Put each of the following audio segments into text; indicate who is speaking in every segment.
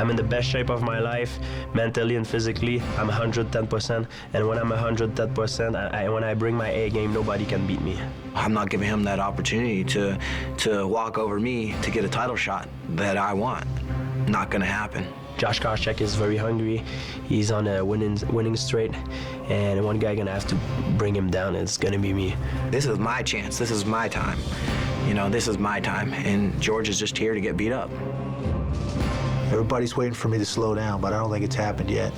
Speaker 1: I'm in the best shape of my life, mentally and physically. I'm 110%, and when I'm 110%, when I bring my A game, nobody can beat me.
Speaker 2: I'm not giving him that opportunity to walk over me to get a title shot that I want. Not gonna happen.
Speaker 1: Josh Koscheck is very hungry. He's on a winning streak, and one guy gonna have to bring him down. It's gonna be me.
Speaker 2: This is my chance. This is my time. You know, this is my time, and George is just here to get beat up.
Speaker 3: Everybody's waiting for me to slow down, but I don't think it's happened yet.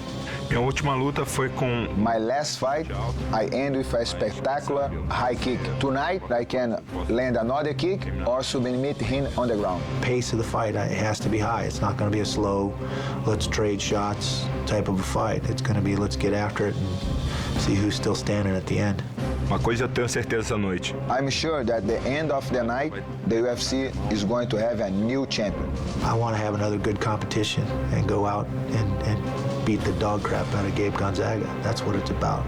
Speaker 4: Minha última luta foi com...
Speaker 5: My last fight, I end with a spectacular high kick. Tonight, I can land another kick or submit him on the ground.
Speaker 3: Pace of the fight, it has to be high. It's not going to be a slow, let's trade shots type of a fight. It's going to be, let's get after it and see who's still standing at the end.
Speaker 4: Uma coisa eu tenho certeza essa noite.
Speaker 5: I'm sure that at the end of the night, the UFC is going to have a new champion.
Speaker 3: I want to have another good competition and go out and beat the dog crap out of Gabe Gonzaga. That's what it's about.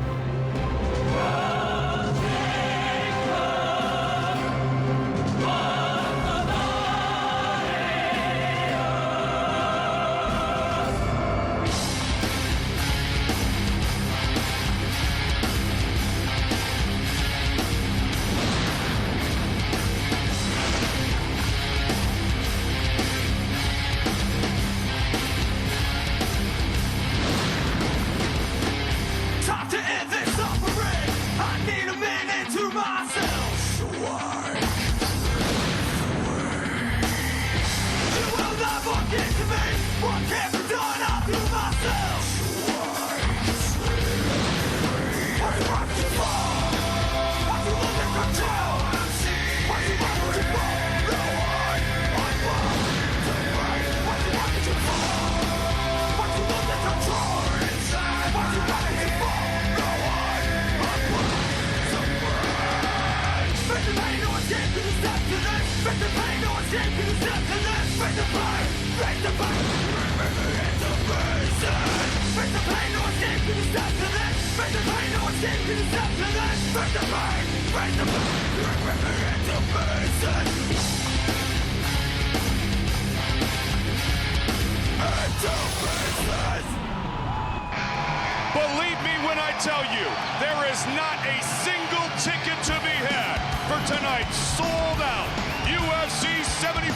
Speaker 6: Believe me when I tell you, there is not a single ticket to be had for tonight's sold-out UFC 74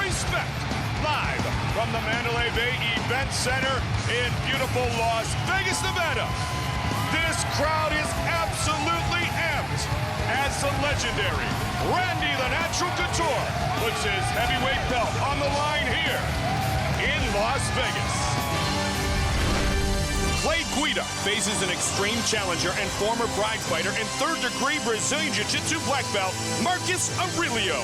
Speaker 6: Respect, live from the Mandalay Bay Event Center in beautiful Las Vegas, Nevada. This crowd is absolutely amped as the legendary Randy the Natural Couture puts his heavyweight belt on the line here in Las Vegas. Clay Guida faces an extreme challenger and former prize fighter and third-degree Brazilian Jiu-Jitsu black belt, Marcus Aurelio.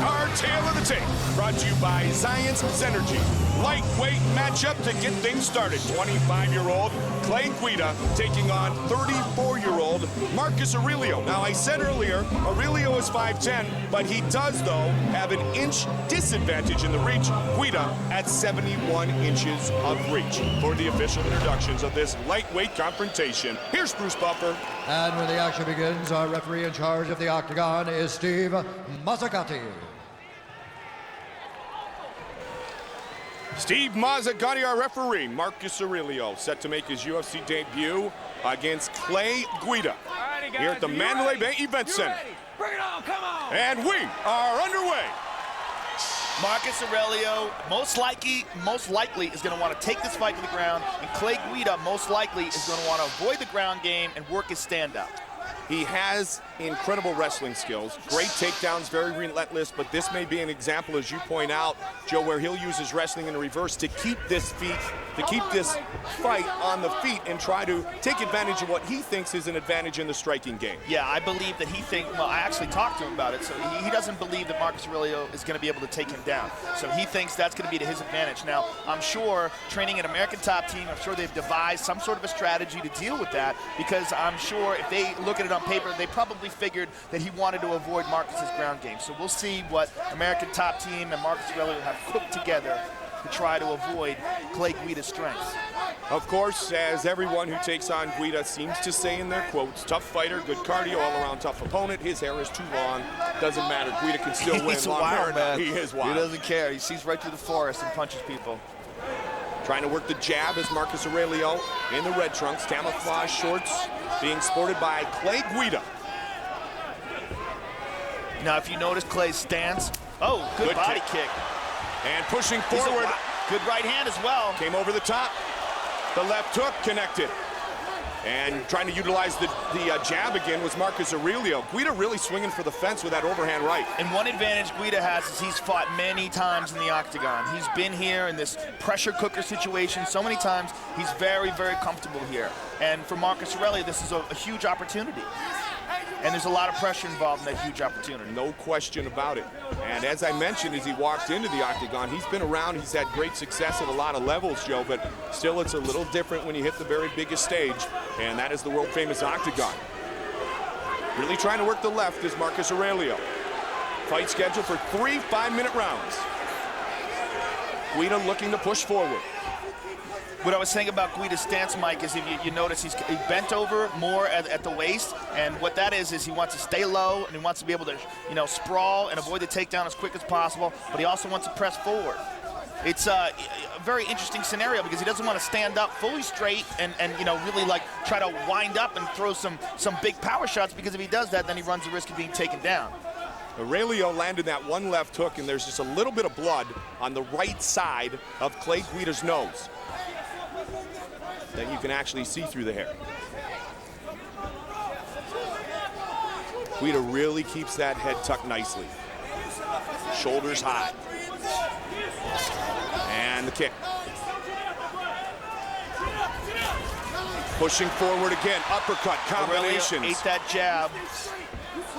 Speaker 6: Our tale of the tape, brought to you by Zions Synergy. Lightweight matchup to get things started. 25-year-old Clay Guida taking on 34-year-old Marcus Aurelio. Now, I said earlier, Aurelio is 5'10", but he does, though, have an inch disadvantage in the reach. Guida at 71 inches of reach. For the official introductions of this lightweight confrontation, here's Bruce Buffer.
Speaker 7: And when the action begins, our referee in charge of the octagon is Steve Mazzagatti.
Speaker 6: Steve Mazzagatti, our referee. Marcus Aurelio set to make his UFC debut against Clay Guida here at the Mandalay Bay Event Center.
Speaker 8: Bring it on, come on!
Speaker 6: And we are underway.
Speaker 9: Marcus Aurelio most likely is going to want to take this fight to the ground, and Clay Guida most likely is going to want to avoid the ground game and work his stand-up.
Speaker 6: He has incredible wrestling skills, great takedowns, very relentless, but this may be an example, as you point out, Joe, where he'll use his wrestling in reverse to keep this fight on the feet and try to take advantage of what he thinks is an advantage in the striking game.
Speaker 9: Yeah, I believe that well, I actually talked to him about it, so he doesn't believe that Marcus Aurelio is going to be able to take him down. So he thinks that's going to be to his advantage. Now, I'm sure training an American top team, I'm sure they've devised some sort of a strategy to deal with that, because I'm sure if they look at it on paper, they probably figured that he wanted to avoid Marcus's ground game. So we'll see what American top team and Marcus Aurelio have cooked together to try to avoid Clay Guida's strengths.
Speaker 8: Of course, as everyone who takes on Guida seems to say in their quotes, tough fighter, good cardio, all-around tough opponent. His hair is too long. Doesn't matter. Guida can still win.
Speaker 9: He's wild, man.
Speaker 8: He is wild.
Speaker 9: He doesn't care. He sees right through the forest and punches people.
Speaker 8: Trying to work the jab is Marcus Aurelio in the red trunks. Camouflage shorts being sported by Clay Guida.
Speaker 9: Now, if you notice Clay's stance, oh, good body kick.
Speaker 8: And pushing forward.
Speaker 9: Good right hand as well.
Speaker 8: Came over the top. The left hook connected. And trying to utilize the jab again was Marcus Aurelio. Guida really swinging for the fence with that overhand right.
Speaker 9: And one advantage Guida has is he's fought many times in the octagon. He's been here in this pressure cooker situation so many times. He's very, very comfortable here. And for Marcus Aurelio, this is a huge opportunity. And there's a lot of pressure involved in that huge opportunity.
Speaker 8: No question about it. And as I mentioned, as he walked into the octagon, he's been around, he's had great success at a lot of levels, Joe, but still it's a little different when you hit the very biggest stage, and that is the world-famous octagon. Really trying to work the left is Marcus Aurelio. Fight scheduled for 3 5-minute rounds. Guida looking to push forward.
Speaker 9: What I was saying about Guida's stance, Mike, is if you notice he bent over more at the waist, and what that is he wants to stay low and he wants to be able to, sprawl and avoid the takedown as quick as possible, but he also wants to press forward. It's a very interesting scenario because he doesn't want to stand up fully straight and really like try to wind up and throw some big power shots, because if he does that, then he runs the risk of being taken down.
Speaker 8: Aurelio landed that one left hook, and there's just a little bit of blood on the right side of Clay Guida's nose that you can actually see through the hair. Guida really keeps that head tucked nicely. Shoulders high. And the kick. Pushing forward again, uppercut combinations.
Speaker 9: Aurelio ate that jab.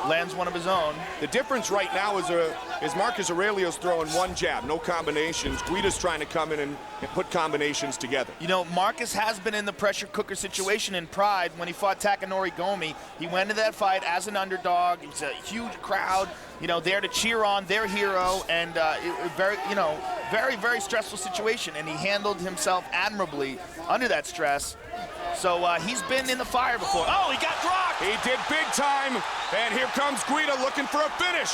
Speaker 9: Lands one of his own.
Speaker 8: The difference right now is Marcus Aurelio's throwing one jab, no combinations. Guida's trying to come in and put combinations together.
Speaker 9: Marcus has been in the pressure cooker situation in Pride when he fought Takanori Gomi. He went into that fight as an underdog. It was a huge crowd, there to cheer on their hero, and very, very stressful situation, and he handled himself admirably under that stress. So he's been in the fire before. Oh, he got dropped!
Speaker 8: He did big time, and here comes Guida looking for a finish.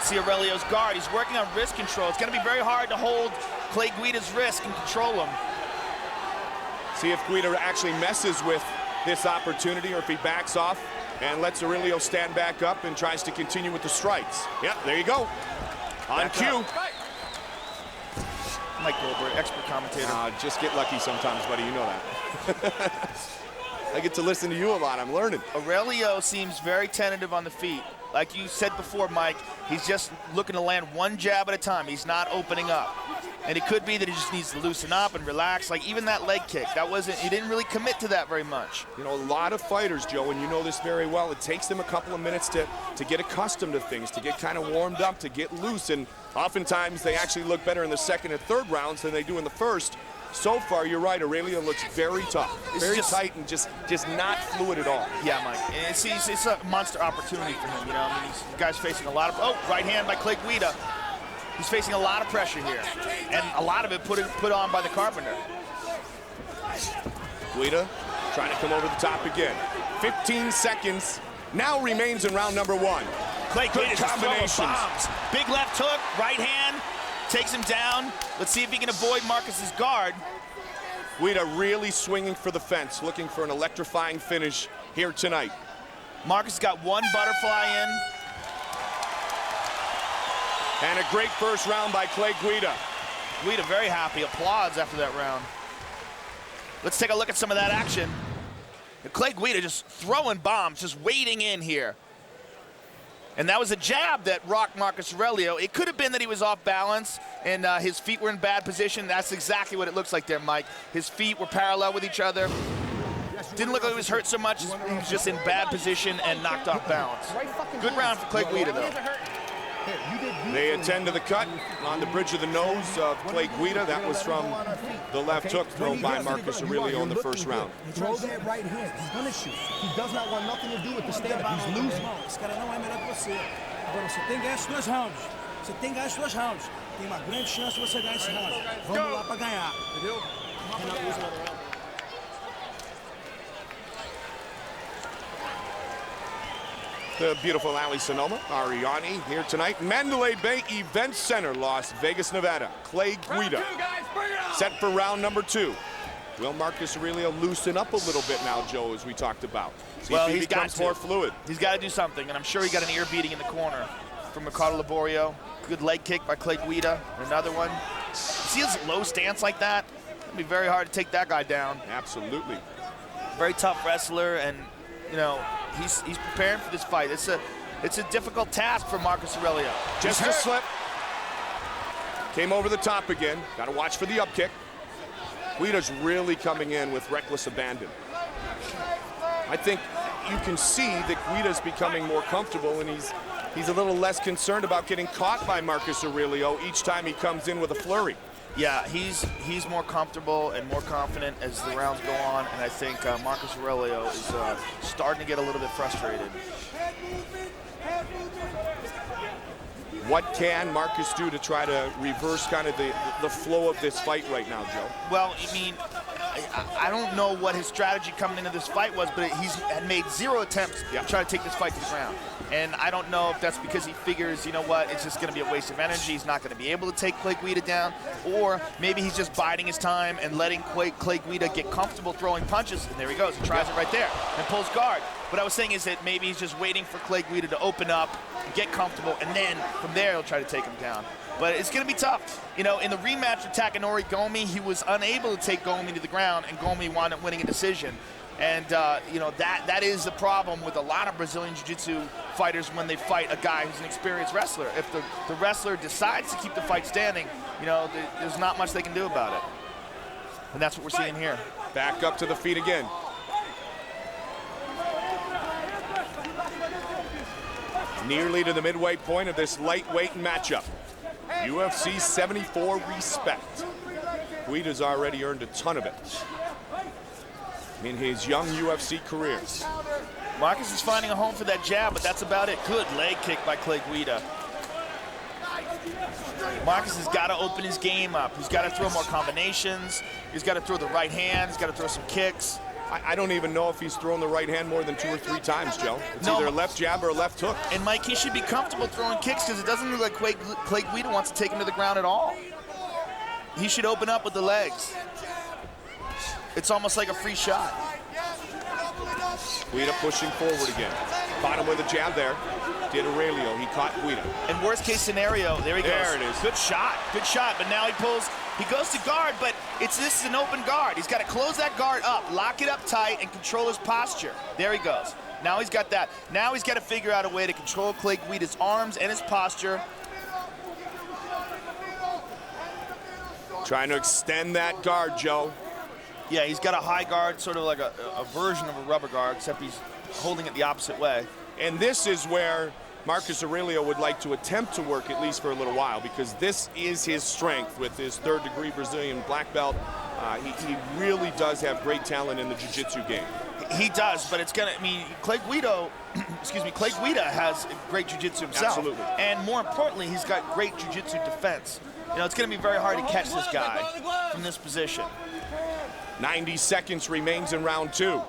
Speaker 9: See Aurelio's guard. He's working on wrist control. It's going to be very hard to hold Clay Guida's wrist and control him.
Speaker 8: See if Guida actually messes with this opportunity or if he backs off and lets Aurelio stand back up and tries to continue with the strikes. Yep, there you go. On cue.
Speaker 9: Mike Goldberg, expert commentator.
Speaker 8: Just get lucky sometimes, buddy. You know that. I get to listen to you a lot. I'm learning.
Speaker 9: Aurelio seems very tentative on the feet. Like you said before, Mike, he's just looking to land one jab at a time. He's not opening up. And it could be that he just needs to loosen up and relax. Like even that leg kick, he didn't really commit to that very much.
Speaker 8: A lot of fighters, Joe, and you know this very well, it takes them a couple of minutes to get accustomed to things, to get kind of warmed up, to get loose. And oftentimes they actually look better in the second and third rounds than they do in the first. So far, you're right, Aurelio looks very tough, very tight, and just not fluid at all.
Speaker 9: Yeah, Mike. It's a monster opportunity for him. The guy's facing a lot of right hand by Clay Guida. He's facing a lot of pressure here, and a lot of it put on by the Carpenter.
Speaker 8: Guida trying to come over the top again. 15 seconds now remains in round number 1.
Speaker 9: Clay Guida combinations. Bombs. Big left hook, right hand, takes him down. Let's see if he can avoid Marcus's guard.
Speaker 8: Guida really swinging for the fence, looking for an electrifying finish here tonight.
Speaker 9: Marcus got one butterfly in.
Speaker 8: And a great first round by Clay Guida.
Speaker 9: Guida very happy, applauds after that round. Let's take a look at some of that action. And Clay Guida just throwing bombs, just wading in here. And that was a jab that rocked Marcus Aurelio. It could have been that he was off balance and his feet were in bad position. That's exactly what it looks like there, Mike. His feet were parallel with each other. Didn't look like he was hurt so much. He was just in bad position and knocked off balance. Good round for Clay Guida, though.
Speaker 8: They attend to the cut on the bridge of the nose of Clay Guida. That was from the left hook thrown by Marcus Aurelio in the first round.
Speaker 10: Throw that right hand. He's going to shoot. He does not want nothing to do with the stand-up. He's losing. tem uma grande chance de você ganhar esse round. Vamos lá para ganhar, entendeu?
Speaker 8: The beautiful Ali Sonoma, Ariani here tonight. Mandalay Bay Event Center, Las Vegas, Nevada. Clay Guida set for round number 2. Will Marcus Aurelio loosen up a little bit now, Joe, as we talked about? See
Speaker 9: well,
Speaker 8: if he
Speaker 9: he's
Speaker 8: becomes
Speaker 9: got
Speaker 8: more fluid.
Speaker 9: He's got to do something, and I'm sure he got an ear beating in the corner from Ricardo Laborio. Good leg kick by Clay Guida. Another one. See his low stance like that? It'll be very hard to take that guy down.
Speaker 8: Absolutely.
Speaker 9: Very tough wrestler, and you know he's preparing for this fight. It's a difficult task for Marcus Aurelio.
Speaker 8: Just a slip. Came over the top again. Got to watch for the up kick. Guida's really coming in with reckless abandon. I think you can see that Guida's becoming more comfortable, and he's a little less concerned about getting caught by Marcus Aurelio each time he comes in with a flurry.
Speaker 9: Yeah, he's more comfortable and more confident as the rounds go on, and I think Marcus Aurelio is starting to get a little bit frustrated.
Speaker 8: What can Marcus do to try to reverse kind of the flow of this fight right now, Joe?
Speaker 9: Well, I mean, I don't know what his strategy coming into this fight was, but he's had made 0 attempts to try to take this fight to the ground. And I don't know if that's because he figures, you know what, it's just going to be a waste of energy. He's not going to be able to take Clay Guida down. Or maybe he's just biding his time and letting Clay Guida get comfortable throwing punches. And there he goes. He tries it right there and pulls guard. What I was saying is that maybe he's just waiting for Clay Guida to open up, get comfortable, and then from there he'll try to take him down. But it's going to be tough. You know, in the rematch with Takanori Gomi, he was unable to take Gomi to the ground, and Gomi wound up winning a decision. And, you know, that is the problem with a lot of Brazilian Jiu-Jitsu fighters when they fight a guy who's an experienced wrestler. If the wrestler decides to keep the fight standing, you know, there's not much they can do about it. And that's what we're seeing here.
Speaker 8: Back up to the feet again. Nearly to the midway point of this lightweight matchup. UFC 74 respect. Guida's already earned a ton of it in his young UFC career.
Speaker 9: Marcus is finding a home for that jab, but that's about it. Good leg kick by Clay Guida. Marcus has got to open his game up. He's got to throw more combinations. He's got to throw the right hand. He's got to throw some kicks.
Speaker 8: I don't even know if he's thrown the right hand more than 2 or 3 times, Joe. It's either a left jab or a left hook.
Speaker 9: And Mike, he should be comfortable throwing kicks because it doesn't look like Clay Guida wants to take him to the ground at all. He should open up with the legs. It's almost like a free shot.
Speaker 8: Guida pushing forward again. Caught him with a jab there. Did Aurelio. He caught Guida.
Speaker 9: And worst case scenario, there he goes.
Speaker 8: There it is.
Speaker 9: Good shot, but now he goes to guard, but this is an open guard. He's got to close that guard up, lock it up tight, and control his posture. There he goes. Now he's got that. Now he's got to figure out a way to control Clay Guida's arms and his posture.
Speaker 8: Trying to extend that guard, Joe.
Speaker 9: Yeah, he's got a high guard, sort of like a version of a rubber guard, except he's holding it the opposite way.
Speaker 8: And this is where Marcus Aurelio would like to attempt to work, at least for a little while, because this is his strength with his third-degree Brazilian black belt. He really does have great talent in the jiu-jitsu game.
Speaker 9: He does, but it's gonna. I mean, Clay Guida has great jiu-jitsu himself.
Speaker 8: Absolutely.
Speaker 9: And more importantly, he's got great jiu-jitsu defense. You know, it's gonna be very hard to catch this guy from this position.
Speaker 8: 90 seconds remains in round 2.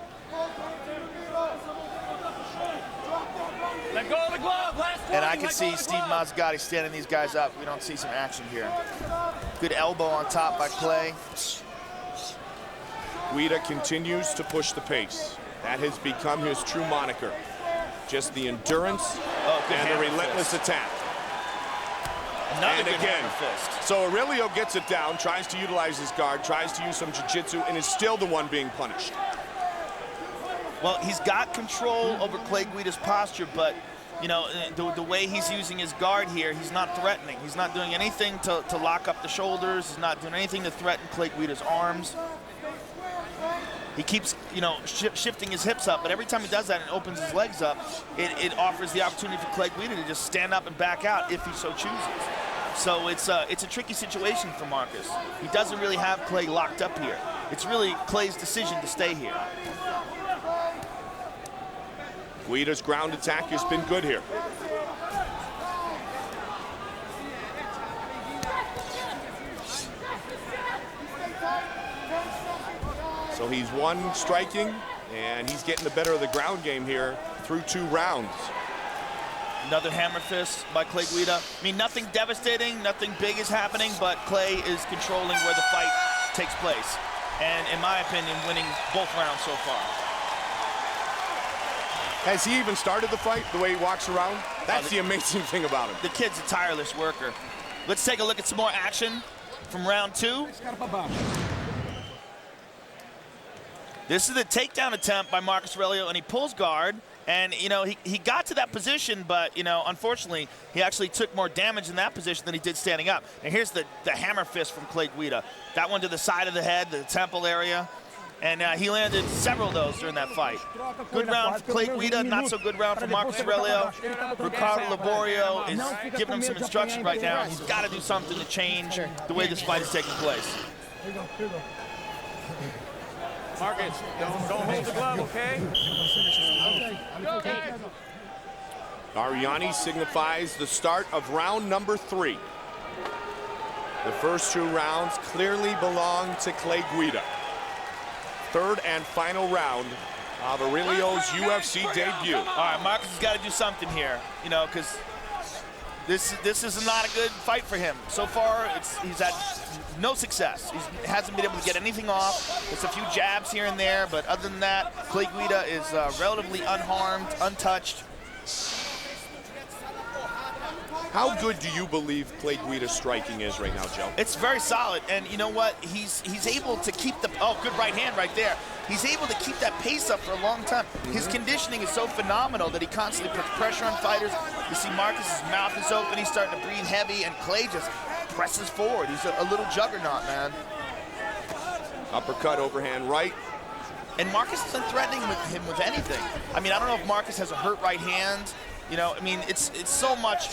Speaker 6: Let go of the glove.
Speaker 9: And I can see Steve Mazzagatti standing these guys up. We don't see some action here. Good elbow on top by Clay.
Speaker 8: Guida continues to push the pace. That has become his true moniker. Just the endurance and the relentless attack.
Speaker 9: Another
Speaker 8: and
Speaker 9: good
Speaker 8: again,
Speaker 9: hammer fist.
Speaker 8: So Aurelio gets it down, tries to utilize his guard, tries to use some jiu-jitsu, and is still the one being punished.
Speaker 9: Well, he's got control over Clay Guida's posture, but you know, the way he's using his guard here, he's not threatening. He's not doing anything to lock up the shoulders. He's not doing anything to threaten Clay Guida's arms. He keeps, you know, shifting his hips up, but every time he does that and opens his legs up, it offers the opportunity for Clay Guida to just stand up and back out if he so chooses. So it's a tricky situation for Marcus. He doesn't really have Clay locked up here. It's really Clay's decision to stay here.
Speaker 8: Guida's ground attack has been good here. So he's one striking, and he's getting the better of the ground game here through 2 rounds.
Speaker 9: Another hammer fist by Clay Guida. I mean, nothing devastating, nothing big is happening, but Clay is controlling where the fight takes place. And in my opinion, winning both rounds so far.
Speaker 8: Has he even started the fight, the way he walks around? That's the amazing thing about him.
Speaker 9: The kid's a tireless worker. Let's take a look at some more action from round 2. This is the takedown attempt by Marcus Aurelio, and he pulls guard. And, you know, he got to that position, but, you know, unfortunately, he actually took more damage in that position than he did standing up. And here's the hammer fist from Clay Guida. That one to the side of the head, the temple area. And he landed several of those during that fight. Good round for Clay Guida, not so good round for Marcus Aurelio. Ricardo Laborio is giving him some instruction right now. He's got to do something to change the way this fight is taking place.
Speaker 10: Here you go.
Speaker 11: Marcus, don't hold the glove, okay?
Speaker 8: Ariani signifies the start of round number 3. The first 2 rounds clearly belong to Clay Guida. Third and final round of Aurelio's UFC debut.
Speaker 9: All right, Marcus has got to do something here, you know, because this is not a good fight for him. So far, he's had no success. He hasn't been able to get anything off. There's a few jabs here and there, but other than that, Clay Guida is relatively unharmed, untouched.
Speaker 8: How good do you believe Clay Guida's striking is right now, Joe?
Speaker 9: It's very solid, and you know what? He's able to keep the good right hand right there. He's able to keep that pace up for a long time. His conditioning is so phenomenal that he constantly puts pressure on fighters. You see Marcus's mouth is open. He's starting to breathe heavy, and Clay just presses forward. He's a little juggernaut, man.
Speaker 8: Uppercut, overhand right.
Speaker 9: And Marcus isn't threatening him with anything. I mean, I don't know if Marcus has a hurt right hand. You know, I mean, it's so much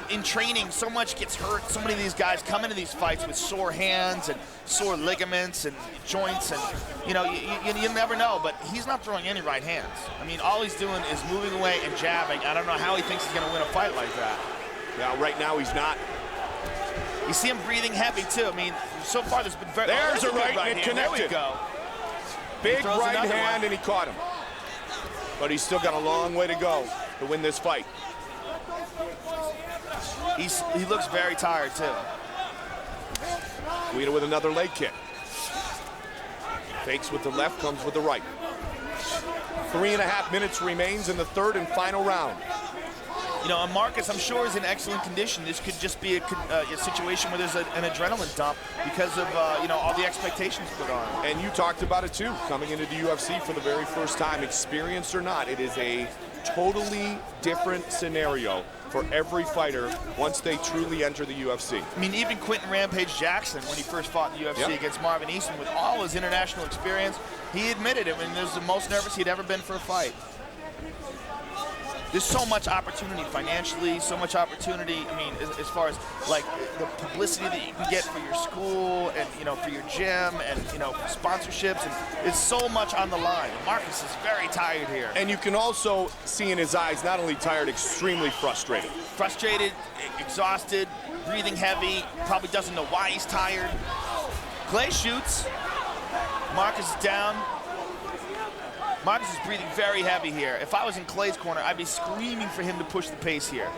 Speaker 9: in training, so much gets hurt. So many of these guys come into these fights with sore hands and sore ligaments and joints, and you know, you never know. But he's not throwing any right hands. I mean, all he's doing is moving away and jabbing. I don't know how he thinks he's going to win a fight like that.
Speaker 8: Yeah, right now he's not.
Speaker 9: You see him breathing heavy too. I mean, so far there's been very.
Speaker 8: There's a right
Speaker 9: hand.
Speaker 8: and it connected.
Speaker 9: There we go.
Speaker 8: Big right hand, and he caught him. But he's still got a long way to go to win this fight.
Speaker 9: He looks very tired too.
Speaker 8: Guida with another leg kick. Fakes with the left, comes with the right. 3.5 minutes remains in the third and final round.
Speaker 9: You know, and Marcus, I'm sure, is in excellent condition. This could just be a situation where there's an adrenaline dump because of, you know, all the expectations put on.
Speaker 8: And you talked about it, too, coming into the UFC for the very first time. Experienced or not, it is a totally different scenario for every fighter once they truly enter the UFC.
Speaker 9: I mean, even Quentin Rampage Jackson, when he first fought in the UFC against Marvin Easton, with all his international experience, he admitted it. I mean, this is the most nervous he'd ever been for a fight. There's so much opportunity financially, so much opportunity. I mean, as far as like the publicity that you can get for your school and, you know, for your gym and, you know, sponsorships, and it's so much on the line. Marcus is very tired here.
Speaker 8: And you can also see in his eyes, not only tired, extremely frustrated.
Speaker 9: Frustrated, exhausted, breathing heavy, probably doesn't know why he's tired. Clay shoots. Marcus is down. Marcus is breathing very heavy here. If I was in Clay's corner, I'd be screaming for him to push the pace here.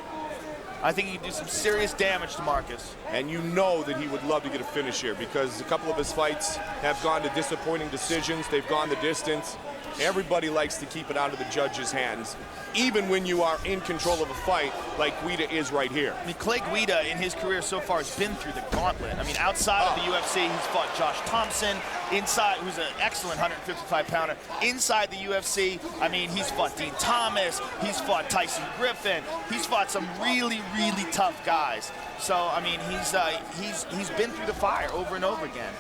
Speaker 9: I think he could do some serious damage to Marcus.
Speaker 8: And you know that he would love to get a finish here because a couple of his fights have gone to disappointing decisions. They've gone the distance. Everybody likes to keep it out of the judge's hands, even when you are in control of a fight like Guida is right here.
Speaker 9: I mean, Clay Guida in his career so far has been through the gauntlet. I mean, outside of the UFC, he's fought Josh Thompson. Inside, who's an excellent 155-pounder. Inside the UFC, I mean, he's fought Dean Thomas. He's fought Tyson Griffin. He's fought some really, really tough guys. So, I mean, he's been through the fire over and over again.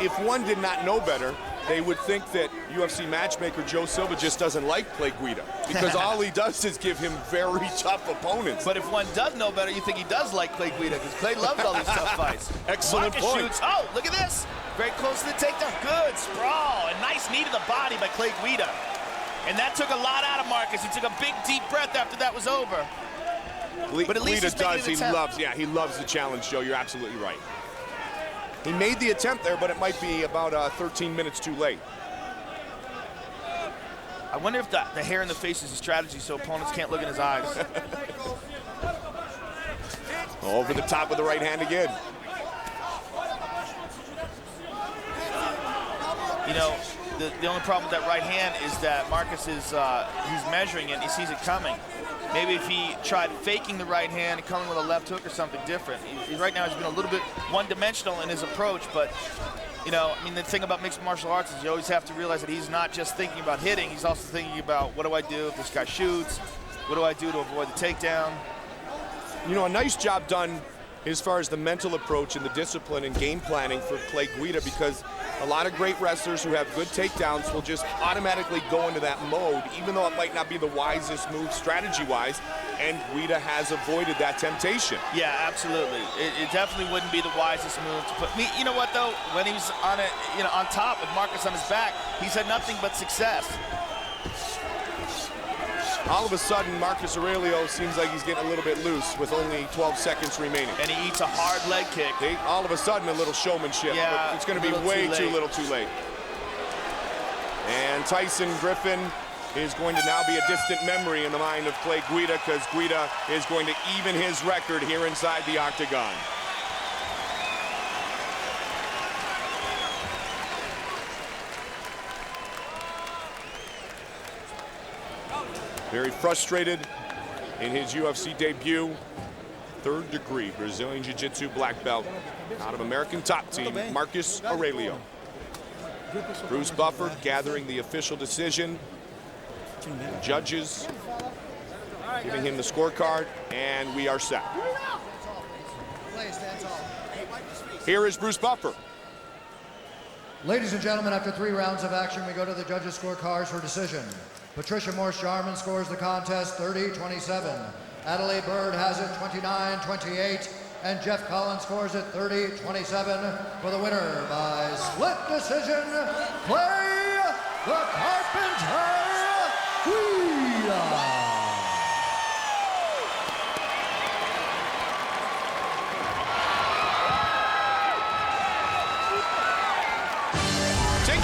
Speaker 8: If one did not know better, they would think that UFC matchmaker Joe Silva just doesn't like Clay Guida because all he does is give him very tough opponents.
Speaker 9: But if one does know better, you think he does like Clay Guida because Clay loves all these tough fights.
Speaker 8: Excellent
Speaker 9: Marcus
Speaker 8: point.
Speaker 9: Shoots. Oh, look at this. Very close to the takedown. Good sprawl. A nice knee to the body by Clay Guida. And that took a lot out of Marcus. He took a big, deep breath after that was over. But at least
Speaker 8: Guida does. He loves the challenge, Joe. You're absolutely right. He made the attempt there, but it might be about 13 minutes too late.
Speaker 9: I wonder if the hair in the face is a strategy so opponents can't look in his eyes.
Speaker 8: Over the top of the right hand again.
Speaker 9: You know, the only problem with that right hand is that Marcus is he's measuring it and he sees it coming. Maybe if he tried faking the right hand and coming with a left hook or something different. Right now he's been a little bit one-dimensional in his approach, but you know, I mean, the thing about mixed martial arts is you always have to realize that he's not just thinking about hitting, he's also thinking about what do I do if this guy shoots? What do I do to avoid the takedown?
Speaker 8: You know, a nice job done as far as the mental approach and the discipline and game planning for Clay Guida, because a lot of great wrestlers who have good takedowns will just automatically go into that mode, even though it might not be the wisest move strategy-wise, and Guida has avoided that temptation.
Speaker 9: Yeah, absolutely. It definitely wouldn't be the wisest move to put. You know what though? When he was on on top with Marcus on his back, he's had nothing but success.
Speaker 8: All of a sudden, Marcus Aurelio seems like he's getting a little bit loose with only 12 seconds remaining.
Speaker 9: And he eats a hard leg kick.
Speaker 8: All of a sudden, a little showmanship,
Speaker 9: yeah,
Speaker 8: but it's going to be way too little too late. And Tyson Griffin is going to now be a distant memory in the mind of Clay Guida, because Guida is going to even his record here inside the octagon. Very frustrated in his UFC debut. Third degree Brazilian Jiu-Jitsu black belt out of American top team, Marcus Aurelio. Bruce Buffer gathering the official decision. Judges giving him the scorecard, and we are set. Here is Bruce Buffer.
Speaker 7: Ladies and gentlemen, after 3 rounds of action, we go to the judges' scorecards for decision. Patricia Morse-Jarman scores the contest 30-27. Adelaide Bird has it 29-28. And Jeff Collins scores it 30-27 for the winner by split decision, Clay the Carpenter Guida.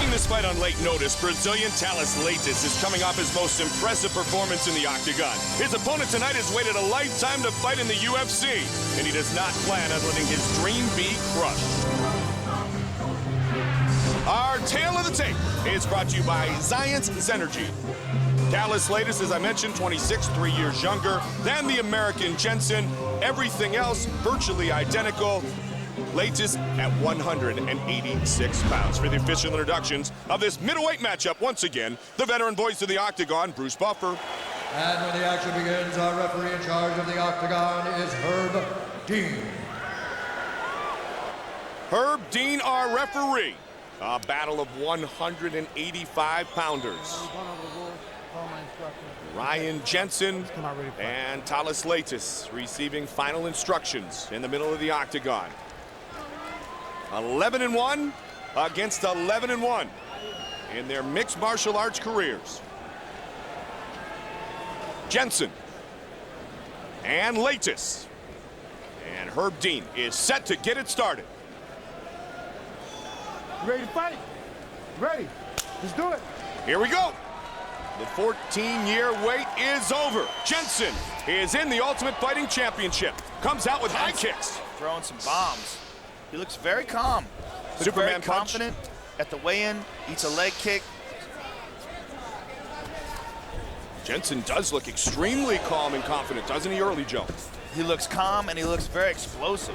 Speaker 6: This fight on late notice, Brazilian Thales Leites is coming off his most impressive performance in the octagon. His opponent tonight has waited a lifetime to fight in the UFC, and he does not plan on letting his dream be crushed. Our tale of the tape is brought to you by Zions Synergy. Thales Leites, as I mentioned, 26, 3 years younger than the American Jensen. Everything else virtually identical. Leites at 186 pounds. For the official introductions of this middleweight matchup, once again, the veteran voice of the octagon, Bruce Buffer.
Speaker 7: And when the action begins, our referee in charge of the octagon is Herb Dean.
Speaker 8: Herb Dean, our referee. A battle of 185-pounders. Ryan Jensen and Thales Leites receiving final instructions in the middle of the octagon. 11-1 against 11-1 in their mixed martial arts careers. Jensen and Leites. And Herb Dean is set to get it started.
Speaker 10: You ready to fight? Ready. Let's do it.
Speaker 8: Here we go. The 14-year wait is over. Jensen is in the Ultimate Fighting Championship. Comes out with high kicks.
Speaker 9: Throwing some bombs. He looks very calm.
Speaker 8: Superman
Speaker 9: very confident at the weigh-in. Eats a leg kick.
Speaker 8: Jensen does look extremely calm and confident, doesn't he, early, Joe?
Speaker 9: He looks calm and he looks very explosive.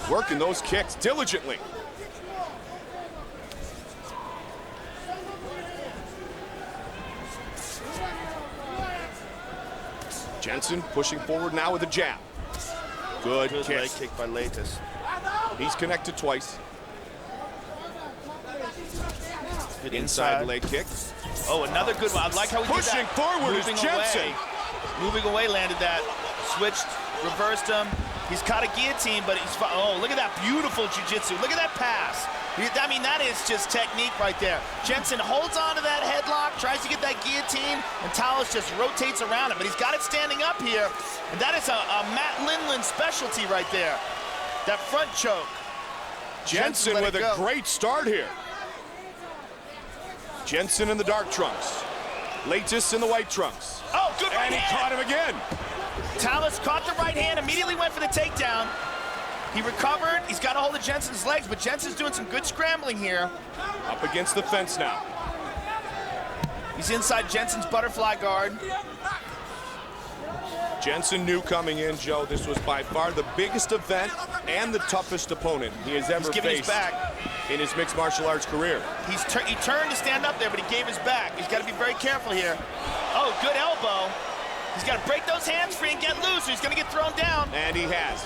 Speaker 8: Working those kicks diligently. Jensen pushing forward now with a jab. Good kick.
Speaker 9: Leg kick by Leites.
Speaker 8: He's connected twice.
Speaker 9: Good
Speaker 8: inside leg kick.
Speaker 9: Oh, another good one. I like how he
Speaker 8: pushing
Speaker 9: did that.
Speaker 8: Forward is Jensen.
Speaker 9: Moving away, landed that. Switched, reversed him. He's caught a guillotine, but he's... Oh, look at that beautiful jiu-jitsu. Look at that pass. I mean, that is just technique right there. Jensen holds on to that headlock, tries to get that guillotine, and Thales just rotates around him. But he's got it standing up here, and that is a Matt Lindland specialty right there. That front choke.
Speaker 8: Jensen with a great start here. Jensen in the dark trunks. Leitis in the white trunks.
Speaker 9: Oh, good right hand.
Speaker 8: And he caught him again.
Speaker 9: Tallis caught the right hand, immediately went for the takedown. He recovered. He's got a hold of Jensen's legs, but Jensen's doing some good scrambling here.
Speaker 8: Up against the fence now.
Speaker 9: He's inside Jensen's butterfly guard.
Speaker 8: Jensen knew coming in, Joe, this was by far the biggest event and the toughest opponent he has ever faced in his mixed martial arts career.
Speaker 9: He turned to stand up there, but he gave his back. He's got to be very careful here. Oh, good elbow. He's got to break those hands free and get loose, or he's going to get thrown down.
Speaker 8: And he has.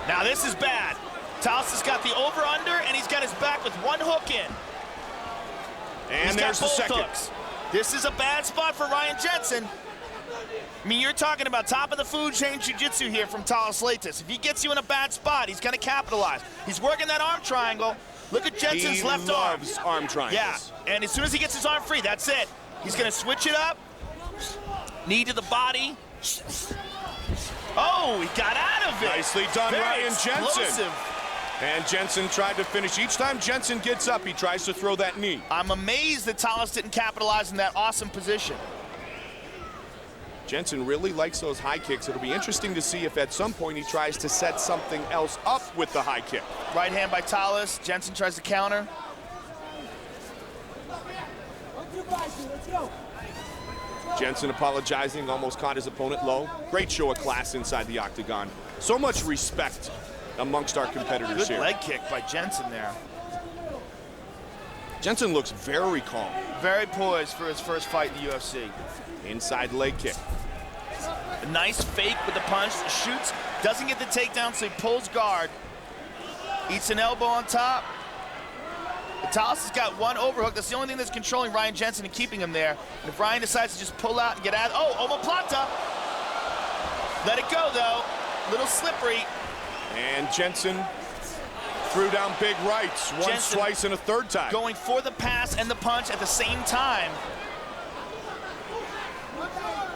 Speaker 9: Now this is bad. Tallis has got the over-under, and he's got his back with one hook in.
Speaker 8: And there's the second.
Speaker 9: Hooks. This is a bad spot for Ryan Jensen. I mean, you're talking about top of the food chain jiu-jitsu here from Tallis Leitis. If he gets you in a bad spot, he's going to capitalize. He's working that arm triangle. Look at Jensen's left arm.
Speaker 8: He loves arm triangles.
Speaker 9: Yeah, and as soon as he gets his arm free, that's it. He's going to switch it up. Knee to the body. Oh, he got out of it.
Speaker 8: Nicely done,
Speaker 9: Very
Speaker 8: Ryan
Speaker 9: explosive.
Speaker 8: Jensen. And Jensen tried to finish. Each time Jensen gets up, he tries to throw that knee.
Speaker 9: I'm amazed that Tallis didn't capitalize in that awesome position.
Speaker 8: Jensen really likes those high kicks. It'll be interesting to see if at some point he tries to set something else up with the high kick.
Speaker 9: Right hand by Tallis. Jensen tries to counter.
Speaker 8: Jensen apologizing, almost caught his opponent low. Great show of class inside the octagon. So much respect amongst our competitors here.
Speaker 9: Good leg kick by Jensen there.
Speaker 8: Jensen looks very calm.
Speaker 9: Very poised for his first fight in the UFC.
Speaker 8: Inside leg kick.
Speaker 9: A nice fake with the punch, shoots, doesn't get the takedown, so he pulls guard. Eats an elbow on top. Tallis has got one overhook. That's the only thing that's controlling Ryan Jensen and keeping him there. And if Ryan decides to just pull out and get out, oh, omoplata. Let it go, though. Little slippery.
Speaker 8: And Jensen threw down big rights. Once, twice, and a third time.
Speaker 9: Going for the pass and the punch at the same time.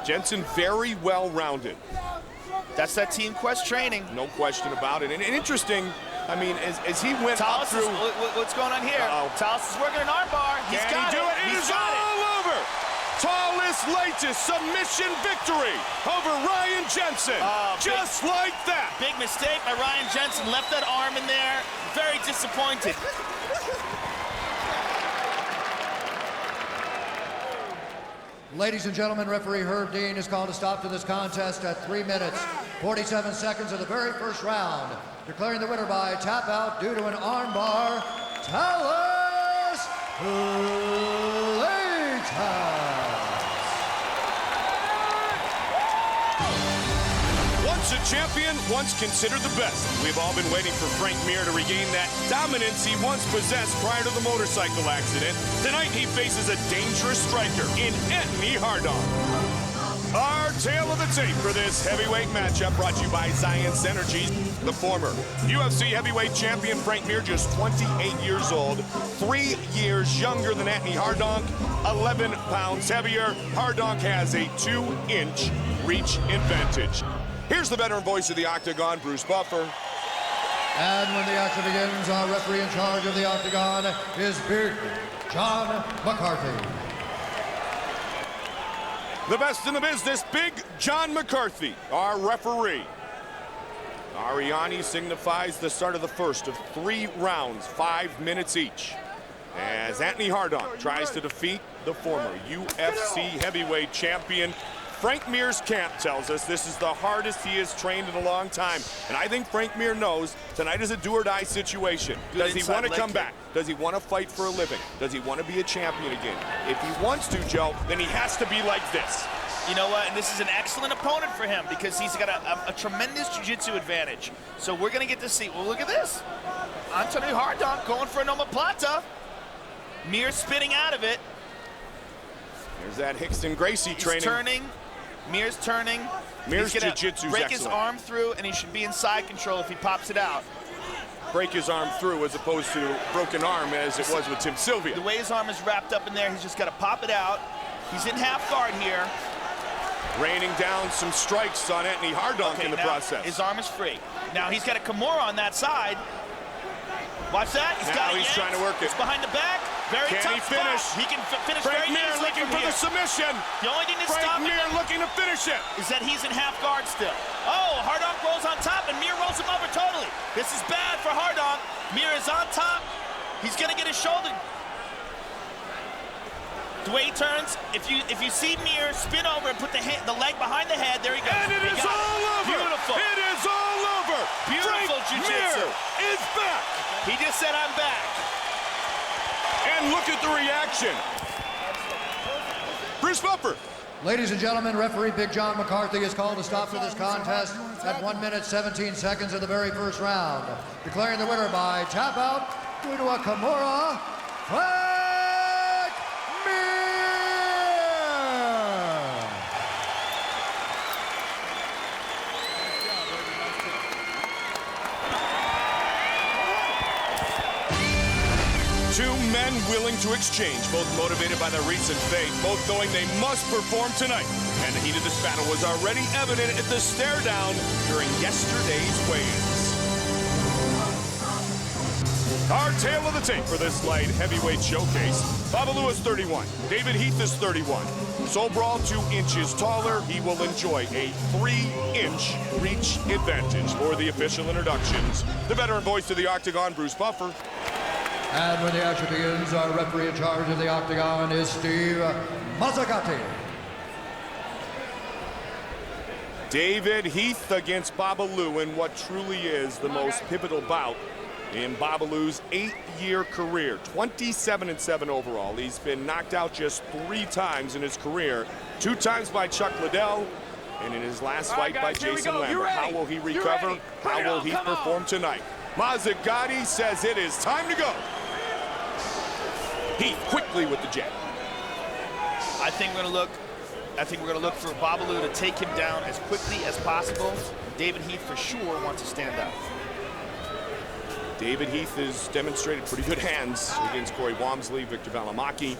Speaker 8: Jensen very well-rounded.
Speaker 9: That's that Team Quest training.
Speaker 8: No question about it. And interesting, I mean, as he went up through...
Speaker 9: What's going on here? Tallis is working an arm bar. He's got it.
Speaker 8: It is all over. Tallis Leitis submission victory over Ryan Jensen. Just like that.
Speaker 9: Big mistake by Ryan Jensen. Left that arm in there. Very disappointed.
Speaker 7: Ladies and gentlemen, referee Herb Dean has called a stop to this contest at 3 minutes, 47 seconds of the very first round, declaring the winner by tap out due to an armbar, Tallis Leitis.
Speaker 8: Once a champion, once considered the best. We've all been waiting for Frank Mir to regain that dominance he once possessed prior to the motorcycle accident. Tonight he faces a dangerous striker in Anthony Hardon. Our tale of the tape for this heavyweight matchup brought to you by Science Energy. The former UFC Heavyweight Champion Frank Mir, just 28 years old, 3 years younger than Anthony Hardon, 11 pounds heavier. Hardon has a 2-inch reach advantage. Here's the veteran voice of the Octagon, Bruce Buffer.
Speaker 7: And when the action begins, our referee in charge of the Octagon is Big John McCarthy.
Speaker 8: The best in the business, Big John McCarthy, our referee. Ariani signifies the start of the first of 3 rounds, 5 minutes each, as Anthony Hardon tries to defeat the former UFC Heavyweight Champion. Frank Mir's camp tells us this is the hardest he has trained in a long time. And I think Frank Mir knows tonight is a do-or-die situation. Does he want to come back? Does he want to fight for a living? Does he want to be a champion again? If he wants to, Joe, then he has to be like this.
Speaker 9: You know what? And this is an excellent opponent for him because he's got a tremendous jiu-jitsu advantage. So we're going to get to see. Well, look at this. Anthony Hardon going for an omoplata. Mir spinning out of it.
Speaker 8: There's that Hickston Gracie training.
Speaker 9: He's turning. Mir's turning.
Speaker 8: Mir's jiu-jitsu's
Speaker 9: break his arm through, and he should be in side control if he pops it out.
Speaker 8: Break his arm through as opposed to broken arm as it was with Tim Sylvia.
Speaker 9: The way his arm is wrapped up in there, he's just got to pop it out. He's in half guard here.
Speaker 8: Raining down some strikes on Anthony Hardon in the process.
Speaker 9: His arm is free. Now he's got a Kimura on that side. Watch that.
Speaker 8: He's trying to work it.
Speaker 9: It's behind the back. Very
Speaker 8: Can
Speaker 9: tough
Speaker 8: he finish?
Speaker 9: spot. He can finish
Speaker 8: Frank
Speaker 9: very
Speaker 8: Mir
Speaker 9: easily
Speaker 8: looking
Speaker 9: from
Speaker 8: for
Speaker 9: here.
Speaker 8: the submission.
Speaker 9: The only thing that's
Speaker 8: Frank
Speaker 9: stopping
Speaker 8: Mir looking to finish it.
Speaker 9: is that he's in half guard still. Oh, Hardonk rolls on top, and Mir rolls him over totally. This is bad for Hardonk. Mir is on top. He's going to get his shoulder. The way he turns, if you see Mir spin over and put the leg behind the head, there he goes.
Speaker 8: And it is all over.
Speaker 9: Beautiful.
Speaker 8: It is all over.
Speaker 9: Beautiful jiu-jitsu.
Speaker 8: Mir is back.
Speaker 9: He just said, I'm back.
Speaker 8: And look at the reaction. Bruce Buffer.
Speaker 7: Ladies and gentlemen, referee Big John McCarthy is called to stop to this contest at 1 minute 17 seconds of the very first round, declaring the winner by tap out due to a Kimura, Frank Mir.
Speaker 8: 2 men willing to exchange, both motivated by their recent fate, both knowing they must perform tonight. And the heat of this battle was already evident at the stare down during yesterday's weigh-ins. Our tale of the tape for this light heavyweight showcase. Babalu is 31. David Heath is 31. Sobral 2 inches taller. He will enjoy a 3-inch reach advantage. For the official introductions, the veteran voice of the Octagon, Bruce Buffer.
Speaker 7: And when the action begins, our referee in charge of the Octagon is Steve Mazzagatti.
Speaker 8: David Heath against Babalu in what truly is the most pivotal bout in Babalu's 8-year career. 27-7 overall. He's been knocked out just 3 times in his career. 2 times by Chuck Liddell, and in his last fight by Jason Lambert. How will he recover? How will he perform tonight? Mazzagatti says it is time to go. Heath quickly with the jab.
Speaker 9: I think we're going to look for Babalu to take him down as quickly as possible. David Heath for sure wants to stand up.
Speaker 8: David Heath has demonstrated pretty good hands against Corey Walmsley, Victor Valimaki,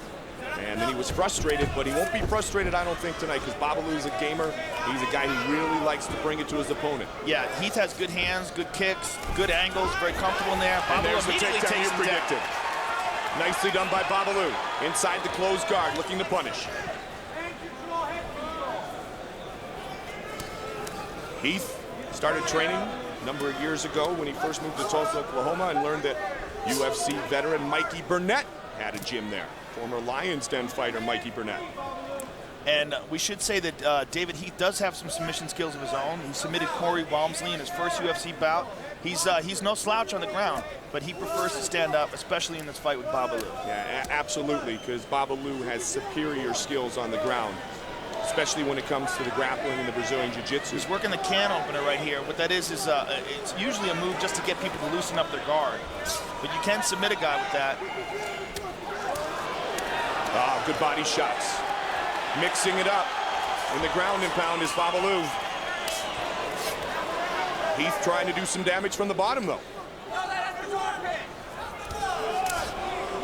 Speaker 8: and then he was frustrated, but he won't be frustrated, I don't think, tonight, because Babalu's a gamer. He's a guy who really likes to bring it to his opponent.
Speaker 9: Yeah, Heath has good hands, good kicks, good angles, very comfortable in there.
Speaker 8: And
Speaker 9: Babalu
Speaker 8: there's the
Speaker 9: immediately
Speaker 8: takedown
Speaker 9: takes
Speaker 8: you
Speaker 9: him
Speaker 8: predicted.
Speaker 9: down.
Speaker 8: Nicely done by Babalu. Inside the closed guard, looking to punish. Heath started training a number of years ago when he first moved to Tulsa, Oklahoma, and learned that UFC veteran Mikey Burnett had a gym there. Former Lions Den fighter Mikey Burnett.
Speaker 9: And we should say that David Heath does have some submission skills of his own. He submitted Corey Walmsley in his first UFC bout. He's no slouch on the ground, but he prefers to stand up, especially in this fight with Babalu.
Speaker 8: Yeah, absolutely, because Babalu has superior skills on the ground, especially when it comes to the grappling and the Brazilian Jiu-Jitsu.
Speaker 9: He's working the can opener right here. What that is it's usually a move just to get people to loosen up their guard. But you can submit a guy with that.
Speaker 8: Good body shots. Mixing it up in the ground and pound is Babalu. Heath trying to do some damage from the bottom, though.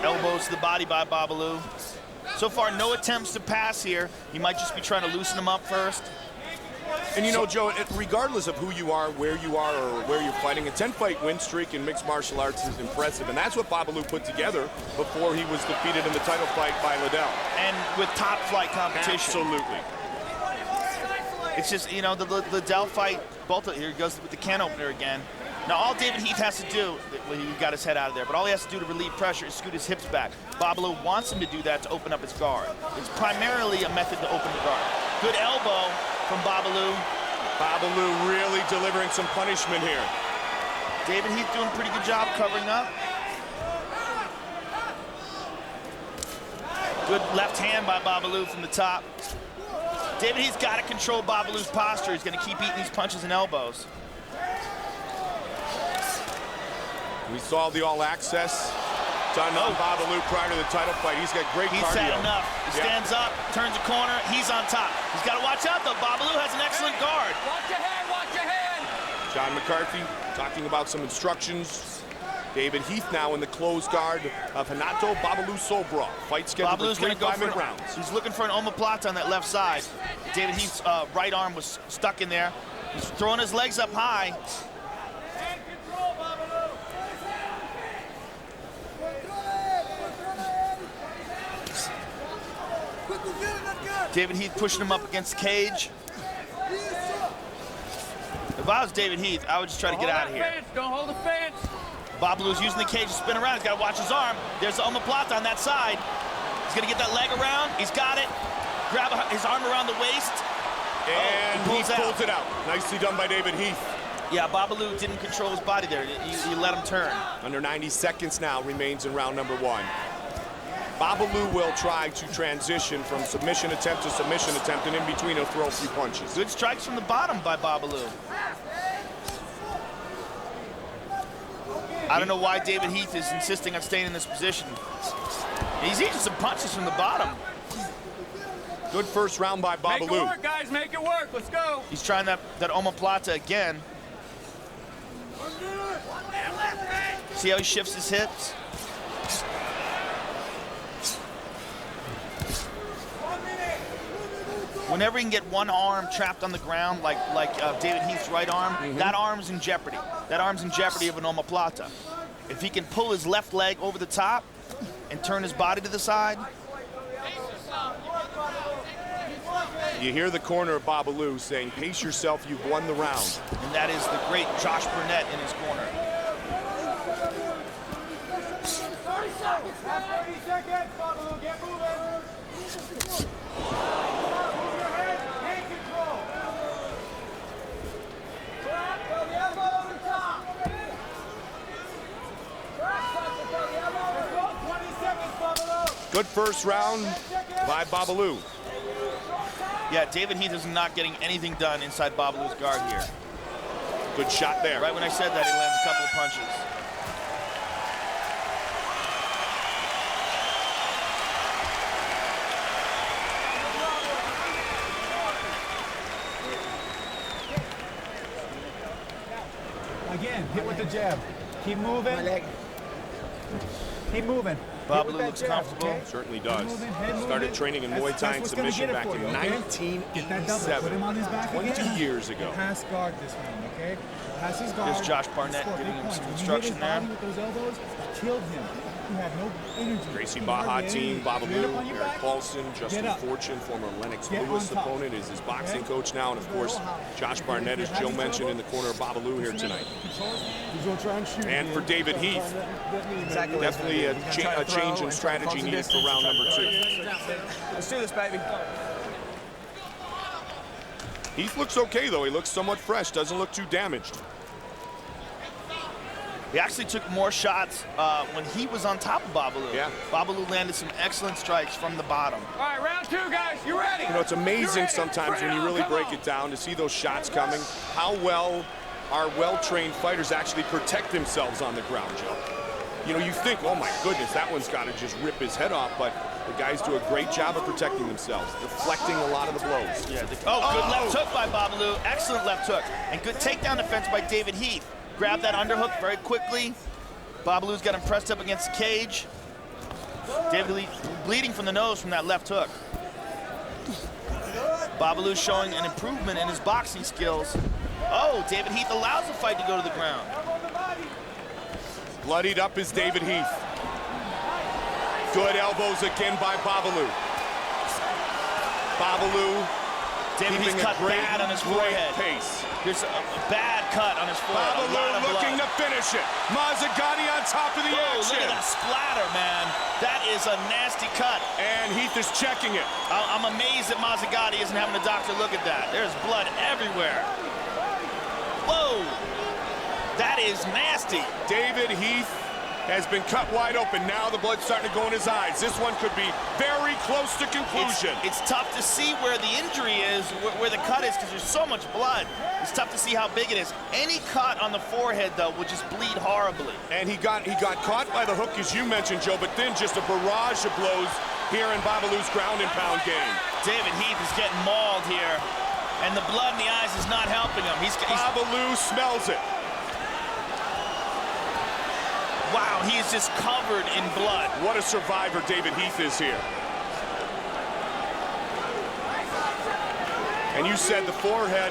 Speaker 9: Elbows to the body by Babalu. So far, no attempts to pass here. He might just be trying to loosen him up first.
Speaker 8: And you know, Joe, regardless of who you are, or where you're fighting, a 10-fight win streak in mixed martial arts is impressive, and that's what Babalu put together before he was defeated in the title fight by Liddell.
Speaker 9: And with top-flight competition.
Speaker 8: Absolutely.
Speaker 9: It's just, you know, the Liddell fight, here he goes with the can opener again. Now, all David Heath has to do, well, he got his head out of there, but all he has to do to relieve pressure is scoot his hips back. Babalu wants him to do that to open up his guard. It's primarily a method to open the guard. Good elbow from Babalu.
Speaker 8: Babalu really delivering some punishment here.
Speaker 9: David Heath doing a pretty good job covering up. Good left hand by Babalu from the top. David Heath's got to control Babalu's posture. He's going to keep eating these punches and elbows.
Speaker 8: We saw the all-access done on Babalu prior to the title fight. He's got great cardio.
Speaker 9: He's had enough. He stands up, turns the corner, he's on top. He's got to watch out, though. Babalu has an excellent guard.
Speaker 11: Watch your hand, watch your hand.
Speaker 8: John McCarthy talking about some instructions. David Heath now in the closed guard of Renato Babalu Sobral. Fight scheduled
Speaker 9: Babalu's
Speaker 8: for 3
Speaker 9: going to go for
Speaker 8: rounds.
Speaker 9: He's looking for an omoplata on that left side. David Heath's right arm was stuck in there. He's throwing his legs up high. David Heath pushing him up against the cage. If I was David Heath, I would just try to get out of here.
Speaker 11: Don't hold the fence.
Speaker 9: Babalu's using the cage to spin around. He's got to watch his arm. There's the omoplata on that side. He's going to get that leg around. He's got it. Grab his arm around the waist.
Speaker 8: And he pulls it out. Nicely done by David Heath.
Speaker 9: Yeah, Babalu didn't control his body there. He let him turn.
Speaker 8: Under 90 seconds now remains in round number 1. Babalu will try to transition from submission attempt to submission attempt, and in between he'll throw a few punches.
Speaker 9: Good strikes from the bottom by Babalu. I don't know why David Heath is insisting on staying in this position. He's eating some punches from the bottom.
Speaker 8: Good first round by Babalu.
Speaker 11: Make it work, guys. Make it work. Let's go.
Speaker 9: He's trying that omoplata again. See how he shifts his hips? Whenever he can get one arm trapped on the ground, like David Heath's right arm, that arm's in jeopardy. That arm's in jeopardy of an omoplata. If he can pull his left leg over the top and turn his body to the side.
Speaker 8: You hear the corner of Babalu saying, pace yourself, you've won the round.
Speaker 9: And that is the great Josh Burnett in his corner.
Speaker 11: 30 seconds. 30 seconds. Babalu, get moving.
Speaker 8: Good first round by Babalu.
Speaker 9: Yeah, David Heath is not getting anything done inside Babalu's guard here.
Speaker 8: Good shot there.
Speaker 9: Right when I said that, he lands a couple of punches.
Speaker 10: Again, hit with the jab. Keep moving. My leg. Keep moving.
Speaker 9: Babalu looks comfortable.
Speaker 8: Okay? Certainly does. Started training in Muay Thai and submission back in 1987, 20 years ago.
Speaker 10: Pass guard this one, okay? Pass his guard.
Speaker 9: There's Josh Barnett giving him some instruction there.
Speaker 10: With those elbows, killed him. He had no energy.
Speaker 8: Gracie Baja team, Babalu, Eric Paulson, Justin Fortune, former Lennox Lewis opponent, is his boxing coach now. And of course, Josh Barnett, as Joe mentioned, in the corner of Babalu here tonight. And for David Heath, definitely a change in strategy needed for round number 2.
Speaker 10: Let's do this, baby.
Speaker 8: Heath looks okay, though. He looks somewhat fresh, doesn't look too damaged.
Speaker 9: He actually took more shots when he was on top of Babalu.
Speaker 8: Yeah.
Speaker 9: Babalu landed some excellent strikes from the bottom.
Speaker 11: All right, round 2, guys. You ready?
Speaker 8: You know, it's amazing sometimes when you really break it down to see those shots coming, how well our well-trained fighters actually protect themselves on the ground, Joe. You know, you think, oh my goodness, that one's got to just rip his head off, but the guys do a great job of protecting themselves, deflecting a lot of the blows.
Speaker 9: Yeah. Good left hook by Babalu. Excellent left hook. And good takedown defense by David Heath. Grabbed that underhook very quickly. Babalu's got him pressed up against the cage. David Heath bleeding from the nose from that left hook. Babalu showing an improvement in his boxing skills. Oh, David Heath allows the fight to go to the ground.
Speaker 8: Bloodied up is David Heath. Good elbows again by Babalu. Babalu
Speaker 9: David Heath cut bad on his forehead.
Speaker 8: Pace.
Speaker 9: There's a bad cut on his forehead.
Speaker 8: Babalu looking to finish it. Mazzagatti on top of the action.
Speaker 9: Look at that splatter, man. That is a nasty cut.
Speaker 8: And Heath is checking it.
Speaker 9: I'm amazed that Mazzagatti isn't having a doctor look at that. There's blood everywhere. Whoa. That is nasty.
Speaker 8: David Heath has been cut wide open. Now the blood's starting to go in his eyes. This one could be very close to conclusion.
Speaker 9: It's tough to see where the injury is, where the cut is, because there's so much blood. It's tough to see how big it is. Any cut on the forehead, though, would just bleed horribly.
Speaker 8: And he got caught by the hook, as you mentioned, Joe, but then just a barrage of blows here in Babalu's ground and pound game.
Speaker 9: David Heath is getting mauled here, and the blood in the eyes is not helping him.
Speaker 8: Babalu smells it.
Speaker 9: Wow, he is just covered in blood.
Speaker 8: What a survivor David Heath is here. And you said the forehead,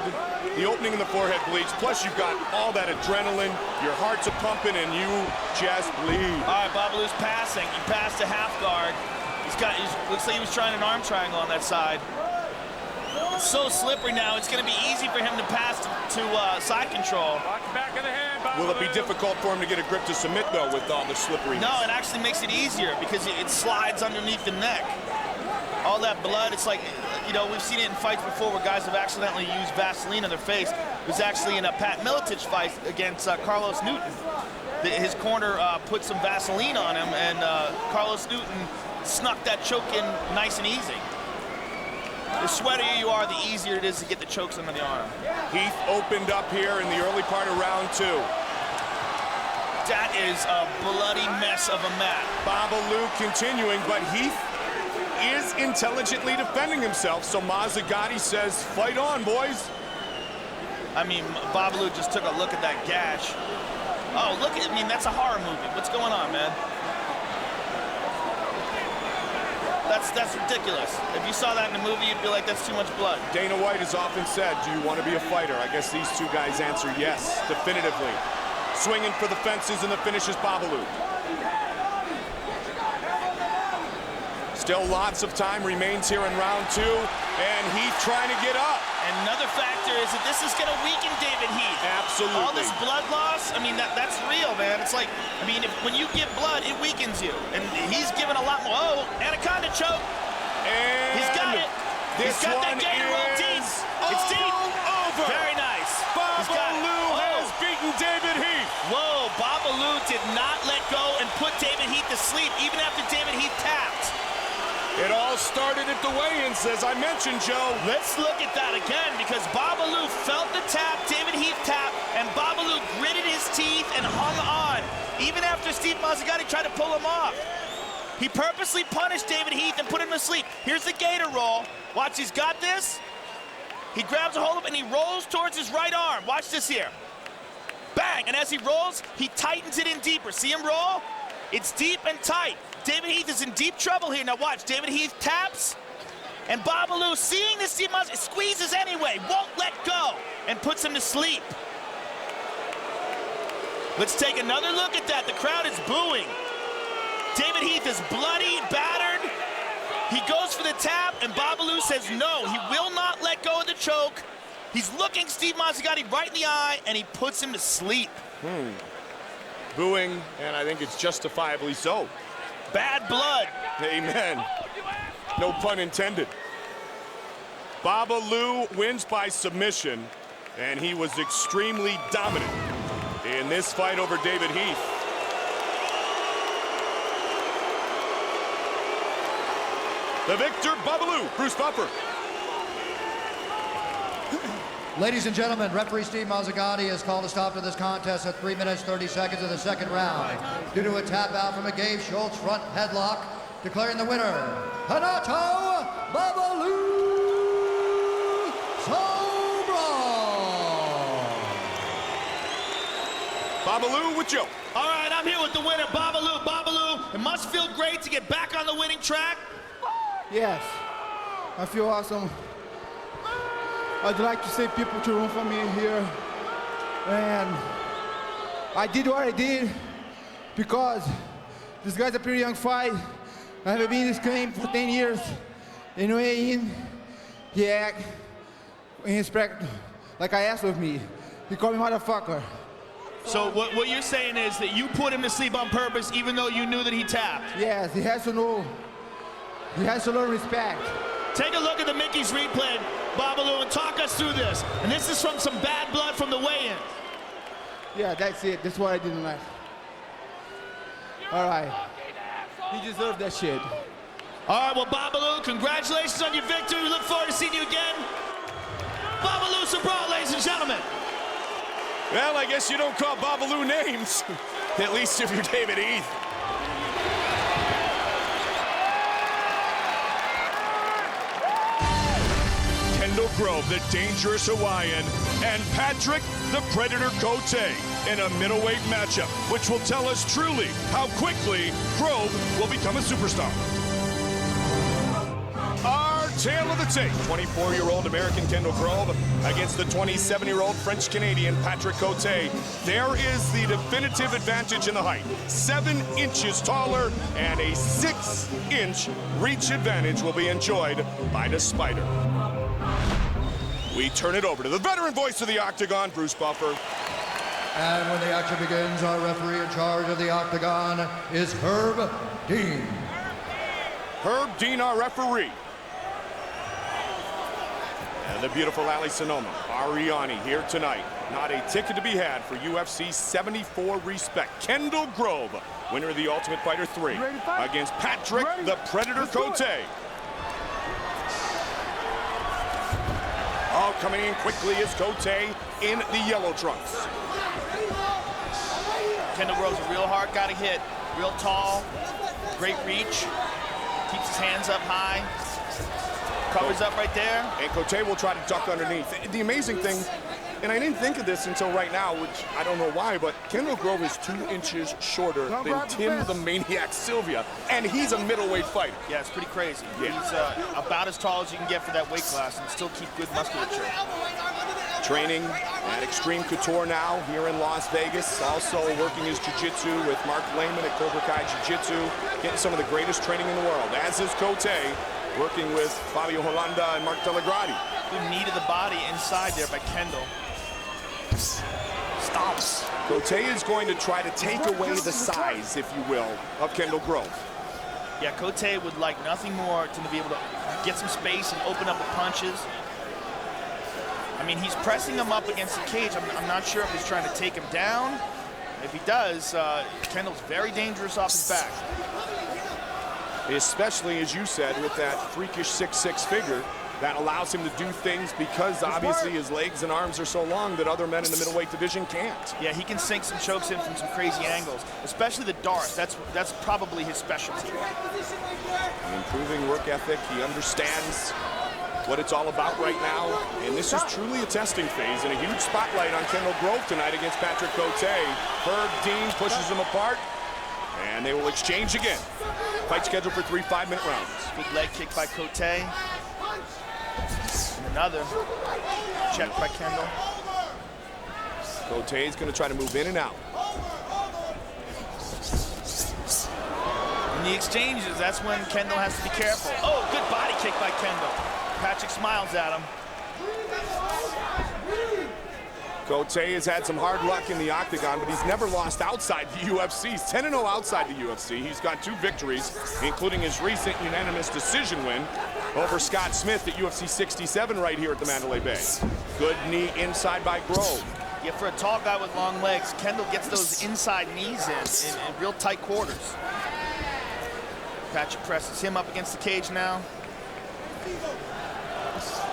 Speaker 8: the opening in the forehead bleeds, plus you've got all that adrenaline, your heart's a pumping, and you just bleed.
Speaker 9: All right, Babalu's passing. He passed to half guard. Looks like he was trying an arm triangle on that side. It's so slippery now, it's going to be easy for him to pass to side control.
Speaker 11: Back of the head,
Speaker 8: Will it be difficult for him to get a grip to submit, though, with all the slipperiness?
Speaker 9: No, it actually makes it easier because it slides underneath the neck. All that blood, it's like, you know, we've seen it in fights before where guys have accidentally used Vaseline on their face. It was actually in a Pat Miletich fight against Carlos Newton. His corner put some Vaseline on him, and Carlos Newton snuck that choke in nice and easy. The sweatier you are, the easier it is to get the chokes under the arm.
Speaker 8: Heath opened up here in the early part of round 2.
Speaker 9: That is a bloody mess of a mat.
Speaker 8: Babalu continuing, but Heath is intelligently defending himself, so Mazzagatti says, fight on, boys.
Speaker 9: I mean, Babalu just took a look at that gash. Oh, look at, I mean, that's a horror movie. What's going on, man? That's ridiculous. If you saw that in the movie, you'd be like, that's too much blood.
Speaker 8: Dana White has often said, do you want to be a fighter? I guess these two guys answer yes, definitively. Swinging for the fences, and the finish is Babalu. Still lots of time remains here in round 2, and Heath trying to get up.
Speaker 9: And another factor is that this is going to weaken David Heath.
Speaker 8: Absolutely.
Speaker 9: All this blood loss, I mean, that's real, man. It's like, I mean, when you give blood, it weakens you. And he's given a lot more. Oh, anaconda choke.
Speaker 8: And
Speaker 9: he's got it. He's got that gator roll deep. It's deep.
Speaker 8: Over.
Speaker 9: Very nice.
Speaker 8: Babalu has beaten David Heath.
Speaker 9: Whoa, Babalu did not let go and put David Heath to sleep, even after David Heath tapped.
Speaker 8: It all started at the weigh-ins, as I mentioned, Joe.
Speaker 9: Let's look at that again, because Babalu felt the tap, David Heath tap, and Babalu gritted his teeth and hung on, even after Steve Mazzagatti tried to pull him off. He purposely punished David Heath and put him to sleep. Here's the gator roll. Watch, he's got this. He grabs a hold of it, and he rolls towards his right arm. Watch this here. Bang, and as he rolls, he tightens it in deeper. See him roll? It's deep and tight. David Heath is in deep trouble here. Now watch, David Heath taps, and Babalu, seeing this Steve Mazzagatti, squeezes anyway, won't let go, and puts him to sleep. Let's take another look at that. The crowd is booing. David Heath is bloody, battered. He goes for the tap, and Babalu says no. He will not let go of the choke. He's looking Steve Mazzagatti right in the eye, and he puts him to sleep.
Speaker 8: Booing, and I think it's justifiably so.
Speaker 9: Bad blood.
Speaker 8: Amen. No pun intended. Babalu wins by submission, and he was extremely dominant in this fight over David Heath. The victor, Babalu, Bruce Buffer.
Speaker 7: Ladies and gentlemen, referee Steve Mazzagatti has called a stop to this contest at 3 minutes 30 seconds of the second round due to a tap out from a Gabe Schultz front headlock, declaring the winner, Renato Babalu Sobral.
Speaker 8: Babalu with Joe.
Speaker 9: All right, I'm here with the winner, Babalu. Babalu, it must feel great to get back on the winning track.
Speaker 10: Yes, I feel awesome. I'd like to say people to room for me here. And I did what I did because this guy's a pretty young fight. I have been in this game for 10 years. And when he act in respect like I asked of me. He called me motherfucker.
Speaker 9: So what you're saying is that you put him to sleep on purpose even though you knew that he tapped?
Speaker 10: Yes, he has to know. He has to learn respect.
Speaker 9: Take a look at the Mickey's replay, Babalu, and talk us through this. And this is from some bad blood from the weigh-in.
Speaker 10: Yeah, that's it. That's what I did tonight. All right. He deserved that shit.
Speaker 9: All right, well, Babalu, congratulations on your victory. We look forward to seeing you again. Babalu Sobral, ladies and gentlemen.
Speaker 8: Well, I guess you don't call Babalu names, at least if you're David Heath. Kendall Grove, the dangerous Hawaiian, and Patrick, the Predator Cote in a middleweight matchup, which will tell us truly how quickly Grove will become a superstar. Our tale of the tape. 24-year-old American Kendall Grove against the 27-year-old French-Canadian Patrick Couture. There is the definitive advantage in the height. 7 inches taller and a 6-inch reach advantage will be enjoyed by the Spider. We turn it over to the veteran voice of the Octagon, Bruce Buffer.
Speaker 7: And when the action begins, our referee in charge of the Octagon is Herb Dean.
Speaker 8: Herb Dean, our referee. And the beautiful Ali Sonoma, Ariani here tonight. Not a ticket to be had for UFC 74 Respect. Kendall Grove, winner of the Ultimate Fighter 3, against Patrick the Predator Couture. Oh, coming in quickly is Couture in the yellow trunks.
Speaker 9: Kendall Grove's a real hard guy to hit, real tall, great reach, keeps his hands up high, covers up right there.
Speaker 8: And Couture will try to duck underneath. The amazing thing, and I didn't think of this until right now, which I don't know why, but Kendall Grove is 2 inches shorter than Tim the Maniac Sylvia, and he's a middleweight fighter.
Speaker 9: Yeah, it's pretty crazy. Yeah. He's about as tall as you can get for that weight class and still keep good musculature.
Speaker 8: Training at Extreme Couture now here in Las Vegas. Also working his jiu-jitsu with Mark Lehman at Cobra Kai Jiu-Jitsu. Getting some of the greatest training in the world, as is Couture, working with Fabio Holanda and Mark Delagrati.
Speaker 9: Good knee to the body inside there by Kendall. Stomps.
Speaker 8: Couture is going to try to take away the size, if you will, of Kendall Grove.
Speaker 9: Yeah, Couture would like nothing more to be able to get some space and open up the punches. I mean, he's pressing him up against the cage. I'm not sure if he's trying to take him down. If he does, Kendall's very dangerous off his back.
Speaker 8: Especially, as you said, with that freakish 6'6" figure that allows him to do things because obviously his legs and arms are so long that other men in the middleweight division can't.
Speaker 9: Yeah, he can sink some chokes in from some crazy angles, especially the darts. That's probably his specialty.
Speaker 8: Improving work ethic. He understands what it's all about right now, and this is truly a testing phase and a huge spotlight on Kendall Grove tonight against Patrick Couture. Herb Dean pushes him apart, and they will exchange again. Fight scheduled for 3 5-minute rounds.
Speaker 9: Good leg kick by Couture. And another check by Kendall.
Speaker 8: Couture is going to try to move in and out.
Speaker 9: In the exchanges, that's when Kendall has to be careful. Oh, good body kick by Kendall. Patrick smiles at him.
Speaker 8: Couture has had some hard luck in the Octagon, but he's never lost outside the UFC. He's 10-0 outside the UFC. He's got 2 victories, including his recent unanimous decision win over Scott Smith at UFC 67 right here at the Mandalay Bay. Good knee inside by Grove.
Speaker 9: Yeah, for a tall guy with long legs, Kendall gets those inside knees in real tight quarters. Patrick presses him up against the cage now.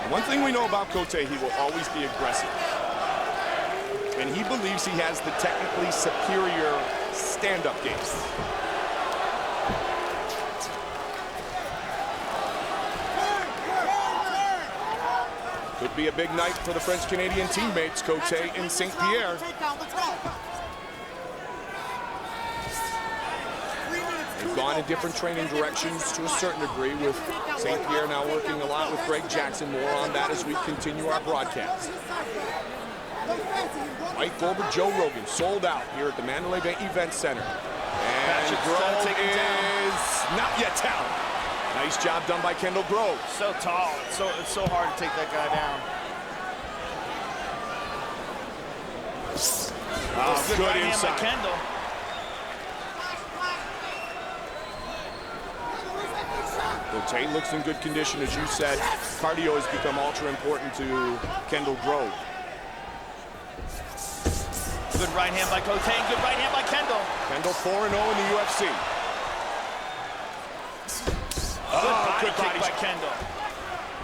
Speaker 8: One thing we know about Couture, he will always be aggressive. And he believes he has the technically superior stand-up game. Could be a big night for the French-Canadian teammates, Couture and St. Pierre. They've gone in different training directions to a certain degree, with St. Pierre now working a lot with Greg Jackson. More on that as we continue our broadcast. Mike Goldberg, Joe Rogan, sold out here at the Mandalay Bay Event Center. And Grove is not yet down. Nice job done by Kendall Grove.
Speaker 9: So tall. It's so hard to take that guy down.
Speaker 8: Oh, good
Speaker 9: right
Speaker 8: inside.
Speaker 9: Hand by Kendall.
Speaker 8: Couture looks in good condition, as you said. Cardio has become ultra important to Kendall Grove.
Speaker 9: Good right hand by Couture, good right hand by Kendall.
Speaker 8: Kendall 4-0 in the UFC.
Speaker 9: Good body kick by Kendall.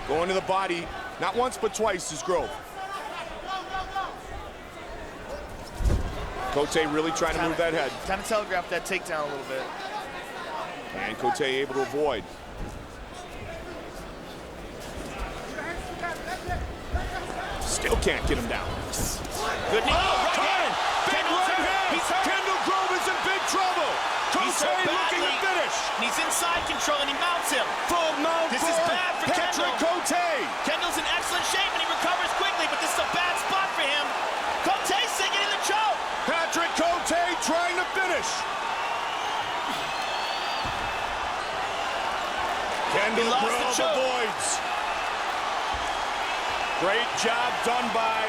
Speaker 8: Going to the body, not once but twice is Grove. Couture really trying to move that head.
Speaker 9: Kind of telegraphed that takedown a little bit.
Speaker 8: And Couture able to avoid. Still can't get him down.
Speaker 9: Good knee.
Speaker 8: Right hand. Big right hand. Kendall Grove is in big trouble. Couture looking to finish.
Speaker 9: And he's inside control and he mounts him.
Speaker 8: Full mount.
Speaker 9: This is bad for Kendall.
Speaker 8: Kendall Grove avoids. Great job done by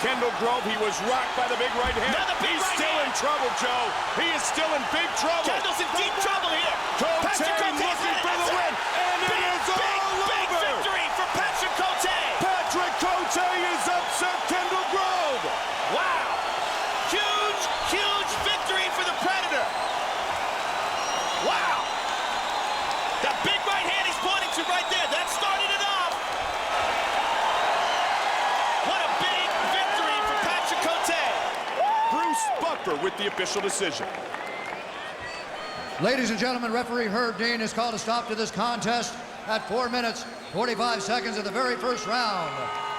Speaker 8: Kendall Grove. He was rocked by the big right hand. He's still in trouble, Joe. He is still in big trouble.
Speaker 9: Kendall's in deep trouble here.
Speaker 8: Cote looking for the win, and it is all over.
Speaker 9: Big victory for Patrick Cote.
Speaker 8: Patrick Cote is upset Kendall Grove.
Speaker 9: Wow. Huge, huge victory for the Predator. Wow. That big right hand he's pointing to right there, that started it off. What a big victory for Patrick Cote.
Speaker 8: Bruce Buffer with the official decision.
Speaker 7: Ladies and gentlemen, referee Herb Dean has called a stop to this contest at 4 minutes, 45 seconds of the very first round,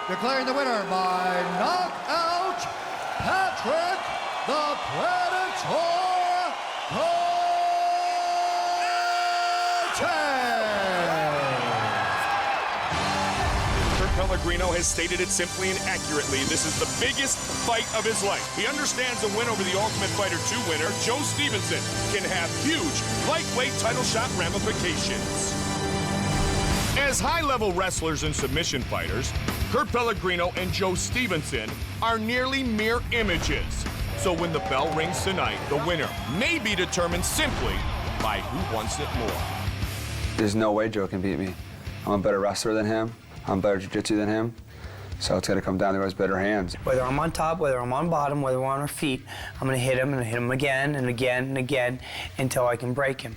Speaker 7: declaring the winner by knockout, Patrick the Predator Cote.
Speaker 8: Pellegrino has stated it simply and accurately. This is the biggest fight of his life. He understands a win over the Ultimate Fighter 2 winner, Joe Stevenson, can have huge lightweight title shot ramifications. As high-level wrestlers and submission fighters, Kurt Pellegrino and Joe Stevenson are nearly mirror images. So when the bell rings tonight, the winner may be determined simply by who wants it more.
Speaker 12: There's no way Joe can beat me. I'm a better wrestler than him. I'm better jiu-jitsu than him, so it's gonna come down to his better hands.
Speaker 13: Whether I'm on top, whether I'm on bottom, whether we're on our feet, I'm gonna hit him and hit him again and again and again until I can break him.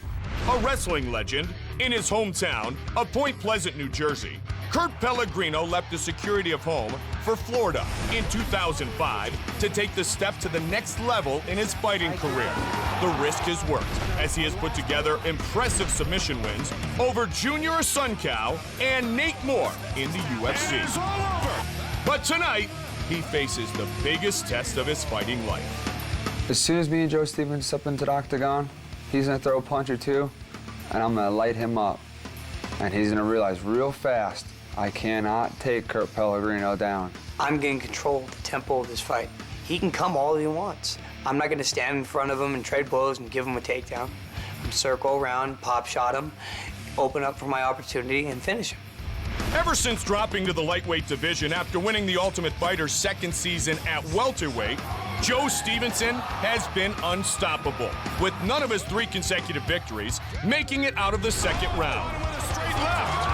Speaker 8: A wrestling legend in his hometown of Point Pleasant, New Jersey, Kurt Pellegrino left the security of home for Florida in 2005 to take the step to the next level in his fighting career. The risk has worked, as he has put together impressive submission wins over Junior Suncow and Nate Moore in the UFC. It is all over. But tonight, he faces the biggest test of his fighting life.
Speaker 12: As soon as me and Joe Stevenson step into the octagon, he's gonna throw a punch or two, and I'm gonna light him up. And he's gonna realize real fast, I cannot take Kurt Pellegrino down.
Speaker 13: I'm going to control the tempo of this fight. He can come all he wants. I'm not going to stand in front of him and trade blows and give him a takedown. I'm circle around, pop shot him, open up for my opportunity, and finish him.
Speaker 8: Ever since dropping to the lightweight division after winning the Ultimate Fighter's second season at welterweight, Joe Stevenson has been unstoppable, with none of his 3 consecutive victories making it out of the second round. Straight left.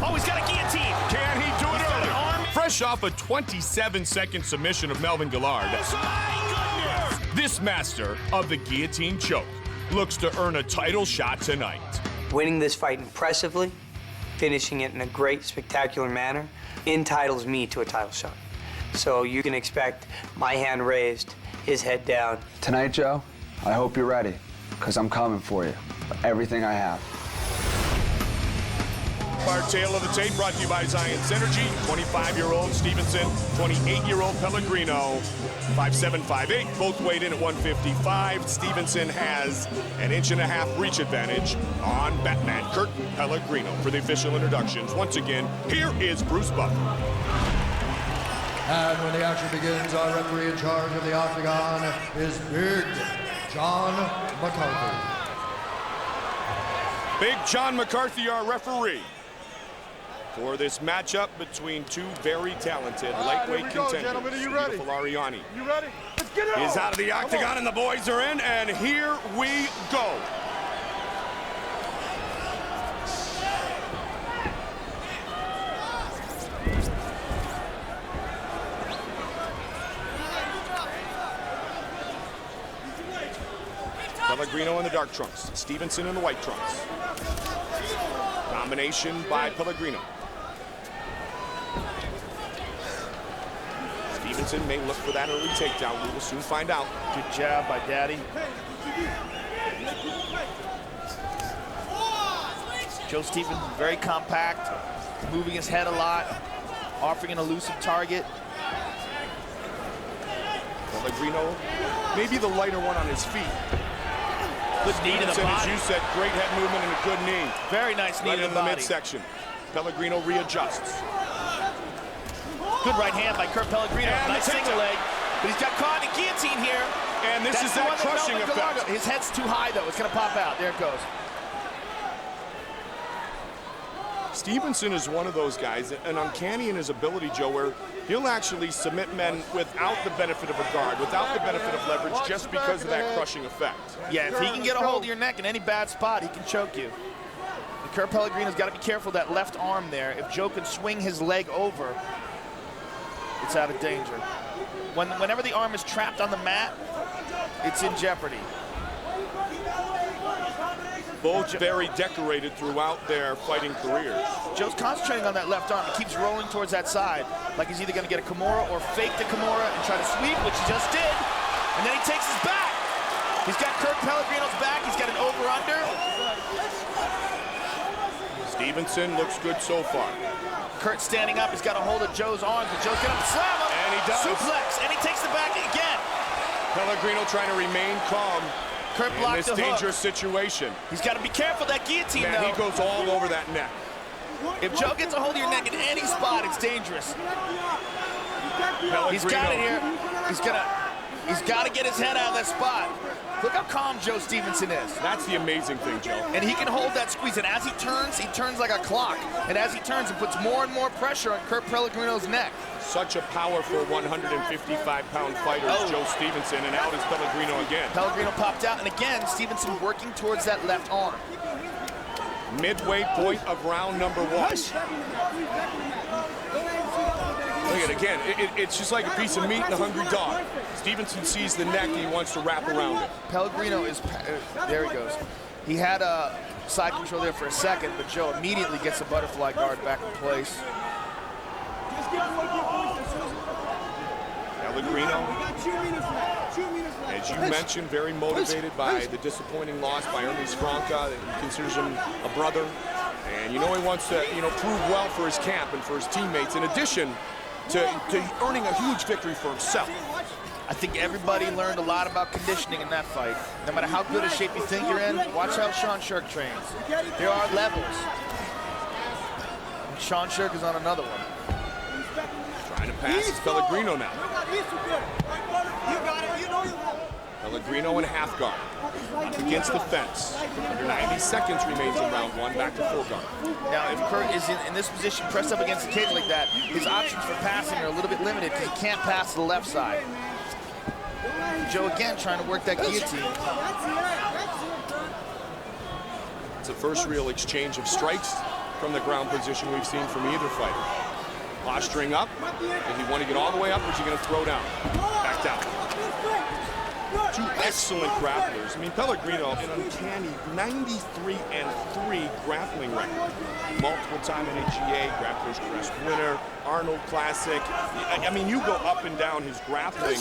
Speaker 9: Oh, he's got a guillotine.
Speaker 8: Can he do it early? Fresh off a 27-second submission of Melvin Gillard, this master of the guillotine choke looks to earn a title shot tonight.
Speaker 13: Winning this fight impressively, finishing it in a great, spectacular manner, entitles me to a title shot. So you can expect my hand raised, his head down.
Speaker 12: Tonight, Joe, I hope you're ready, because I'm coming for you, with everything I have.
Speaker 8: Our tale of the tape brought to you by Zion Synergy. 25-year-old Stevenson, 28-year-old Pellegrino, 5'7", 5'8", both weighed in at 155. Stevenson has an 1.5 inch reach advantage on Batman Kurt Pellegrino. For the official introductions, once again, here is Bruce Buffer.
Speaker 7: And when the action begins, our referee in charge of the octagon is Big John McCarthy.
Speaker 8: Big John McCarthy, our referee, for this matchup between two very talented lightweight contenders.
Speaker 11: Gentlemen, are you ready?
Speaker 8: Ariani.
Speaker 11: You ready? Let's get it on.
Speaker 8: Is out of the octagon and the boys are in, and here we go. Pellegrino in the dark trunks, Stevenson in the white trunks. Combination by Pellegrino. Stevenson may look for that early takedown. We will soon find out.
Speaker 9: Good job by Daddy. Joe Stevenson, very compact, moving his head a lot, offering an elusive target.
Speaker 8: Pellegrino, maybe the lighter one on his feet.
Speaker 9: Good knee to the body.
Speaker 8: As you said, great head movement and a good knee.
Speaker 9: Very nice knee to the
Speaker 8: body.
Speaker 9: body.
Speaker 8: Midsection. Pellegrino readjusts.
Speaker 9: Good right hand by Kurt Pellegrino.
Speaker 8: And
Speaker 9: nice single leg. But he's got caught in a guillotine here.
Speaker 8: And this is that crushing effect.
Speaker 9: His head's too high, though. It's going to pop out. There it goes.
Speaker 8: Stevenson is one of those guys, and uncanny in his ability, Joe, where he'll actually submit men without the benefit of a guard, without the benefit of leverage, just because of that crushing effect.
Speaker 9: Yeah, if he can get a hold of your neck in any bad spot, he can choke you. And Kurt Pellegrino's got to be careful of that left arm there. If Joe can swing his leg over, it's out of danger. Whenever the arm is trapped on the mat, it's in jeopardy.
Speaker 8: Both very decorated throughout their fighting careers.
Speaker 9: Joe's concentrating on that left arm. He keeps rolling towards that side, like he's either going to get a Kimura or fake the Kimura and try to sweep, which he just did. And then he takes his back. He's got Kurt Pellegrino's back. He's got an over-under.
Speaker 8: Stevenson looks good so far.
Speaker 9: Kurt standing up. He's got a hold of Joe's arms, but Joe's going to slam him.
Speaker 8: And he does.
Speaker 9: Suplex, and he takes the back again.
Speaker 8: Pellegrino trying to remain calm.
Speaker 9: Kurt blocked
Speaker 8: in this dangerous situation.
Speaker 9: He's got to be careful that guillotine,
Speaker 8: Man,
Speaker 9: though.
Speaker 8: he goes all over that neck.
Speaker 9: If Joe gets a hold of your neck in any spot, it's dangerous. He's got it here. He's got to get his head out of that spot. Look how calm Joe Stevenson is.
Speaker 8: That's the amazing thing, Joe.
Speaker 9: And he can hold that squeeze. And as he turns like a clock. And as he turns, it puts more and more pressure on Kurt Pellegrino's neck.
Speaker 8: Such a powerful 155-pound fighter is Joe Stevenson, and out is Pellegrino again.
Speaker 9: Pellegrino popped out, and again, Stevenson working towards that left arm.
Speaker 8: Midway point of round number 1. Look at it again. It's just like a piece of meat and a hungry dog. Stevenson sees the neck, and he wants to wrap around it.
Speaker 9: Pellegrino is, there he goes. He had a side control there for a second, but Joe immediately gets the butterfly guard back in place.
Speaker 8: Pellegrino, as you mentioned, very motivated by the disappointing loss by Hermes Franca. He considers him a brother, and he wants to prove well for his camp and for his teammates, in addition to earning a huge victory for himself.
Speaker 9: I think everybody learned a lot about conditioning in that fight. No matter how good a shape you think you're in, watch how Sean Shirk trains. There are levels. And Sean Shirk is on another one.
Speaker 8: Trying to pass is Pellegrino now. Pellegrino in half guard. Up against the fence. Under 90 seconds remains in round 1, back to full guard.
Speaker 9: Now, if Kurt is in this position, pressed up against the cage like that, his options for passing are a little bit limited because he can't pass to the left side. Joe again trying to work that guillotine.
Speaker 8: It's the first real exchange of strikes from the ground position we've seen from either fighter. Posturing up. Does he want to get all the way up, or is he going to throw down? Back down. Two excellent grapplers. I mean, Pellegrino, an uncanny 93-3 grappling record. Multiple time NHGA, Grappler's Crest winner, Arnold Classic. I mean, you go up and down his grappling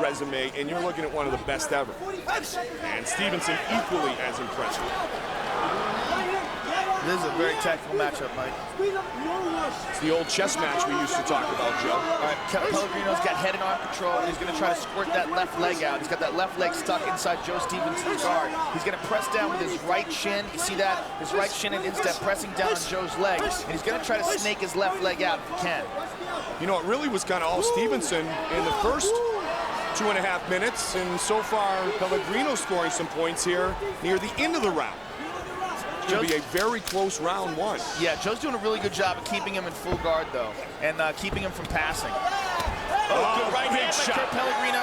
Speaker 8: resume, and you're looking at one of the best ever. And Stevenson equally as impressive.
Speaker 9: This is a very tactical matchup, Mike.
Speaker 8: It's the old chess match we used to talk about, Joe.
Speaker 9: All right, Pellegrino's got head and arm control, and he's going to try to squirt that left leg out. He's got that left leg stuck inside Joe Stevenson's guard. He's going to press down with his right shin. You see that? His right shin and instep pressing down on Joe's leg, and he's going to try to snake his left leg out if he can.
Speaker 8: You know, it really was kind of all Stevenson in the first 2.5 minutes, and so far Pellegrino scoring some points here near the end of the round. It's going to be a very close round 1.
Speaker 9: Yeah, Joe's doing a really good job of keeping him in full guard, though, and keeping him from passing. Good right hand by Kurt Pellegrino.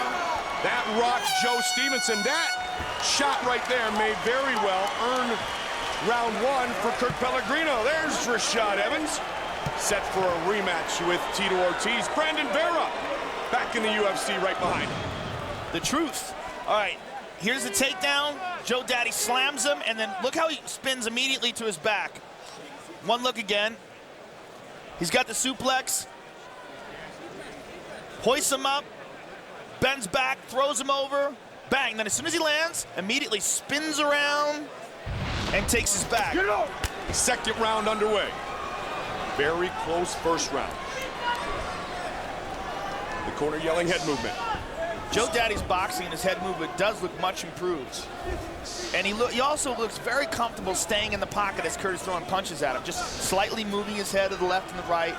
Speaker 8: That rocked Joe Stevenson. That shot right there may very well earn round 1 for Kurt Pellegrino. There's Rashad Evans, set for a rematch with Tito Ortiz. Brandon Vera back in the UFC right behind him.
Speaker 9: The truth. All right. Here's the takedown. Joe Daddy slams him, and then look how he spins immediately to his back. One look again. He's got the suplex. Hoists him up, bends back, throws him over, bang. Then as soon as he lands, immediately spins around and takes his back.
Speaker 8: Second round underway. Very close first round. The corner yelling head movement.
Speaker 9: Joe Daddy's boxing and his head movement does look much improved. And he also looks very comfortable staying in the pocket as Kurt is throwing punches at him, just slightly moving his head to the left and the right.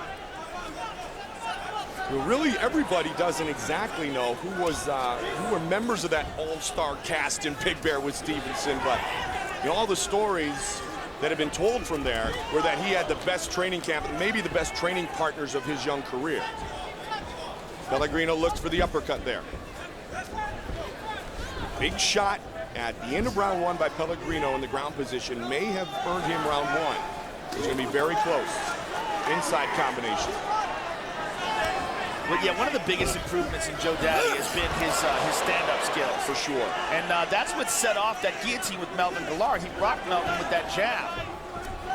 Speaker 8: Well, really, everybody doesn't exactly know who were members of that all-star cast in Big Bear with Stevenson, but all the stories that have been told from there were that he had the best training camp, maybe the best training partners of his young career. Pellegrino looked for the uppercut there. Big shot at the end of round 1 by Pellegrino in the ground position may have earned him round 1. It's going to be very close. Inside combination.
Speaker 9: Well, yeah, one of the biggest improvements in Joe Daddy has been his stand-up skills.
Speaker 8: For sure.
Speaker 9: And that's what set off that guillotine with Melvin Gillard. He rocked Melvin with that jab.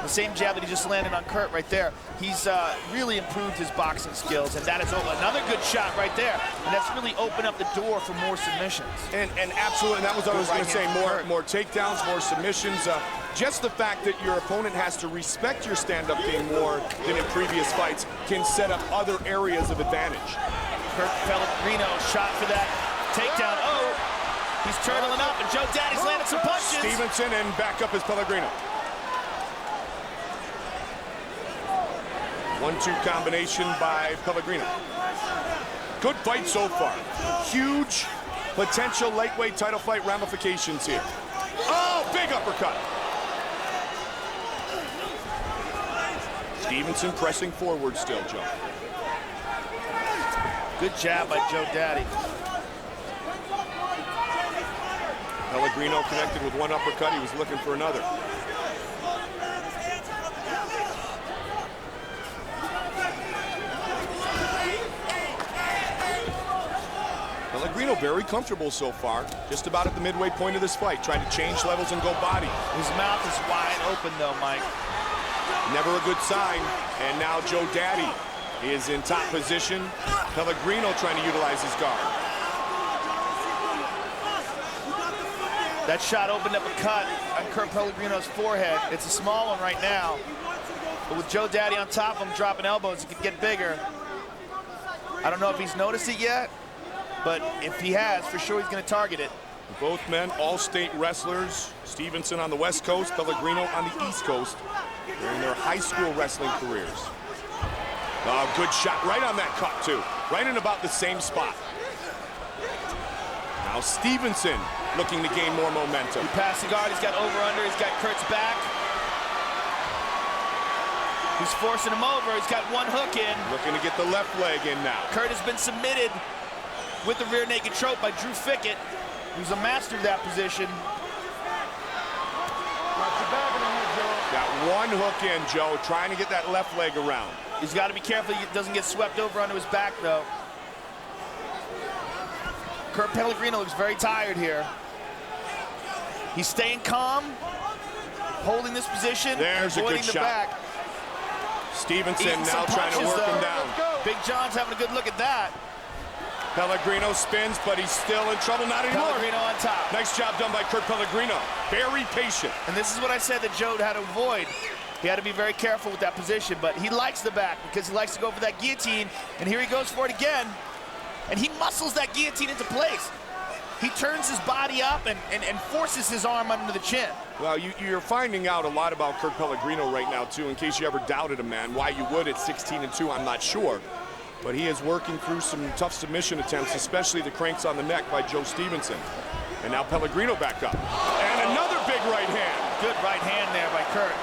Speaker 9: The same jab that he just landed on Kurt right there. He's really improved his boxing skills, and that is another good shot right there. And that's really opened up the door for more submissions.
Speaker 8: And absolutely, and that was what I was going to say, more takedowns, more submissions. Just the fact that your opponent has to respect your stand-up game more than in previous fights can set up other areas of advantage.
Speaker 9: Kurt Pellegrino shot for that takedown. Oh, he's turtling up, and Joe Daddy's landed some punches.
Speaker 8: Stevenson, and back up is Pellegrino. 1-2 combination by Pellegrino. Good fight so far. Huge potential lightweight title fight ramifications here. Oh, big uppercut. Stevenson pressing forward still, Joe.
Speaker 9: Good jab by Joe Daddy.
Speaker 8: Pellegrino connected with one uppercut. He was looking for another. Pellegrino very comfortable so far, just about at the midway point of this fight, trying to change levels and go body.
Speaker 9: His mouth is wide open though, Mike.
Speaker 8: Never a good sign. And now Joe Daddy is in top position. Pellegrino trying to utilize his guard.
Speaker 9: That shot opened up a cut on Kurt Pellegrino's forehead. It's a small one right now. But with Joe Daddy on top of him dropping elbows, it could get bigger. I don't know if he's noticed it yet, but if he has, for sure he's going to target it.
Speaker 8: Both men, all-state wrestlers. Stevenson on the West Coast, Pellegrino on the East Coast during their high school wrestling careers. Oh, good shot right on that cut, too. Right in about the same spot. Now Stevenson looking to gain more momentum.
Speaker 9: He passed the guard, he's got over-under, he's got Kurt's back. He's forcing him over, he's got one hook in.
Speaker 8: Looking to get the left leg in now.
Speaker 9: Kurt has been submitted with the rear naked choke by Drew Fickett, who's a master of that position.
Speaker 8: Got one hook in, Joe, trying to get that left leg around.
Speaker 9: He's got to be careful he doesn't get swept over onto his back, though. Kurt Pellegrino looks very tired here. He's staying calm, holding this position,
Speaker 8: there's
Speaker 9: avoiding
Speaker 8: a good
Speaker 9: the
Speaker 8: shot.
Speaker 9: Back.
Speaker 8: Stevenson now trying to work him down.
Speaker 9: Big John's having a good look at that.
Speaker 8: Pellegrino spins, but he's still in trouble. Not anymore.
Speaker 9: Pellegrino on top.
Speaker 8: Nice job done by Kurt Pellegrino. Very patient.
Speaker 9: And this is what I said that Joe had to avoid. He had to be very careful with that position, but he likes the back because he likes to go for that guillotine, and here he goes for it again. And he muscles that guillotine into place. He turns his body up and forces his arm under the chin.
Speaker 8: Well, you're finding out a lot about Kurt Pellegrino right now, too, in case you ever doubted him, man. Why you would at 16-2, I'm not sure. But he is working through some tough submission attempts, especially the cranks on the neck by Joe Stevenson. And now Pellegrino back up. And another big right hand.
Speaker 9: Good right hand there by Kurt.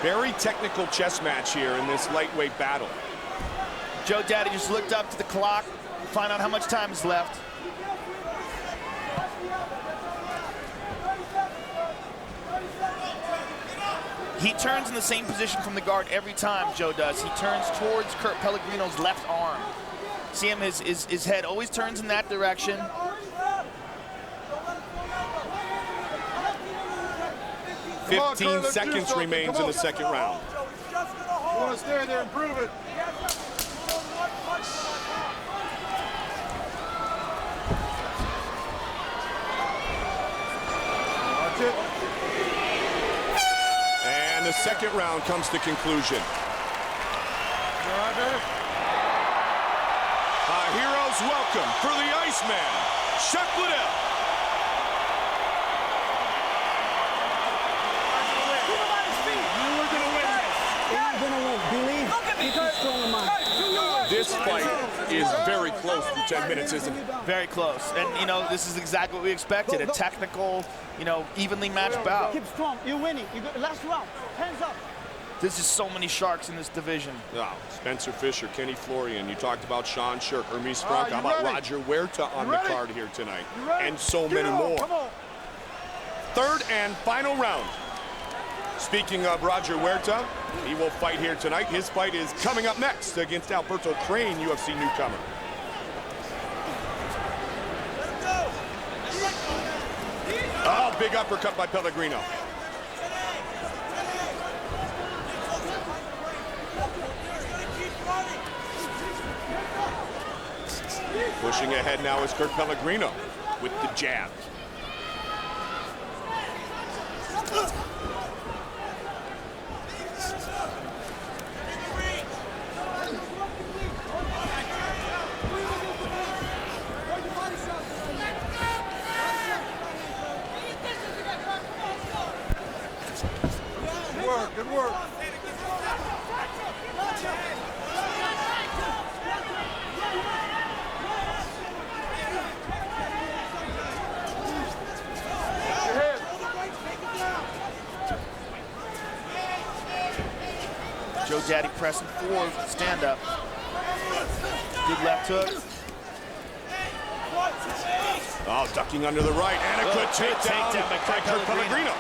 Speaker 8: Very technical chess match here in this lightweight battle.
Speaker 9: Joe Daddy just looked up to the clock to find out how much time is left. He turns in the same position from the guard every time, Joe does. He turns towards Kurt Pellegrino's left arm. See him, his head always turns in that direction.
Speaker 8: On, 15 seconds remains in the second round.
Speaker 11: You want to stay there and prove it. That's it.
Speaker 8: And the second round comes to conclusion. A hero's welcome for the Iceman, Chuck Liddell. this fight is very close to 10 minutes, isn't it?
Speaker 9: Very close. And, you know, this is exactly what we expected. A technical, you know, evenly matched bout.
Speaker 14: Keep strong. You're winning. You got last round. Hands up.
Speaker 9: There's just so many sharks in this division.
Speaker 8: Oh, Spencer Fisher, Kenny Florian. You talked about Sean Shirk, Hermes Frank. How about Roger Huerta on the card here tonight? And so many more. Third and final round. Speaking of Roger Huerta, he will fight here tonight. His fight is coming up next against Alberto Crane, UFC newcomer. Oh, big uppercut by Pellegrino. Pushing ahead now is Kurt Pellegrino with the jab.
Speaker 11: Good work.
Speaker 9: Joe Daddy pressing forward, stand up. Good left hook.
Speaker 8: Oh, ducking under the right, and a good takedown by Kurt Pellegrino.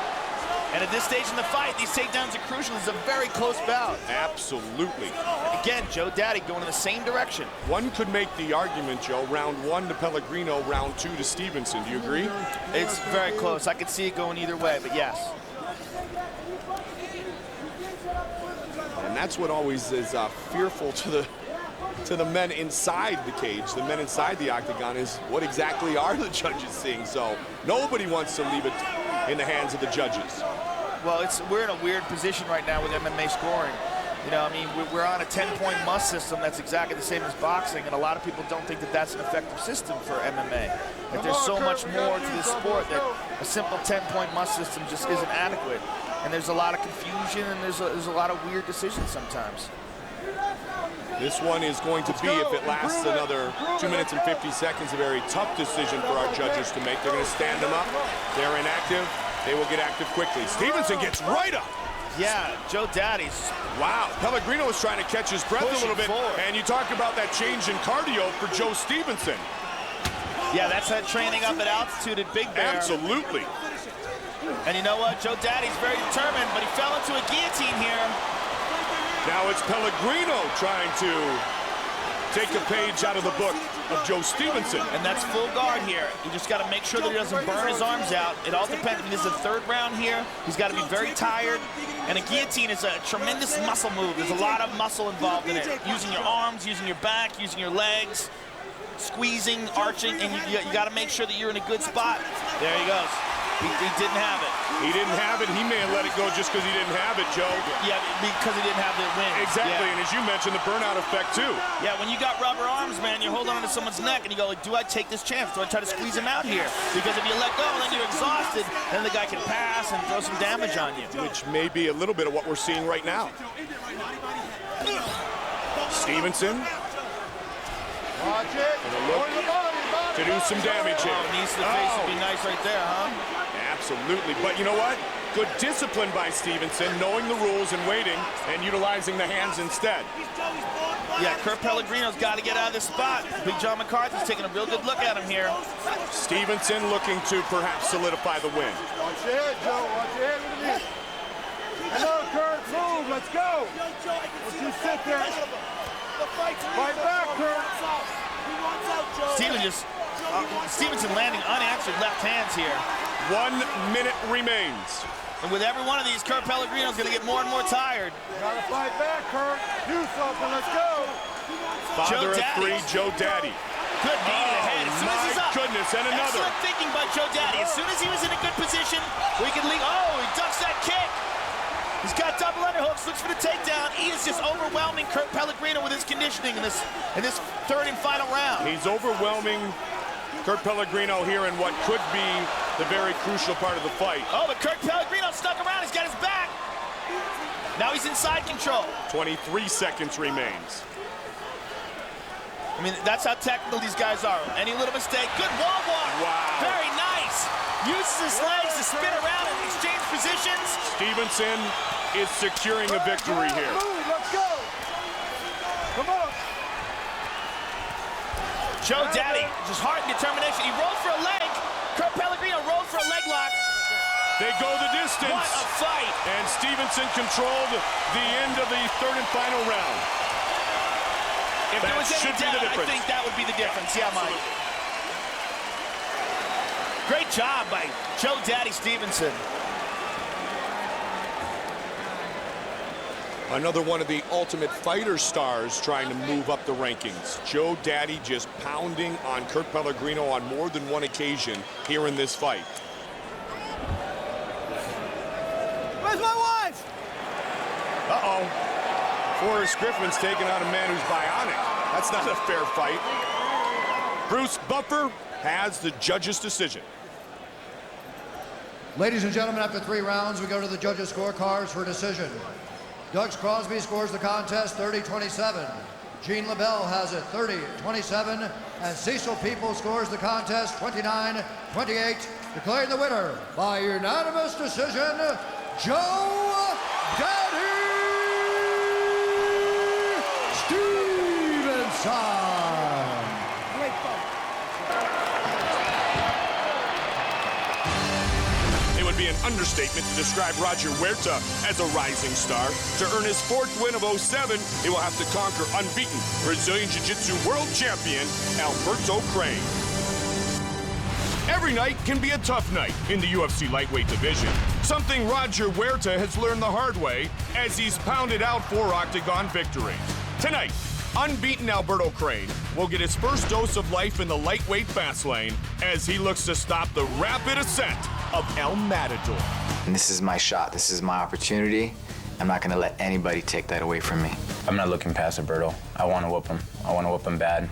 Speaker 9: And at this stage in the fight, these takedowns are crucial. It's a very close bout.
Speaker 8: Absolutely.
Speaker 9: Again, Joe Daddy going in the same direction.
Speaker 8: One could make the argument, Joe, round 1 to Pellegrino, round 2 to Stevenson. Do you agree?
Speaker 9: It's very close. I could see it going either way, but yes.
Speaker 8: And that's what always is fearful to the men inside the cage, the men inside the octagon, is what exactly are the judges seeing? So nobody wants to leave it in the hands of the judges.
Speaker 9: Well, we're in a weird position right now with MMA scoring. You know, I mean, we're on a 10-point must system that's exactly the same as boxing, and a lot of people don't think that that's an effective system for MMA. That there's so much more to this sport that a simple 10-point must system just isn't adequate. And there's a lot of confusion, and there's a lot of weird decisions sometimes.
Speaker 8: This one is going to be, if it lasts another 2 minutes and 50 seconds, a very tough decision for our judges to make. They're going to stand them up. They're inactive. They will get active quickly. Stevenson gets right up.
Speaker 9: Yeah, Joe Daddy's.
Speaker 8: Wow, Pellegrino was trying to catch his breath a little bit.
Speaker 9: Forward.
Speaker 8: And you talk about that change in cardio for Joe Stevenson.
Speaker 9: Yeah, that's that training up at altitude at Big Bear.
Speaker 8: Absolutely.
Speaker 9: And you know what? Joe Daddy's very determined, but he fell into a guillotine here.
Speaker 8: Now it's Pellegrino trying to take a page out of the book of Joe Stevenson.
Speaker 9: And that's full guard here. You just got to make sure that he doesn't burn his arms out. It all depends. I mean, this is the third round here. He's got to be very tired. And a guillotine is a tremendous muscle move. There's a lot of muscle involved in it. Using your arms, using your back, using your legs, squeezing, arching, and you got to make sure that you're in a good spot. There he goes. He didn't have it.
Speaker 8: He didn't have it. He may have let it go just because he didn't have it, Joe.
Speaker 9: Yeah, because he didn't have the win.
Speaker 8: Exactly,
Speaker 9: yeah.
Speaker 8: And as you mentioned, the burnout effect, too.
Speaker 9: Yeah, when you got rubber arms, man, you're holding onto someone's neck, and you go, like, do I take this chance? Do I try to squeeze him out here? Because if you let go, then you're exhausted, then the guy can pass and throw some damage on you.
Speaker 8: Which may be a little bit of what we're seeing right now. Stevenson.
Speaker 11: Watch it.
Speaker 8: To do some damage here.
Speaker 9: Oh, knees to the face would be nice right there, huh?
Speaker 8: Absolutely. But you know what? Good discipline by Stevenson, knowing the rules and waiting and utilizing the hands instead.
Speaker 9: Yeah, Kurt Pellegrino's got to get out of this spot. Big John McCarthy's taking a real good look at him here.
Speaker 8: Stevenson looking to perhaps solidify the win.
Speaker 11: Watch your head, Joe. Watch your head with the knee. Come on, Kurt. Move. Let's go. Don't you sit there. Fight back, Kurt.
Speaker 9: Stevenson landing unanswered left hands here.
Speaker 8: 1 minute remains.
Speaker 9: And with every one of these, Kurt Pellegrino's going to get more and more tired.
Speaker 11: Gotta fight back, Kurt. Do something. Let's go.
Speaker 8: Father of three, Joe Daddy.
Speaker 9: Good knee to the head. As soon as he's up.
Speaker 8: Goodness, and another.
Speaker 9: Excellent thinking by Joe Daddy. As soon as he was in a good position, we could leave. Oh, he ducks that kick. He's got double underhooks, looks for the takedown. He is just overwhelming Kurt Pellegrino with his conditioning in this third and final round.
Speaker 8: He's overwhelming Kurt Pellegrino here in what could be the very crucial part of the fight.
Speaker 9: Oh, but Kurt Pellegrino stuck around. He's got his back. Now he's inside control.
Speaker 8: 23 seconds remains.
Speaker 9: I mean, that's how technical these guys are. Any little mistake, good wall walk.
Speaker 8: Wow.
Speaker 9: Very nice. Uses his legs to spin around and exchange positions.
Speaker 6: Stevenson is securing a victory here.
Speaker 11: Move, let's go. Come on.
Speaker 9: Joe Daddy, just heart and determination. He rolled for a leg. Kurt Pellegrino rolled for a leg lock.
Speaker 6: They go the distance.
Speaker 9: What a fight.
Speaker 6: And Stevenson controlled the end of the third and final round.
Speaker 9: If there was any doubt, I think that would be the difference. Yeah, Mike. Great job by Joe Daddy Stevenson.
Speaker 6: Another one of the Ultimate Fighter stars trying to move up the rankings. Joe Daddy just pounding on Kurt Pellegrino on more than one occasion here in this fight.
Speaker 11: Where's my wife?
Speaker 6: Uh-oh. Forrest Griffin's taking on a man who's bionic. That's not a fair fight. Bruce Buffer has the judge's decision.
Speaker 7: Ladies and gentlemen, after 3 rounds, we go to the judges' scorecards for decision. Doug Crosby scores the contest 30-27. Gene LaBelle has it 30-27. And Cecil People scores the contest 29-28. Declaring the winner by unanimous decision, Joe Daddy Stevenson.
Speaker 6: Be an understatement to describe Roger Huerta as a rising star. To earn his 4th win of 07, he will have to conquer unbeaten Brazilian Jiu-Jitsu world champion Alberto Crane. Every night can be a tough night in the UFC lightweight division, something Roger Huerta has learned the hard way as he's pounded out 4 octagon victories. Tonight, unbeaten Alberto Crane will get his first dose of life in the lightweight fast lane as he looks to stop the rapid ascent of El Matador.
Speaker 15: And this is my shot. This is my opportunity. I'm not going to let anybody take that away from me.
Speaker 16: I'm not looking past Alberto. I want to whoop him. I want to whoop him bad.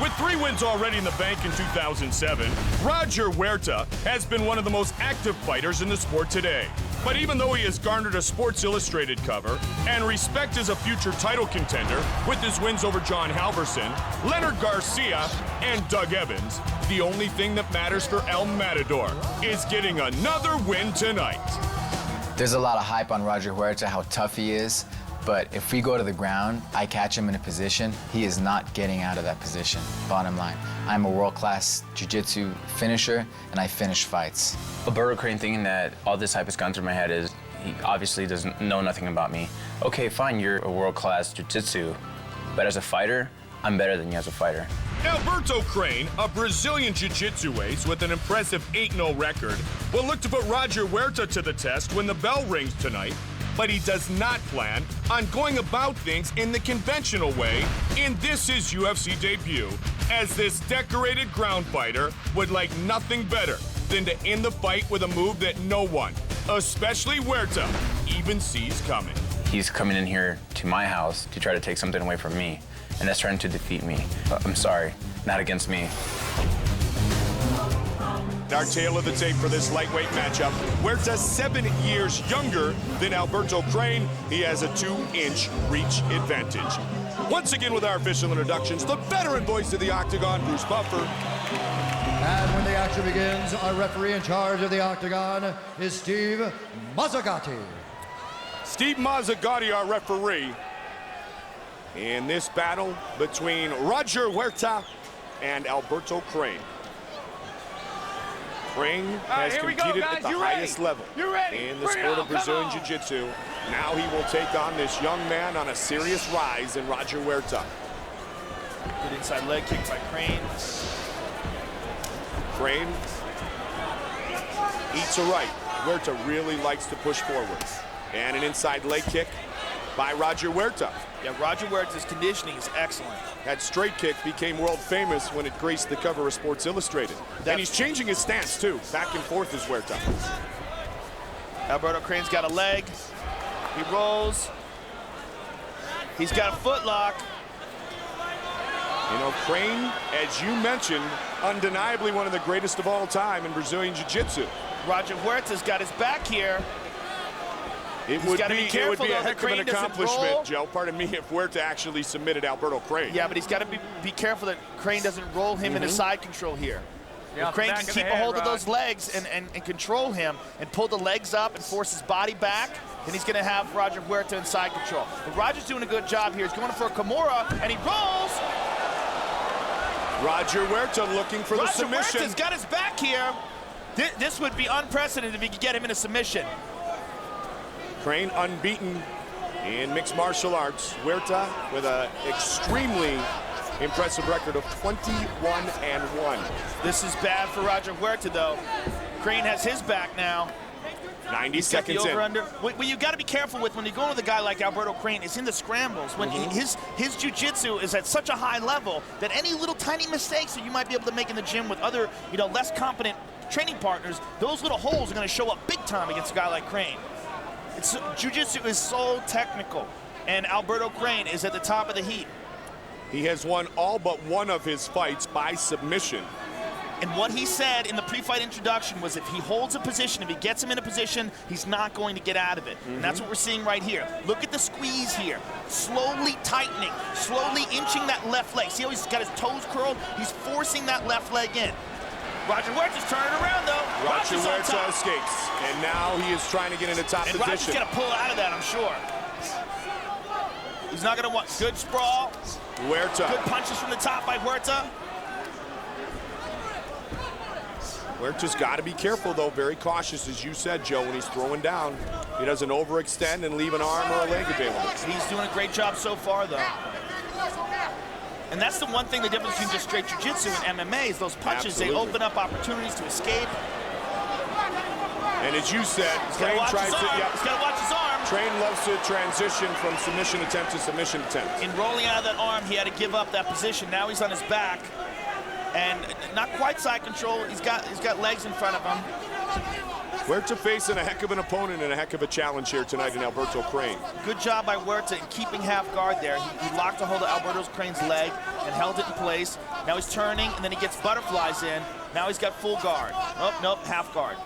Speaker 6: With 3 wins already in the bank in 2007, Roger Huerta has been one of the most active fighters in the sport today. But even though he has garnered a Sports Illustrated cover and respect as a future title contender with his wins over John Halverson, Leonard Garcia, and Doug Evans, the only thing that matters for El Matador is getting another win tonight.
Speaker 15: There's a lot of hype on Roger Huerta, how tough he is. But if we go to the ground, I catch him in a position, he is not getting out of that position, bottom line. I'm a world-class jiu-jitsu finisher, and I finish fights.
Speaker 16: Alberto Crane thinking that all this hype has gone through my head is he obviously doesn't know nothing about me. Okay, fine, you're a world-class jiu-jitsu, but as a fighter, I'm better than you as a fighter.
Speaker 6: Alberto Crane, a Brazilian jiu-jitsu ace with an impressive 8-0 record, will look to put Roger Huerta to the test when the bell rings tonight. But he does not plan on going about things in the conventional way in this his UFC debut, as this decorated ground fighter would like nothing better than to end the fight with a move that no one, especially Huerta, even sees coming.
Speaker 16: He's coming in here to my house to try to take something away from me, and that's trying to defeat me. I'm sorry, not against me.
Speaker 6: Our tail of the tape for this lightweight matchup. Huerta 7 years younger than Alberto Crane. He has a 2-inch reach advantage. Once again with our official introductions, the veteran voice of the Octagon, Bruce Buffer.
Speaker 7: And when the action begins, our referee in charge of the Octagon is Steve Mazzagatti.
Speaker 6: Steve Mazzagatti, our referee. In this battle between Roger Huerta and Alberto Crane. Crane has competed at the highest level in the sport of Brazilian Jiu-Jitsu. Now he will take on this young man on a serious rise in Roger Huerta.
Speaker 9: Good inside leg kick by Crane.
Speaker 6: Crane eats a right. Huerta really likes to push forward. And an inside leg kick by Roger Huerta.
Speaker 9: Yeah, Roger Huerta's conditioning is excellent.
Speaker 6: That straight kick became world famous when it graced the cover of Sports Illustrated. And he's changing his stance, too. Back and forth is Huerta.
Speaker 9: Alberto Crane's got a leg. He rolls. He's got a foot lock.
Speaker 6: You know, Crane, as you mentioned, undeniably one of the greatest of all time in Brazilian Jiu-Jitsu.
Speaker 9: Roger Huerta's got his back here.
Speaker 8: It would be a heck of an accomplishment, Joe. Pardon me, if Huerta actually submitted Alberto Crane.
Speaker 9: Yeah, but he's got to be careful that Crane doesn't roll him into side control here.
Speaker 17: Yeah,
Speaker 9: if Crane can keep a hold of those legs and control him and pull the legs up and force his body back, then he's going to have Roger Huerta in side control. But Roger's doing a good job here. He's going for a Kimura, and he rolls.
Speaker 8: Roger Huerta looking for the submission.
Speaker 9: Huerta's got his back here. This would be unprecedented if he could get him in a submission.
Speaker 8: Crane unbeaten in mixed martial arts. Huerta with an extremely impressive record of 21-1.
Speaker 9: This is bad for Roger Huerta, though. Crane has his back now.
Speaker 8: 90 seconds in.
Speaker 9: Under. What you got to be careful with when you're going with a guy like Alberto Crane is in the scrambles. When his jiu-jitsu is at such a high level that any little tiny mistakes that you might be able to make in the gym with other, less competent training partners, those little holes are going to show up big time against a guy like Crane. Jiu-jitsu is so technical, and Alberto Crane is at the top of the heap.
Speaker 8: He has won all but one of his fights by submission.
Speaker 9: And what he said in the pre-fight introduction was if he holds a position, if he gets him in a position, he's not going to get out of it. And that's what we're seeing right here. Look at the squeeze here. Slowly tightening, slowly inching that left leg. See how he's got his toes curled? He's forcing that left leg in. Roger Huerta's turning around, though.
Speaker 8: Roger Huerta escapes, and now he is trying to get into top position.
Speaker 9: Roger's going to pull out of that, I'm sure. He's not going to want good sprawl.
Speaker 8: Huerta.
Speaker 9: Good punches from the top by Huerta.
Speaker 8: Huerta's got to be careful, though. Very cautious, as you said, Joe, when he's throwing down. He doesn't overextend and leave an arm or a leg available.
Speaker 9: He's doing a great job so far, though. And that's the one thing, the difference between just straight jiu-jitsu and MMA is those punches. Absolutely. They open up opportunities to escape.
Speaker 8: And as you said, Crane tries to...
Speaker 9: He's got to watch his arm.
Speaker 8: Crane loves to transition from submission attempt to submission attempt.
Speaker 9: In rolling out of that arm, he had to give up that position. Now he's on his back. And not quite side control. He's got legs in front of him.
Speaker 8: Huerta facing a heck of an opponent and a heck of a challenge here tonight in Alberto Crane.
Speaker 9: Good job by Huerta in keeping half guard there. He locked a hold of Alberto Crane's leg and held it in place. Now he's turning, and then he gets butterflies in. Now he's got full guard. Oh, nope, half guard.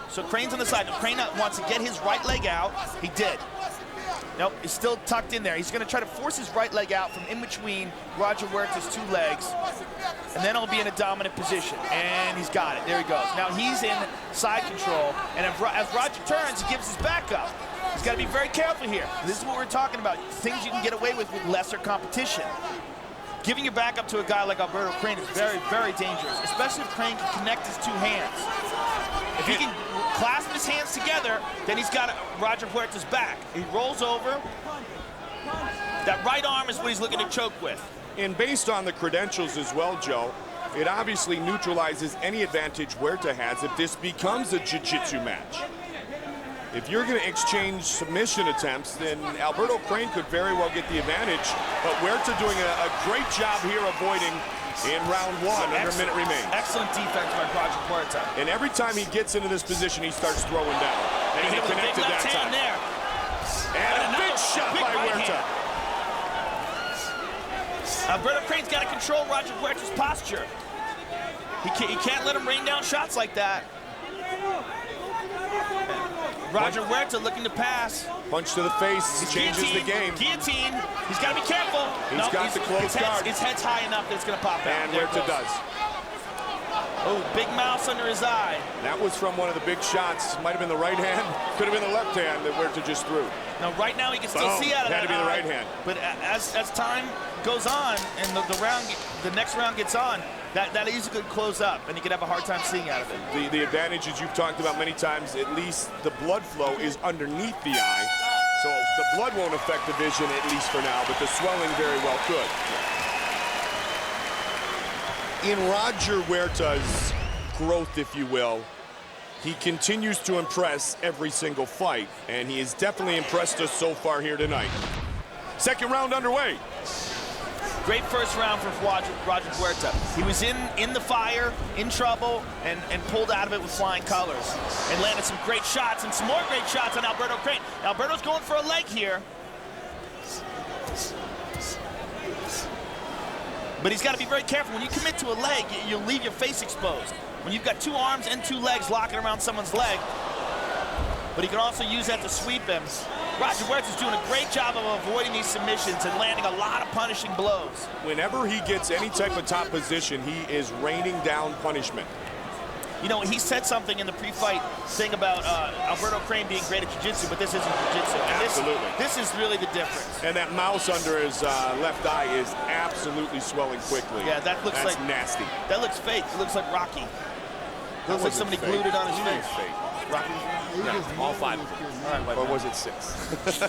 Speaker 9: So Crane's on the side. Crane wants to get his right leg out. He did. Nope, he's still tucked in there. He's going to try to force his right leg out from in between Roger Huerta's two legs, and then he'll be in a dominant position. And he's got it. There he goes. Now he's in side control, and as Roger turns, he gives his back up. He's got to be very careful here. This is what we're talking about, things you can get away with lesser competition. Giving your back up to a guy like Alberto Crane is very, very dangerous, especially if Crane can connect his two hands. If he can clasp his hands together, then he's got Roger Huerta's back. He rolls over. That right arm is what he's looking to choke with.
Speaker 8: And based on the credentials as well, Joe, it obviously neutralizes any advantage Huerta has if this becomes a jiu-jitsu match. If you're going to exchange submission attempts, then Alberto Crane could very well get the advantage. But Huerta doing a great job here avoiding in round one, under a minute remains.
Speaker 9: Excellent defense by Roger Huerta.
Speaker 8: And every time he gets into this position, he starts throwing down. And he connected that time.
Speaker 9: There.
Speaker 8: And a big shot by Huerta.
Speaker 9: Alberto Crane's got to control Roger Huerta's posture. He can't let him rain down shots like that. Roger Huerta looking to pass.
Speaker 8: Punch to the face changes the game.
Speaker 9: Guillotine. He's got to be careful.
Speaker 8: He's got the close guard.
Speaker 9: His head's high enough that it's going to pop out.
Speaker 8: And Huerta does.
Speaker 9: Oh, big mouse under his eye.
Speaker 8: That was from one of the big shots. Might have been the right hand. Could have been the left hand that Huerta just threw.
Speaker 9: Now, right now, he can still see out of that
Speaker 8: had to be the right hand.
Speaker 9: But as time goes on and the next round gets on, that easily could close up, and you could have a hard time seeing out of it.
Speaker 8: The advantage, as you've talked about many times, at least the blood flow is underneath the eye. So the blood won't affect the vision, at least for now, but the swelling very well could. In Roger Huerta's growth, if you will, he continues to impress every single fight, and he has definitely impressed us so far here tonight. Second round underway.
Speaker 9: Great first round for Roger Huerta. He was in the fire, in trouble, and pulled out of it with flying colors. And landed some great shots and some more great shots on Alberto Crane. Alberto's going for a leg here. But he's got to be very careful. When you commit to a leg, you'll leave your face exposed. When you've got two arms and two legs locking around someone's leg, but he can also use that to sweep him. Roger Huerta's doing a great job of avoiding these submissions and landing a lot of punishing blows.
Speaker 8: Whenever he gets any type of top position, he is raining down punishment.
Speaker 9: You know, he said something in the pre-fight thing about Alberto Crane being great at jiu-jitsu, but this isn't jiu-jitsu.
Speaker 8: Absolutely.
Speaker 9: This is really the difference.
Speaker 8: And that mouse under his left eye is absolutely swelling quickly.
Speaker 9: Yeah, that looks
Speaker 8: That's
Speaker 9: like
Speaker 8: nasty.
Speaker 9: That looks fake. It looks like Rocky. Looks like somebody glued it on his face.
Speaker 8: Fake.
Speaker 9: Rocky.
Speaker 8: Yeah, all 5 of them.
Speaker 9: All right,
Speaker 8: or was it 6?
Speaker 9: All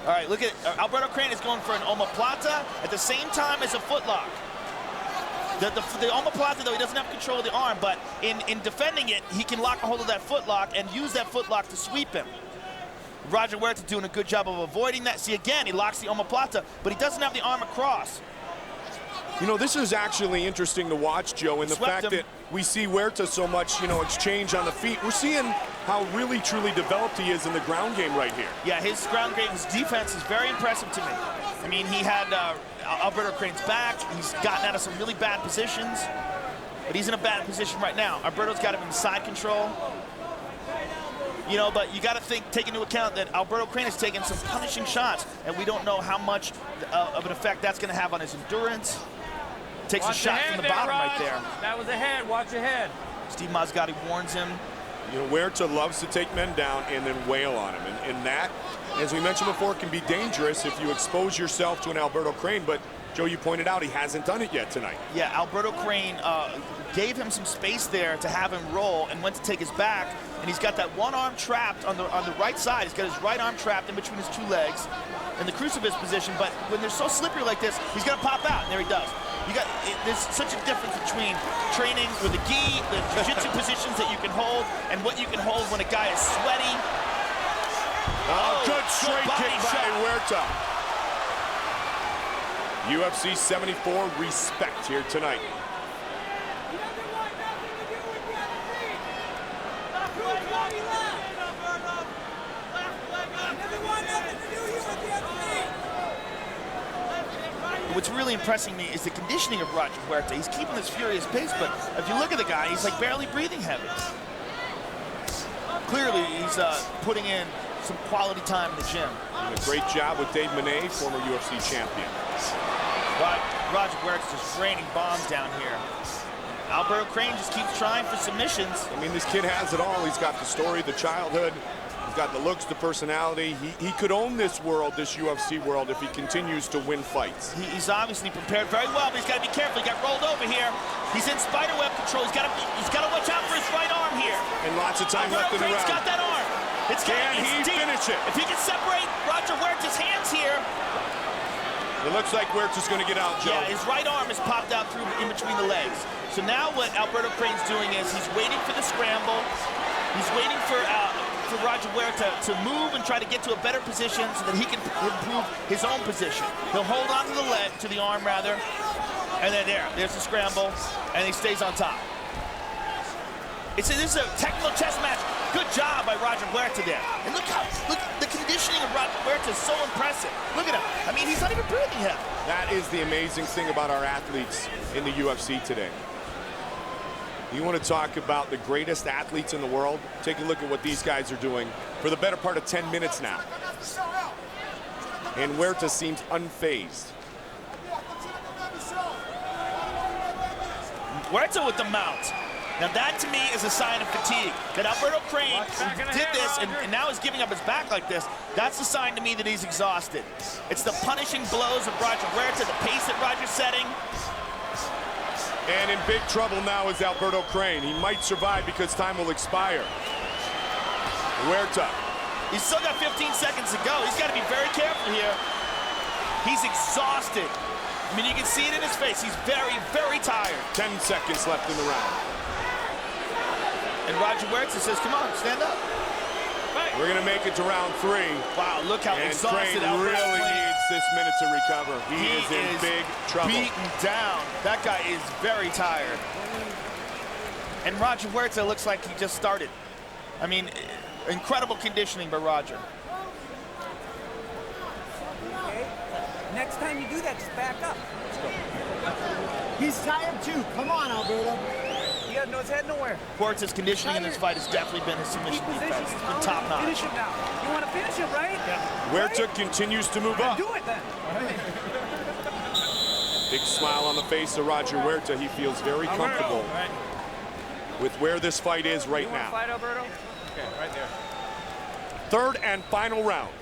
Speaker 9: right, look at Alberto Crane is going for an omoplata at the same time as a footlock. The omoplata, though, he doesn't have control of the arm, but in defending it, he can lock a hold of that footlock and use that footlock to sweep him. Roger Huerta doing a good job of avoiding that. See, again, he locks the omoplata, but he doesn't have the arm across.
Speaker 8: You know, this is actually interesting to watch, Joe, in the fact that we see Huerta so much, you know, exchange on the feet. We're seeing how really, truly developed he is in the ground game right here.
Speaker 9: Yeah, his ground game, his defense is very impressive to me. I mean, he had Alberto Crane's back. He's gotten out of some really bad positions, but he's in a bad position right now. Alberto's got him in side control. You know, but you got to take into account that Alberto Crane has taken some punishing shots, and we don't know how much of an effect that's going to have on his endurance. Takes a shot from the bottom right there.
Speaker 17: That was a head. Watch your head.
Speaker 9: Steve Mazzagatti warns him.
Speaker 8: You know, Huerta loves to take men down and then wail on him. And that, as we mentioned before, can be dangerous if you expose yourself to an Alberto Crane. But, Joe, you pointed out he hasn't done it yet tonight.
Speaker 9: Yeah, Alberto Crane gave him some space there to have him roll and went to take his back. And he's got that one arm trapped on the right side. He's got his right arm trapped in between his 2 legs in the crucifix position. But when they're so slippery like this, he's going to pop out. And there he does. There's such a difference between training with the gi, the jiu-jitsu positions that you can hold, and what you can hold when a guy is sweaty.
Speaker 8: Good straight kick by Huerta. UFC 74 respect here tonight.
Speaker 9: What's really impressing me is the conditioning of Roger Huerta. He's keeping this furious pace, but if you look at the guy, he's like barely breathing heavy. Clearly, he's putting in some quality time in the gym.
Speaker 8: Doing a great job with Dave Manet, former UFC champion.
Speaker 9: Roger Huerta's just raining bombs down here. Alberto Crane just keeps trying for submissions.
Speaker 8: I mean, this kid has it all. He's got the story, the childhood. He's got the looks, the personality. He could own this world, this UFC world, if he continues to win fights.
Speaker 9: He's obviously prepared very well, but he's got to be careful. He got rolled over here. He's in spiderweb control. He's got to watch out for his right arm here.
Speaker 8: And lots of time left in the round.
Speaker 9: He's got that arm.
Speaker 8: Can he finish it?
Speaker 9: If he can separate Roger Huerta's hands here.
Speaker 8: It looks like Huerta's going to get out, Joe.
Speaker 9: Yeah, his right arm is popped out through in between the legs. So now what Alberto Crane's doing is he's waiting for the scramble. He's waiting for Roger Huerta to move and try to get to a better position so that he can improve his own position. He'll hold on to the arm rather, and then there's the scramble, and he stays on top. This is a technical chess match. Good job by Roger Huerta there. And look the conditioning of Roger Huerta is so impressive. Look at him. I mean, he's not even breathing heavy.
Speaker 8: That is the amazing thing about our athletes in the UFC today. You want to talk about the greatest athletes in the world? Take a look at what these guys are doing for the better part of 10 minutes now. And Huerta seems unfazed.
Speaker 9: Huerta with the mount. Now that to me is a sign of fatigue. That Alberto Crane did this and now is giving up his back like this. That's a sign to me that he's exhausted. It's the punishing blows of Roger Huerta, the pace that Roger's setting.
Speaker 8: And in big trouble now is Alberto Crane. He might survive because time will expire. Huerta.
Speaker 9: He's still got 15 seconds to go. He's got to be very careful here. He's exhausted. I mean, you can see it in his face. He's very, very tired.
Speaker 8: 10 seconds left in the round.
Speaker 9: And Roger Huerta says, come on, stand up.
Speaker 8: We're going to make it to round 3.
Speaker 9: Wow, look how exhausted
Speaker 8: Crane really needs this minute to recover. He is in big trouble.
Speaker 9: Beaten down. That guy is very tired. And Roger Huerta looks like he just started. I mean, incredible conditioning by Roger.
Speaker 14: Okay. Next time you do that, just back up. Let's go. He's tired too. Come on, Alberto. You gotta know it's heading nowhere.
Speaker 9: Huerta's conditioning in this fight has definitely been his submission defense. It's been top notch.
Speaker 14: Finish it now. You want to finish it, right?
Speaker 9: Yeah.
Speaker 8: Huerta continues to move up.
Speaker 14: Do it then.
Speaker 8: Big smile on the face of Roger Huerta. He feels very comfortable with where this fight is right now.
Speaker 17: Fight, Alberto? Okay, right there.
Speaker 8: Third and final round.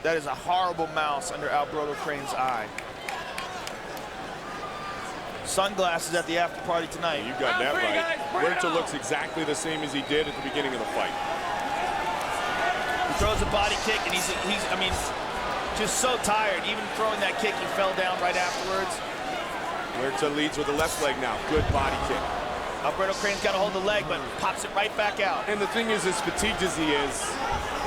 Speaker 9: That is a horrible mouse under Alberto Crane's eye. Sunglasses at the after party tonight.
Speaker 8: You got that right. Huerta looks exactly the same as he did at the beginning of the fight.
Speaker 9: He throws a body kick, and he's I mean, just so tired. Even throwing that kick, he fell down right afterwards.
Speaker 8: Huerta leads with the left leg now. Good body kick.
Speaker 9: Alberto Crane's got to hold the leg, but pops it right back out.
Speaker 8: And the thing is, as fatigued as he is,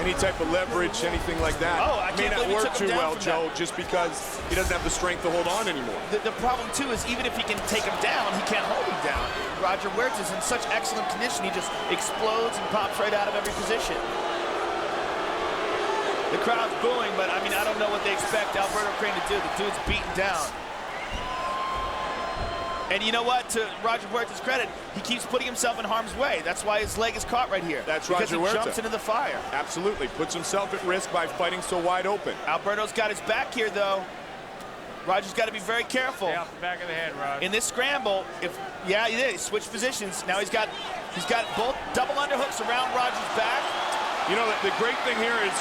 Speaker 8: any type of leverage, anything like that, may not work too well, Joe, just because he doesn't have the strength to hold on anymore.
Speaker 9: The problem, too, is even if he can take him down, he can't hold him down. Roger Huerta's in such excellent condition, he just explodes and pops right out of every position. The crowd's booing, but, I mean, I don't know what they expect Alberto Crane to do. The dude's beaten down. And you know what? To Roger Huerta's credit, he keeps putting himself in harm's way. That's why his leg is caught right here.
Speaker 8: That's
Speaker 9: because
Speaker 8: Roger
Speaker 9: he
Speaker 8: Huerta.
Speaker 9: jumps into the fire.
Speaker 8: Absolutely. Puts himself at risk by fighting so wide open.
Speaker 9: Alberto's got his back here, though. Roger's got to be very careful.
Speaker 17: Stay off the back of the head, Rod.
Speaker 9: In this scramble, he did. He switched positions. Now he's got both double underhooks around Roger's back.
Speaker 8: You know, the great thing here is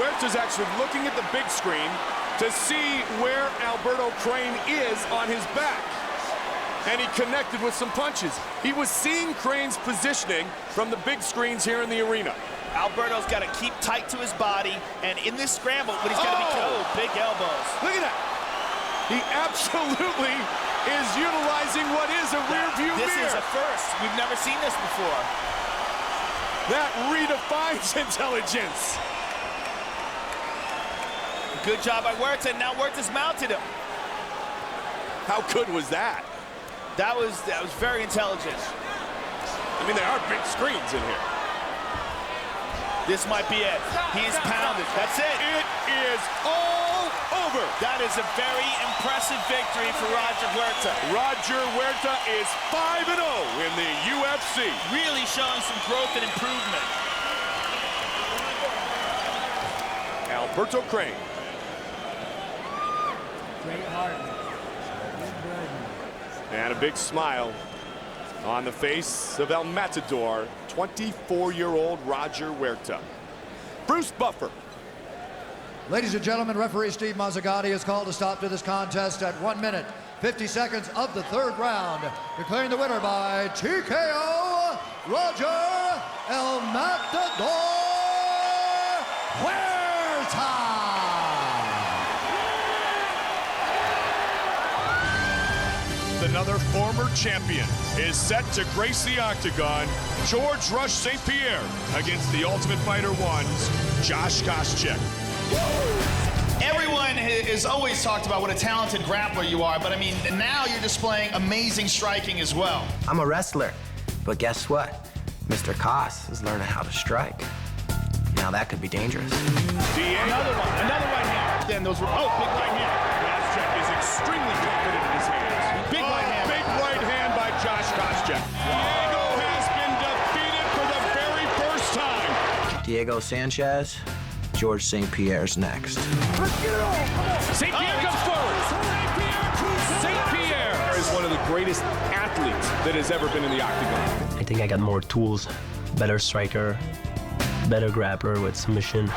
Speaker 8: Huerta's actually looking at the big screen to see where Alberto Crane is on his back. And he connected with some punches. He was seeing Crane's positioning from the big screens here in the arena.
Speaker 9: Alberto's got to keep tight to his body, and in this scramble, but he's got to be big elbows.
Speaker 8: Look at that. He absolutely is utilizing what is a rear view mirror.
Speaker 9: This is a first. We've never seen this before.
Speaker 8: That redefines intelligence.
Speaker 9: Good job by Huerta. Now Huerta's mounted him.
Speaker 8: How good was that?
Speaker 9: That was very intelligent.
Speaker 8: I mean, there are big screens in here.
Speaker 9: This might be it. He's pounded. That's it.
Speaker 8: It is all over.
Speaker 9: That is a very impressive victory for Roger Huerta.
Speaker 8: Roger Huerta is 5-0 in the UFC.
Speaker 9: Really showing some growth and improvement.
Speaker 8: Alberto Crane.
Speaker 14: Great heart.
Speaker 8: And a big smile on the face of El Matador, 24-year-old Roger Huerta. Bruce Buffer.
Speaker 7: Ladies and gentlemen, referee Steve Mazzagatti has called a stop to this contest at 1 minute, 50 seconds of the third round, declaring the winner by TKO, Roger El Matador Huerta.
Speaker 6: Another former champion is set to grace the octagon. George Rush St. Pierre against the Ultimate Fighter 1's Josh Koscheck.
Speaker 9: Everyone has always talked about what a talented grappler you are, but I mean, now you're displaying amazing striking as well.
Speaker 2: I'm a wrestler, but guess what? Mr. Koss is learning how to strike. Now that could be dangerous.
Speaker 9: Another right hand. Then those were, big right hand.
Speaker 6: Koscheck is extremely confident in his hands.
Speaker 9: Big right hand.
Speaker 6: Big right hand by Josh Koscheck. Diego has been defeated for the very first time.
Speaker 2: Diego Sanchez, George St. Pierre's next.
Speaker 6: St. Pierre comes forward. St. Pierre is one of the greatest athletes that has ever been in the octagon.
Speaker 1: I think I got more tools, better striker, better grappler with submission.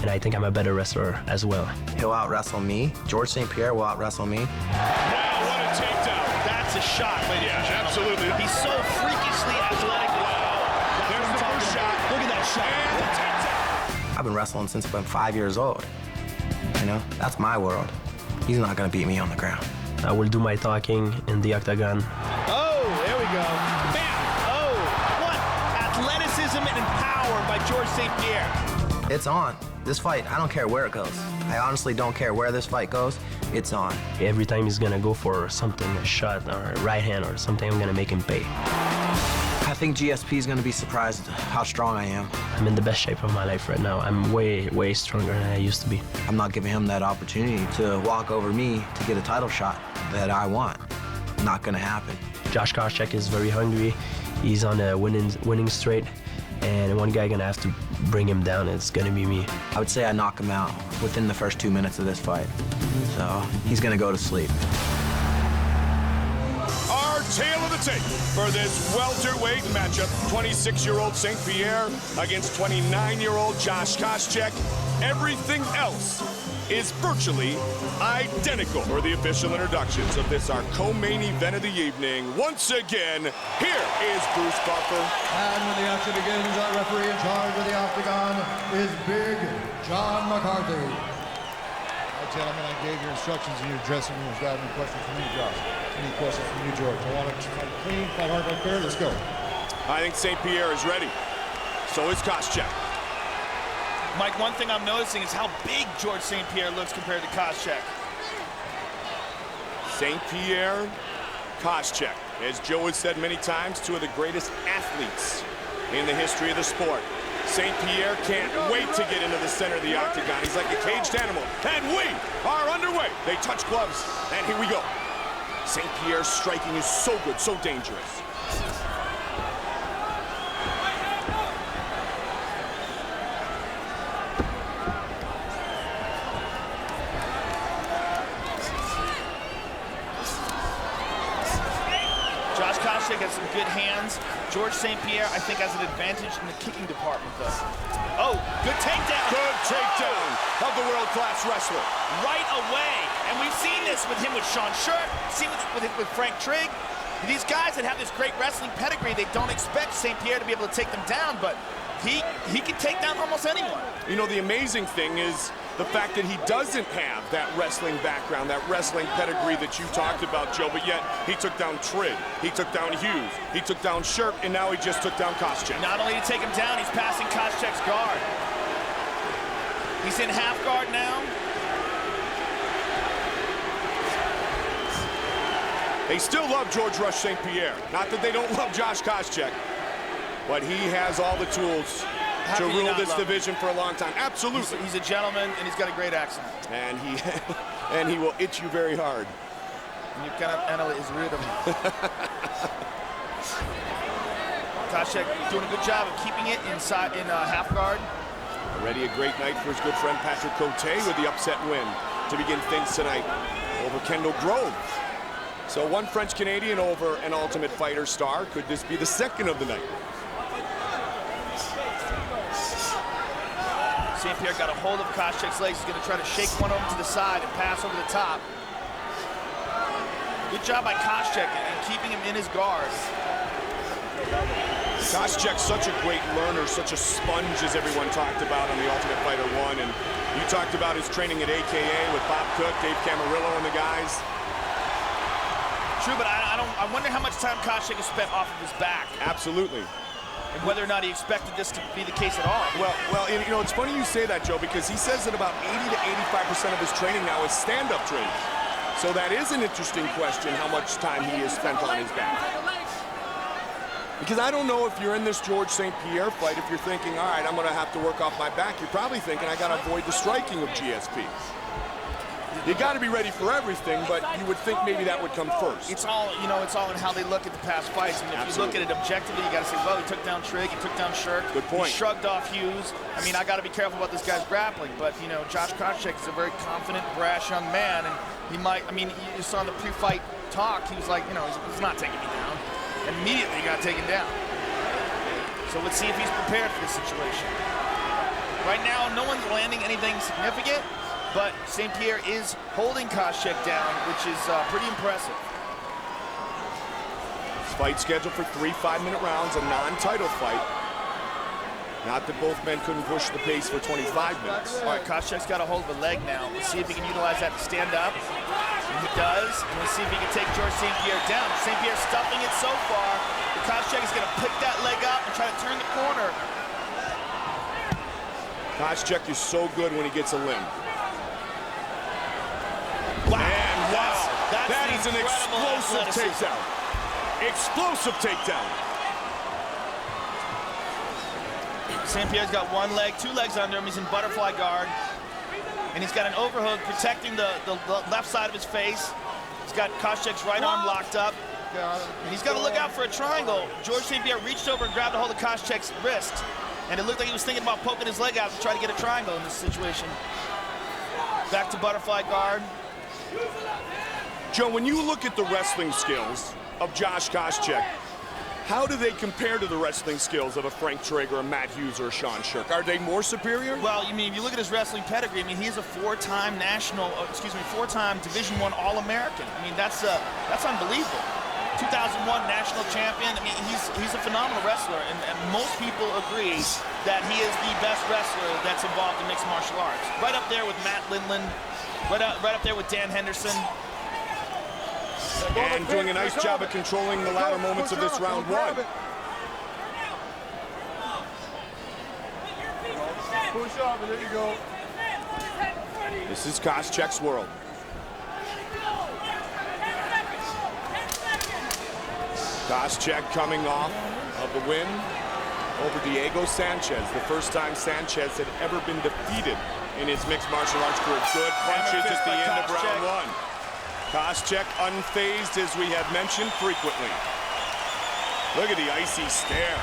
Speaker 1: And I think I'm a better wrestler as well.
Speaker 2: He'll out-wrestle me. George St. Pierre will out-wrestle me.
Speaker 6: Wow, what a takedown.
Speaker 9: That's a shot, ladies and gentlemen.
Speaker 6: Absolutely.
Speaker 9: He's so freakishly athletic. Wow.
Speaker 6: There's the first shot.
Speaker 9: Look at that shot.
Speaker 2: I've been wrestling since I've been 5 years old. You know, that's my world. He's not gonna beat me on the ground.
Speaker 1: I will do my talking in the octagon.
Speaker 9: Oh, there we go. Bam! Oh, what athleticism and power by George St. Pierre.
Speaker 2: It's on. This fight, I don't care where it goes. I honestly don't care where this fight goes. It's on.
Speaker 1: Every time he's gonna go for something, a shot or a right hand or something, I'm gonna make him pay.
Speaker 2: I have think GSP is going to be surprised how strong I am.
Speaker 1: I'm in the best shape of my life right now. I'm way stronger than I used to be.
Speaker 2: I'm not giving him that opportunity to walk over me to get a title shot that I want. Not going to happen.
Speaker 1: Josh Koscheck is very hungry. He's on a winning streak, and one guy gonna have to bring him down. It's gonna be me.
Speaker 2: I would say I knock him out within the first 2 minutes of this fight. So he's gonna go to sleep.
Speaker 6: Our tale of the tape for this welterweight matchup: 26-year-old St. Pierre against 29-year-old Josh Koscheck. Everything else is virtually identical. For the official introductions of this, our co-main event of the evening, once again, here is Bruce Buffer.
Speaker 7: And when the action begins, our referee in charge of the octagon is Big John McCarthy.
Speaker 11: All right, gentlemen, I gave your instructions in your dressing room. Got any questions from you, Josh? Any questions from you, George? I want to fight clean, fight hard, fight fair. Let's go.
Speaker 6: I think St. Pierre is ready. So is Koscheck.
Speaker 9: Mike, one thing I'm noticing is how big George St. Pierre looks compared to Koscheck.
Speaker 6: St. Pierre, Koscheck. As Joe has said many times, two of the greatest athletes in the history of the sport. St. Pierre can't wait to get into the center of the octagon. He's like a caged animal. And we are underway. They touch gloves, and here we go. St. Pierre's striking is so good, so dangerous.
Speaker 9: Josh Koscheck has some good hands. George St. Pierre, I think, has an advantage in the kicking department, though. Oh, good takedown.
Speaker 6: Good takedown of the world-class wrestler.
Speaker 9: Right away. And we've seen this with him with Sean Shirk, seen with Frank Trigg. These guys that have this great wrestling pedigree, they don't expect St. Pierre to be able to take them down, but he can take down almost anyone.
Speaker 6: You know, the amazing thing is the fact that he doesn't have that wrestling background, that wrestling pedigree that you talked about, Joe, but yet he took down Trigg, he took down Hughes, he took down Shirk, and now he just took down Koscheck.
Speaker 9: Not only to take him down, he's passing Koscheck's guard. He's in half guard now.
Speaker 6: They still love George Rush St. Pierre. Not that they don't love Josh Koscheck, but he has all the tools to rule this division for a long time. Absolutely.
Speaker 9: He's a gentleman, and he's got a great accent.
Speaker 6: And he will itch you very hard.
Speaker 9: And you cannot handle his rhythm. Koscheck doing a good job of keeping it inside in half guard.
Speaker 6: Already a great night for his good friend Patrick Cote with the upset win to begin things tonight over Kendall Grove. So one French-Canadian over an Ultimate Fighter star. Could this be the second of the night?
Speaker 9: St. Pierre got a hold of Koscheck's legs. He's going to try to shake one of them to the side and pass over the top. Good job by Koscheck and keeping him in his guard.
Speaker 6: Koscheck's such a great learner, such a sponge, as everyone talked about on the Ultimate Fighter 1. And you talked about his training at AKA with Bob Cook, Dave Camarillo, and the guys.
Speaker 9: True, but I wonder how much time Koscheck has spent off of his back.
Speaker 6: Absolutely.
Speaker 9: And whether or not he expected this to be the case at all.
Speaker 6: Well, you know, it's funny you say that, Joe, because he says that about 80 to 85% of his training now is stand-up training. So that is an interesting question, how much time he has spent on his back. Because I don't know if you're in this George St. Pierre fight, if you're thinking, all right, I'm going to have to work off my back, you're probably thinking, I got to avoid the striking of GSP. You got to be ready for everything, but you would think maybe that would come first.
Speaker 9: It's all, you know, it's all in how they look at the past fights. And if you look at it objectively, you got to say, well, he took down Trigg, he took down Shirk.
Speaker 6: Good point.
Speaker 9: He shrugged off Hughes. I mean, I got to be careful about this guy's grappling, but you know, Josh Koscheck is a very confident, brash young man, and he might. I mean, you saw in the pre-fight talk, he was like, you know, he's not taking me down. And immediately, he got taken down. So let's see if he's prepared for this situation. Right now, no one's landing anything significant. But St. Pierre is holding Koscheck down, which is pretty impressive.
Speaker 6: This fight scheduled for 3 5-minute rounds, a non-title fight. Not that both men couldn't push the pace for 25 minutes.
Speaker 9: All right, Koscheck's got a hold of a leg now. Let's see if he can utilize that to stand up. And he does. And let's see if he can take George St. Pierre down. St. Pierre stuffing it so far. But Koscheck is going to pick that leg up and try to turn the corner.
Speaker 6: Koscheck is so good when he gets a limb.
Speaker 9: Wow.
Speaker 6: And wow, that is an explosive
Speaker 9: athleticism.
Speaker 6: takedown. Explosive takedown.
Speaker 9: St. Pierre's got one leg, two legs under him. He's in butterfly guard. And he's got an overhook protecting the left side of his face. He's got Koscheck's right arm locked up. And he's got to look out for a triangle. George St. Pierre reached over and grabbed a hold of Koscheck's wrist. And it looked like he was thinking about poking his leg out to try to get a triangle in this situation. Back to butterfly guard.
Speaker 8: Joe, when you look at the wrestling skills of Josh Koscheck, how do they compare to the wrestling skills of a Frank Traeger, a Matt Hughes, or a Sean Shirk? Are they more superior?
Speaker 9: Well, you mean, if you look at his wrestling pedigree, I mean, he's a four-time four-time Division I All-American. I mean, that's unbelievable. 2001 national champion. I mean, he's a phenomenal wrestler, and most people agree that he is the best wrestler that's involved in mixed martial arts. Right up there with Matt Lindland, right up there with Dan Henderson.
Speaker 8: And doing a nice job of controlling the latter moments of this round one.
Speaker 11: Push up, and there you go.
Speaker 8: This is Koscheck's world. Koscheck coming off of the win over Diego Sanchez. The first time Sanchez had ever been defeated in his mixed martial arts career. Good punches at the end of round one. Koscheck unfazed, as we have mentioned frequently. Look at the icy stare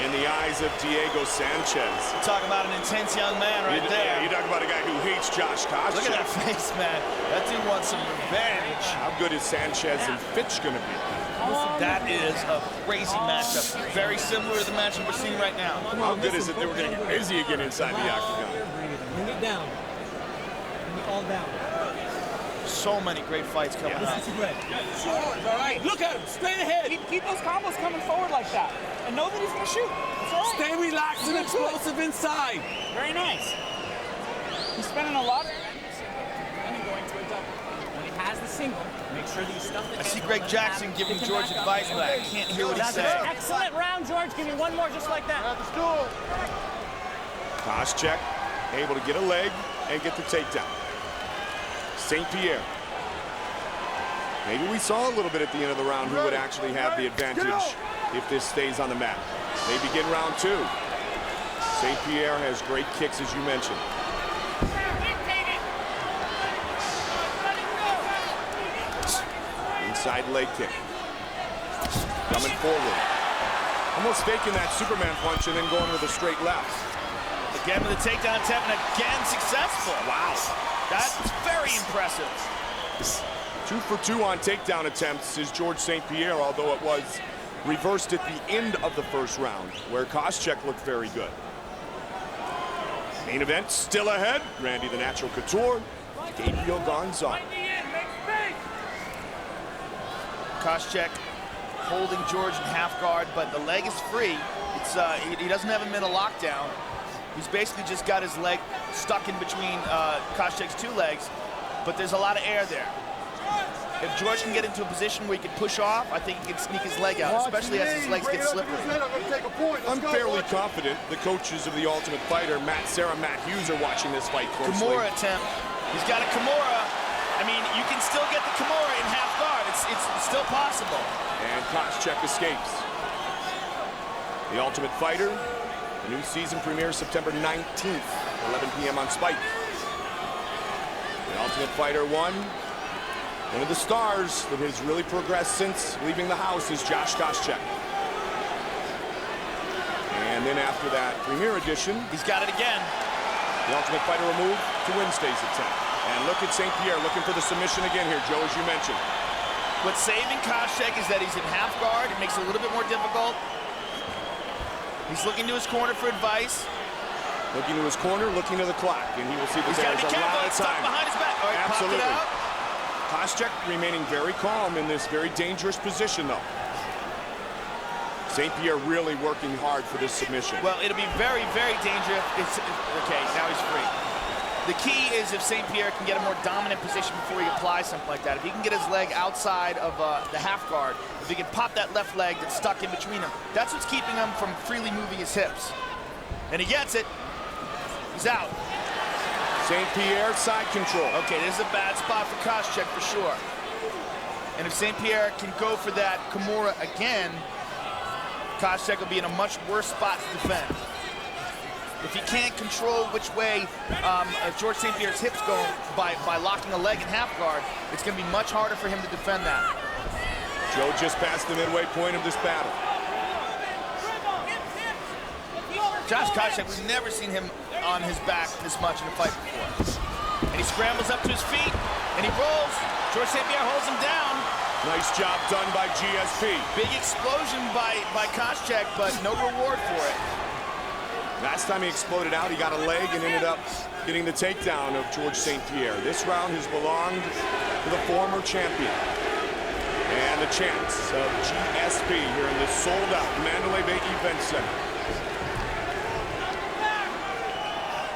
Speaker 8: in the eyes of Diego Sanchez.
Speaker 9: You're talking about an intense young man right there.
Speaker 8: Yeah, you talk about a guy who hates Josh Koscheck.
Speaker 9: Look at that face, man. That dude wants some revenge.
Speaker 8: How good is Sanchez and Fitch going to be?
Speaker 9: That is a crazy matchup. Very similar to the matchup we're seeing right now.
Speaker 8: How good is it that we're going to get busy again inside the octagon?
Speaker 14: Bring it down. Bring it all down.
Speaker 9: So many great fights coming up.
Speaker 14: All right. Look at him, straight ahead. Keep those combos coming forward like that. And know that he's going to shoot. That's all right. Stay relaxed and explosive inside. Very nice. He's spending a lot of energy and then going to a double. When he has the single, make sure that you stuff it.
Speaker 9: I see Greg Jackson giving George advice, but I can't hear what he's saying.
Speaker 14: Excellent round, George. Give me one more just like that.
Speaker 8: Koscheck able to get a leg and get the takedown. St. Pierre. Maybe we saw a little bit at the end of the round who would actually have the advantage if this stays on the mat. They begin round two. St. Pierre has great kicks, as you mentioned. Inside leg kick. Coming forward. Almost faking that Superman punch and then going with a straight left.
Speaker 9: Again with a takedown attempt and again successful.
Speaker 8: Wow.
Speaker 9: That's very impressive.
Speaker 8: 2 for 2 on takedown attempts is George St. Pierre, although it was reversed at the end of the first round, where Koscheck looked very good. Main event still ahead. Randy the Natural Couture, Gabriel Gonzaga.
Speaker 9: Koscheck holding George in half guard, but the leg is free. It's he doesn't have him in a lockdown. He's basically just got his leg stuck in between Koscheck's two legs, but there's a lot of air there. If George can get into a position where he can push off, I think he can sneak his leg out, especially as his legs get slippery.
Speaker 8: I'm fairly confident the coaches of the Ultimate Fighter, Matt Serra, Matt Hughes, are watching this fight closely.
Speaker 9: Kimura attempt. He's got a Kimura. I mean, you can still get the Kimura in half guard. It's still possible.
Speaker 8: And Koscheck escapes. The Ultimate Fighter, the new season premieres September 19th, 11 p.m. on Spike. The Ultimate Fighter 1. One of the stars that has really progressed since leaving the house is Josh Koscheck. And then after that premiere edition,
Speaker 9: he's got it again.
Speaker 8: The Ultimate Fighter removed to Wednesday's attempt. And look at St. Pierre looking for the submission again here, Joe, as you mentioned.
Speaker 9: What's saving Koscheck is that he's in half guard. It makes it a little bit more difficult. He's looking to his corner for advice.
Speaker 8: Looking to his corner, looking to the clock, and he will see that there's a lot of time.
Speaker 9: Behind his back. All right,
Speaker 8: absolutely.
Speaker 9: popped it out.
Speaker 8: Koscheck remaining very calm in this very dangerous position, though. St. Pierre really working hard for this submission.
Speaker 9: Well, it'll be very, very dangerous. Okay, now he's free. The key is if St. Pierre can get a more dominant position before he applies something like that. If he can get his leg outside of the half guard, if he can pop that left leg that's stuck in between them, that's what's keeping him from freely moving his hips. And he gets it. He's out.
Speaker 8: St. Pierre side control.
Speaker 9: Okay, this is a bad spot for Koscheck for sure. And if St. Pierre can go for that Kimura again, Koscheck will be in a much worse spot to defend. If he can't control which way George St. Pierre's hips go by locking a leg in half guard, it's going to be much harder for him to defend that.
Speaker 8: Joe just passed the midway point of this battle.
Speaker 9: Josh Koscheck, we've never seen him on his back this much in a fight before. And he scrambles up to his feet, and he rolls. George St. Pierre holds him down.
Speaker 8: Nice job done by GSP.
Speaker 9: Big explosion by Koscheck, but no reward for it.
Speaker 8: Last time he exploded out, he got a leg and ended up getting the takedown of George St. Pierre. This round has belonged to the former champion. And the chance of GSP here in this sold-out Mandalay Bay Event Center.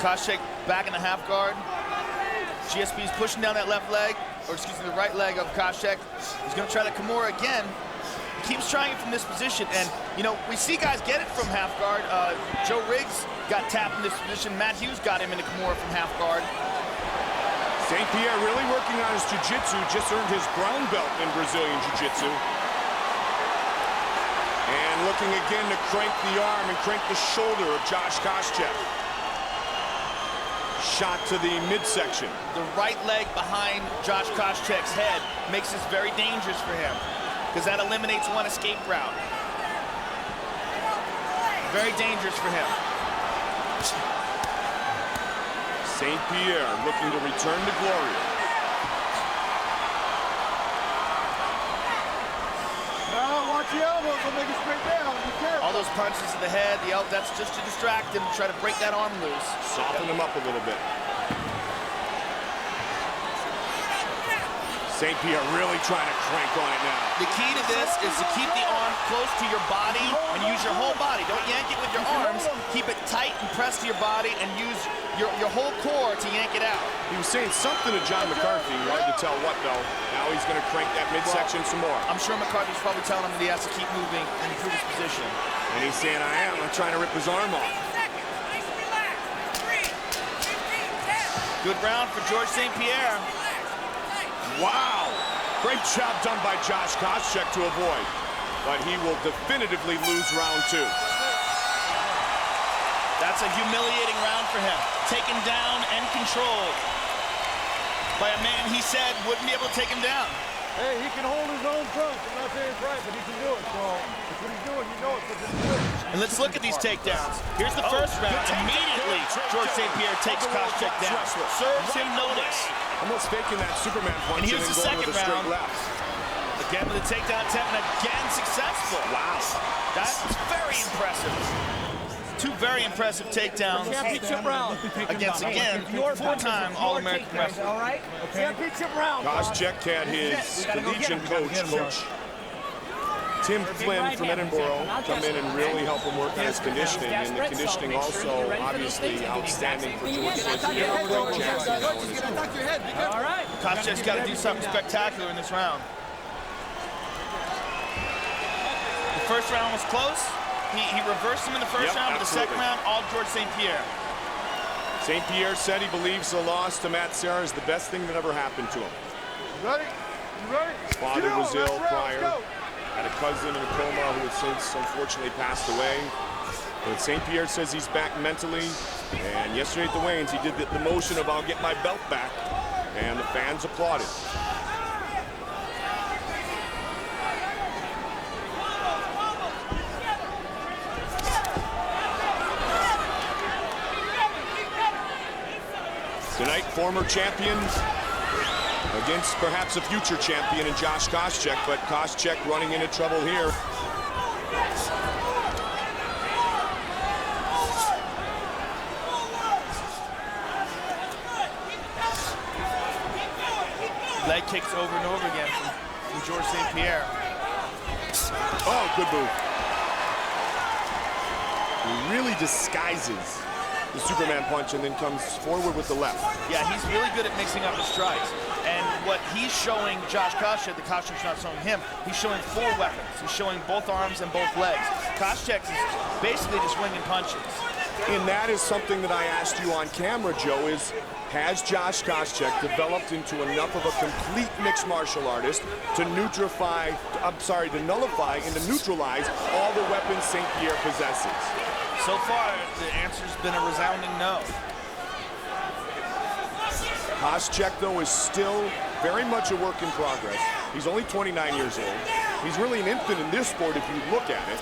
Speaker 9: Koscheck back in the half guard. GSP is pushing down that left leg, or excuse me, the right leg of Koscheck. He's going to try the Kimura again. He keeps trying it from this position, and you know, we see guys get it from half guard. Joe Riggs got tapped in this position. Matt Hughes got him into Kimura from half guard.
Speaker 8: St. Pierre really working on his jiu-jitsu, just earned his brown belt in Brazilian jiu-jitsu. And looking again to crank the arm and crank the shoulder of Josh Koscheck. Shot to the midsection.
Speaker 9: The right leg behind Josh Koscheck's head makes this very dangerous for him, because that eliminates one escape route. Very dangerous for him.
Speaker 8: St. Pierre looking to return to glory.
Speaker 11: Now watch the elbows, will make it straight down. Be careful.
Speaker 9: All those punches to the head, that's just to distract him, try to break that arm loose.
Speaker 8: Soften him up a little bit. St. Pierre really trying to crank on it now.
Speaker 9: The key to this is to keep the arm close to your body and use your whole body. Don't yank it with your arms. Keep it tight and press to your body and use your whole core to yank it out.
Speaker 8: He was saying something to John McCarthy. Hard to tell what, though. Now he's going to crank that midsection some more.
Speaker 9: I'm sure McCarthy's probably telling him that he has to keep moving and improve his position.
Speaker 8: And he's saying, I'm trying to rip his arm off.
Speaker 9: Good round for George St. Pierre.
Speaker 8: Wow! Great job done by Josh Koscheck to avoid. But he will definitively lose round 2.
Speaker 9: That's a humiliating round for him. Taken down and controlled by a man he said wouldn't be able to take him down.
Speaker 11: Hey, he can hold his own punch. I'm not saying it's right, but he can do it. So that's what he's doing. You know it because it's good.
Speaker 9: And let's look at these takedowns. Here's the first round. Immediately, George St. Pierre takes Koscheck down. Serves him notice.
Speaker 8: Almost faking that Superman punch
Speaker 9: and here's the second round. Again with a takedown attempt, and again successful.
Speaker 8: Wow.
Speaker 9: That's very impressive. Two very impressive takedowns.
Speaker 14: Championship round.
Speaker 9: Against, again, four-time All-American wrestler.
Speaker 14: All right? Championship round.
Speaker 8: Koscheck had his collegiate coach Tim Flynn from Edinburgh come in and really help him work on his conditioning. And the conditioning also, obviously, outstanding for George St. Pierre.
Speaker 14: All right.
Speaker 9: Koscheck's got to do something spectacular in this round. The first round was close. He reversed him in the first round, but the second round, all George St. Pierre.
Speaker 8: St. Pierre said he believes the loss to Matt Serra is the best thing that ever happened to him.
Speaker 11: You ready? You ready?
Speaker 8: His father was ill prior. Had a cousin in a coma who has since unfortunately passed away. But St. Pierre says he's back mentally. And yesterday at the weigh-ins, he did the motion of, I'll get my belt back. And the fans applauded. Tonight, former champion against perhaps a future champion in Josh Koscheck, but Koscheck running into trouble here.
Speaker 9: Leg kicks over and over again from George St. Pierre.
Speaker 8: Oh, good move. He really disguises the Superman punch and then comes forward with the left.
Speaker 9: Yeah, he's really good at mixing up his strikes. And what he's showing Josh Koscheck, the Koscheck's not showing him, he's showing 4 weapons. He's showing both arms and both legs. Koscheck is basically just winging punches.
Speaker 8: And that is something that I asked you on camera, Joe, is has Josh Koscheck developed into enough of a complete mixed martial artist to nullify and to neutralize all the weapons St. Pierre possesses?
Speaker 9: So far, the answer's been a resounding no.
Speaker 8: Koscheck, though, is still very much a work in progress. He's only 29 years old. He's really an infant in this sport if you look at it.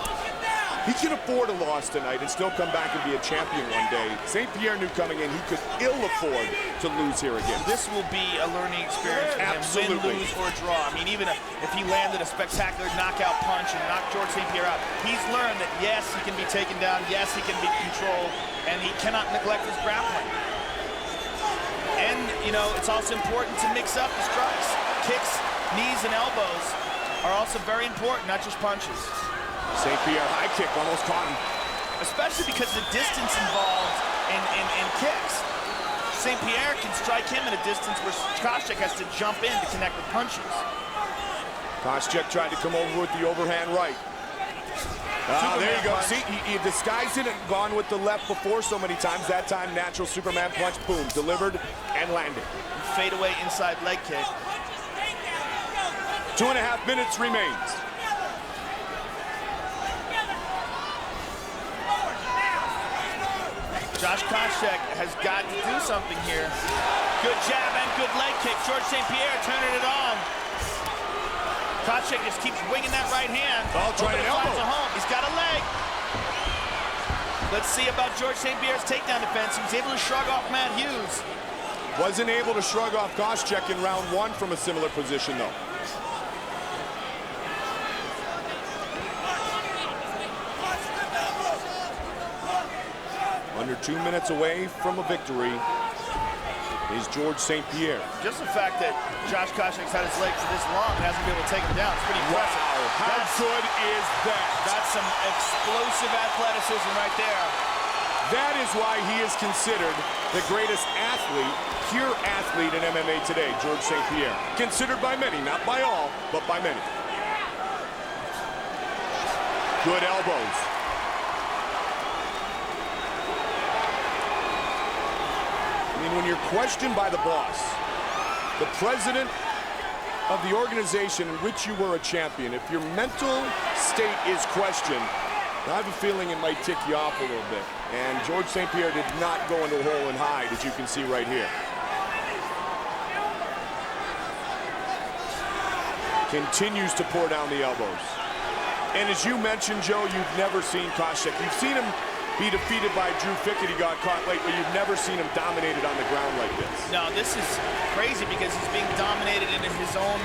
Speaker 8: He can afford a loss tonight and still come back and be a champion one day. St. Pierre knew coming in he could ill afford to lose here again.
Speaker 9: This will be a learning experience for him, win, lose, or draw. I mean, even if he landed a spectacular knockout punch and knocked George St. Pierre out, he's learned that, yes, he can be taken down, yes, he can be controlled, and he cannot neglect his grappling. And, you know, it's also important to mix up the strikes. Kicks, knees, and elbows are also very important, not just punches.
Speaker 8: St. Pierre high kick almost caught him.
Speaker 9: Especially because the distance involved in kicks. St. Pierre can strike him at a distance where Koscheck has to jump in to connect with punches.
Speaker 8: Koscheck tried to come over with the overhand right. There you go. See, he disguised it and gone with the left before so many times. That time, natural Superman punch, boom, delivered and landed.
Speaker 9: Fade away inside leg kick.
Speaker 8: 2.5 minutes remains.
Speaker 9: Josh Koscheck has got to do something here. Good jab and good leg kick. George St. Pierre turning it on. Koscheck just keeps winging that right hand.
Speaker 8: Oh, trying to elbow.
Speaker 9: Home. He's got a leg. Let's see about George St. Pierre's takedown defense. He was able to shrug off Matt Hughes.
Speaker 8: Wasn't able to shrug off Koscheck in round 1 from a similar position, though. Under 2 minutes away from a victory is George St. Pierre.
Speaker 9: Just the fact that Josh Koscheck's had his legs for this long and hasn't been able to take him down, it's pretty impressive.
Speaker 8: Wow, how good is that?
Speaker 9: That's some explosive athleticism right there.
Speaker 8: That is why he is considered the greatest athlete, pure athlete in MMA today, George St. Pierre. Considered by many, not by all, but by many. Good elbows. I mean, when you're questioned by the boss, the president of the organization in which you were a champion, if your mental state is questioned, I have a feeling it might tick you off a little bit. And George St. Pierre did not go into a hole and hide, as you can see right here. Continues to pour down the elbows. And as you mentioned, Joe, you've never seen Koscheck. You've seen him be defeated by Drew Fickett. He got caught late, but you've never seen him dominated on the ground like this.
Speaker 9: No, this is crazy because he's being dominated into his own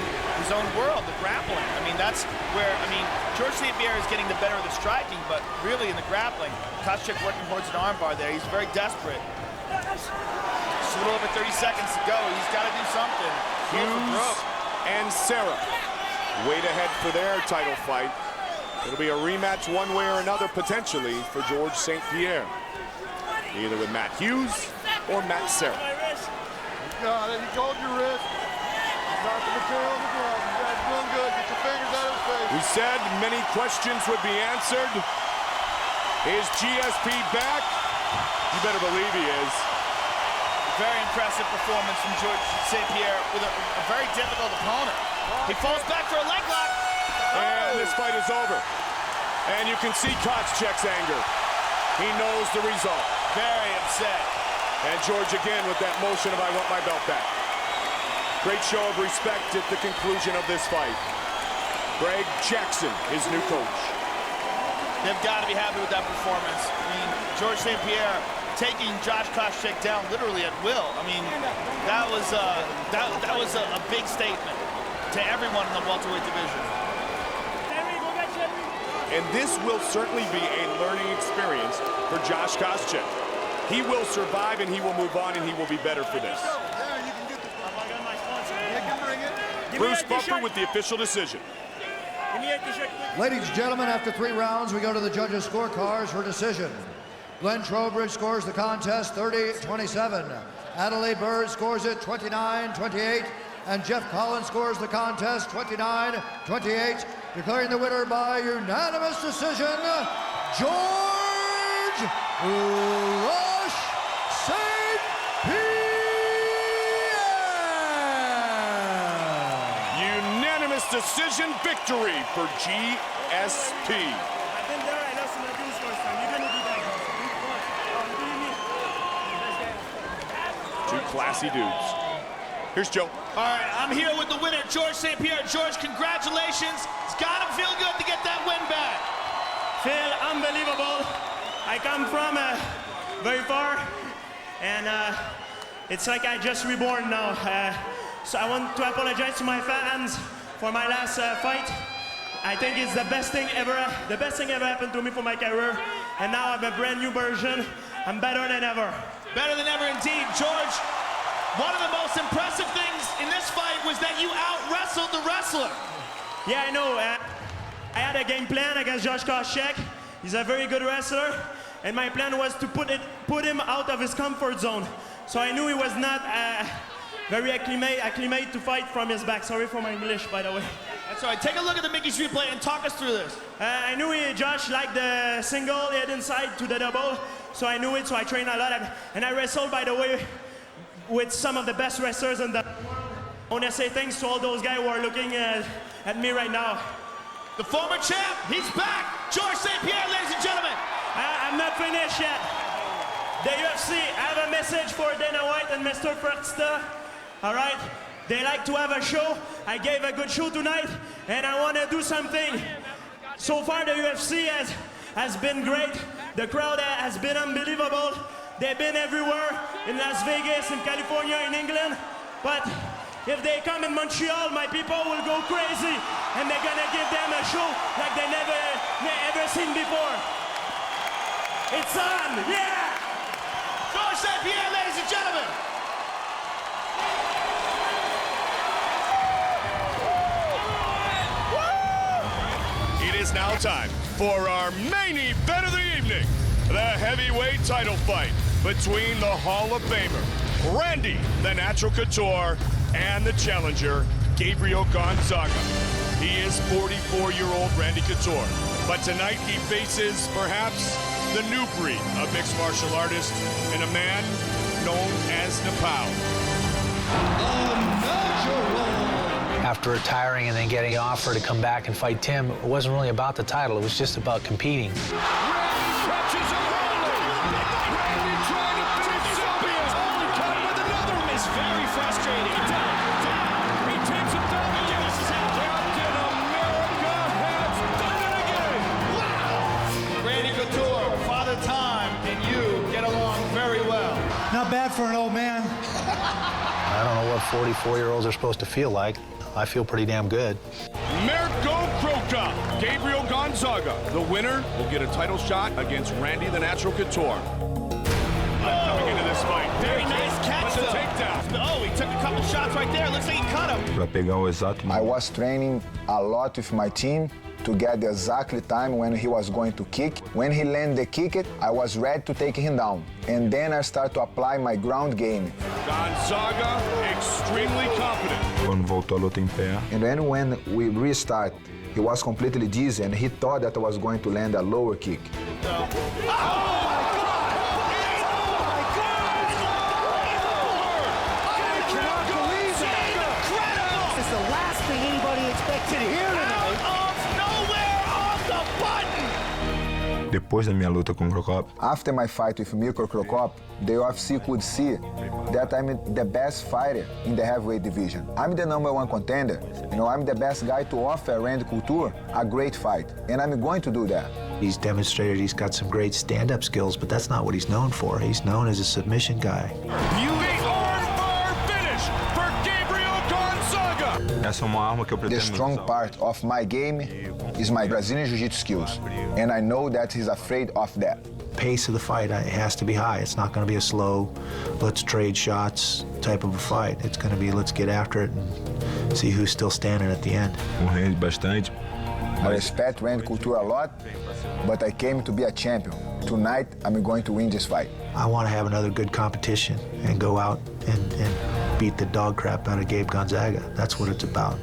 Speaker 9: world, the grappling. I mean, that's where, I mean, George St. Pierre is getting the better of the striking, but really in the grappling, Koscheck working towards an armbar there. He's very desperate. Just a little over 30 seconds to go. He's got to do something.
Speaker 8: Hughes and Serra wait ahead for their title fight. It'll be a rematch one way or another, potentially, for George St. Pierre. Either with Matt Hughes or Matt Serra.
Speaker 11: Got it. You hold your wrist. Knock the material on the ground. You guys doing good. Get your fingers out of his face.
Speaker 8: We said many questions would be answered. Is GSP back? You better believe he is.
Speaker 9: Very impressive performance from George St. Pierre with a very difficult opponent. He falls back for a leg lock.
Speaker 8: And this fight is over. And you can see Koscheck's anger. He knows the result.
Speaker 9: Very upset.
Speaker 8: And George again with that motion of I want my belt back. Great show of respect at the conclusion of this fight. Greg Jackson, his new coach.
Speaker 9: They've got to be happy with that performance. I mean, George St. Pierre taking Josh Koscheck down literally at will. I mean, that was a big statement to everyone in the welterweight division.
Speaker 8: And this will certainly be a learning experience for Josh Koscheck. He will survive and he will move on and he will be better for this. Bruce Buffer with the official decision.
Speaker 7: Ladies and gentlemen, after 3 rounds, we go to the judges' scorecards for decision. Glenn Trowbridge scores the contest 30-27. Adelaide Bird scores it 29-28. And Jeff Collins scores the contest 29-28. Declaring the winner by unanimous decision, George Rush St. Pierre.
Speaker 8: Unanimous decision victory for GSP.
Speaker 14: I think there I lost in the first time. You're going to do that.
Speaker 8: Two classy dudes. Here's Joe.
Speaker 9: All right, I'm here with the winner, George St. Pierre. George, congratulations. It's got to feel good to get that win back.
Speaker 18: Feel unbelievable. I come from very far, and it's like I just reborn now. So I want to apologize to my fans for my last fight. I think it's the best thing ever happened to me for my career, and now I'm a brand new version. I'm better than ever.
Speaker 9: Better than ever indeed, George. One of the most impressive things in this fight was that you out-wrestled the wrestler.
Speaker 18: Yeah, I know. I had a game plan against Josh Koscheck. He's a very good wrestler, and my plan was to put him out of his comfort zone. So I knew he was not very acclimate to fight from his back. Sorry for my English, by the way.
Speaker 9: That's all right. Take a look at the Mickey Street play and talk us through this.
Speaker 18: I knew Josh liked the single, head inside to the double, so I knew it, so I trained a lot. And I wrestled, by the way, with some of the best wrestlers in the world. I want to say thanks to all those guys who are looking at me right now.
Speaker 9: The former champ, he's back! George St. Pierre, ladies and gentlemen.
Speaker 18: I'm not finished yet. The UFC, I have a message for Dana White and Mr. Fertitta. All right? They like to have a show. I gave a good show tonight, and I want to do something. So far, the UFC has been great. The crowd has been unbelievable. They've been everywhere, in Las Vegas, in California, in England. But if they come in Montreal, my people will go crazy, and they're gonna give them a show like they never seen before. It's on, yeah!
Speaker 9: George St. Pierre, ladies and gentlemen.
Speaker 6: It is now time for our main event of the evening, the heavyweight title fight between the Hall of Famer, Randy the Natural Couture, and the challenger, Gabriel Gonzaga. He is 44-year-old Randy Couture, but tonight he faces perhaps the new breed of mixed martial artist and a man known as Nepal.
Speaker 19: After retiring and then getting an offer to come back and fight Tim, it wasn't really about the title, it was just about competing.
Speaker 14: Very frustrating. He takes him down again. Captain America has done it again.
Speaker 9: Wow! Randy Couture, Father Time, and you get along very well.
Speaker 10: Not bad for an old man.
Speaker 19: I don't know what 44-year-olds are supposed to feel like. I feel pretty damn good.
Speaker 6: Mirko Croca, Gabriel Gonzaga. The winner will get a title shot against Randy the Natural Couture. Coming into this fight.
Speaker 9: Very nice catch, though. Oh, he took a couple shots right there. Looks like he cut him.
Speaker 5: I was training a lot with my team to get the exact time when he was going to kick. When he landed the kick, I was ready to take him down. And then I start to apply my ground game.
Speaker 6: Gonzaga, extremely confident.
Speaker 4: Quando voltou a luta em pé.
Speaker 5: And then when we restart, he was completely dizzy and he thought that I was going to land a lower kick.
Speaker 4: Depois da minha luta com o Crocop.
Speaker 5: After my fight with Mirko Crocop, the UFC could see that I'm the best fighter in the heavyweight division. I'm the #1 contender. You know, I'm the best guy to offer Randy Couture a great fight, and I'm going to do that.
Speaker 3: He's demonstrated he's got some great stand-up skills, but that's not what he's known for. He's known as a submission guy.
Speaker 4: Essa é uma arma que eu pretendo
Speaker 5: The strong
Speaker 4: usar.
Speaker 5: part of my game is my Brazilian Jiu-Jitsu skills, and I know that he's afraid of that.
Speaker 3: Pace of the fight has to be high. It's not going to be a slow, let's trade shots type of a fight. It's going to be let's get after it and see who's still standing at the end.
Speaker 4: Rende bastante.
Speaker 5: I respect Randy Couture a lot, but I came to be a champion. Tonight, I'm going to win this fight.
Speaker 3: I want to have another good competition and go out and beat the dog crap out of Gabe Gonzaga. That's what it's about.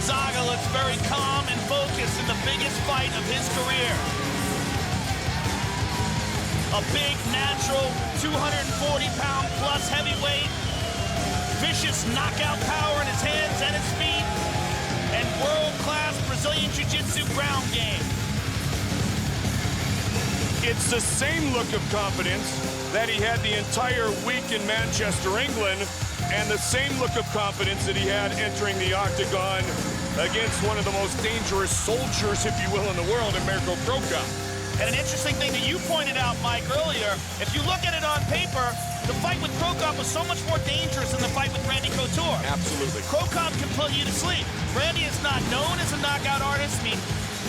Speaker 9: Gonzaga looks very calm and focused in the biggest fight of his career. A big, natural, 240-pound plus heavyweight, vicious knockout power in his hands and his feet, and world-class Brazilian Jiu-Jitsu ground game.
Speaker 6: It's the same look of confidence that he had the entire week in Manchester, England, and the same look of confidence that he had entering the octagon against one of the most dangerous soldiers, if you will, in the world, in Mirko Cro Cop.
Speaker 9: And an interesting thing that you pointed out, Mike, earlier, if you look at it on paper, the fight with Cro Cop was so much more dangerous than the fight with Randy Couture.
Speaker 6: Absolutely.
Speaker 9: Cro Cop can put you to sleep. Randy is not known as a knockout artist. I mean,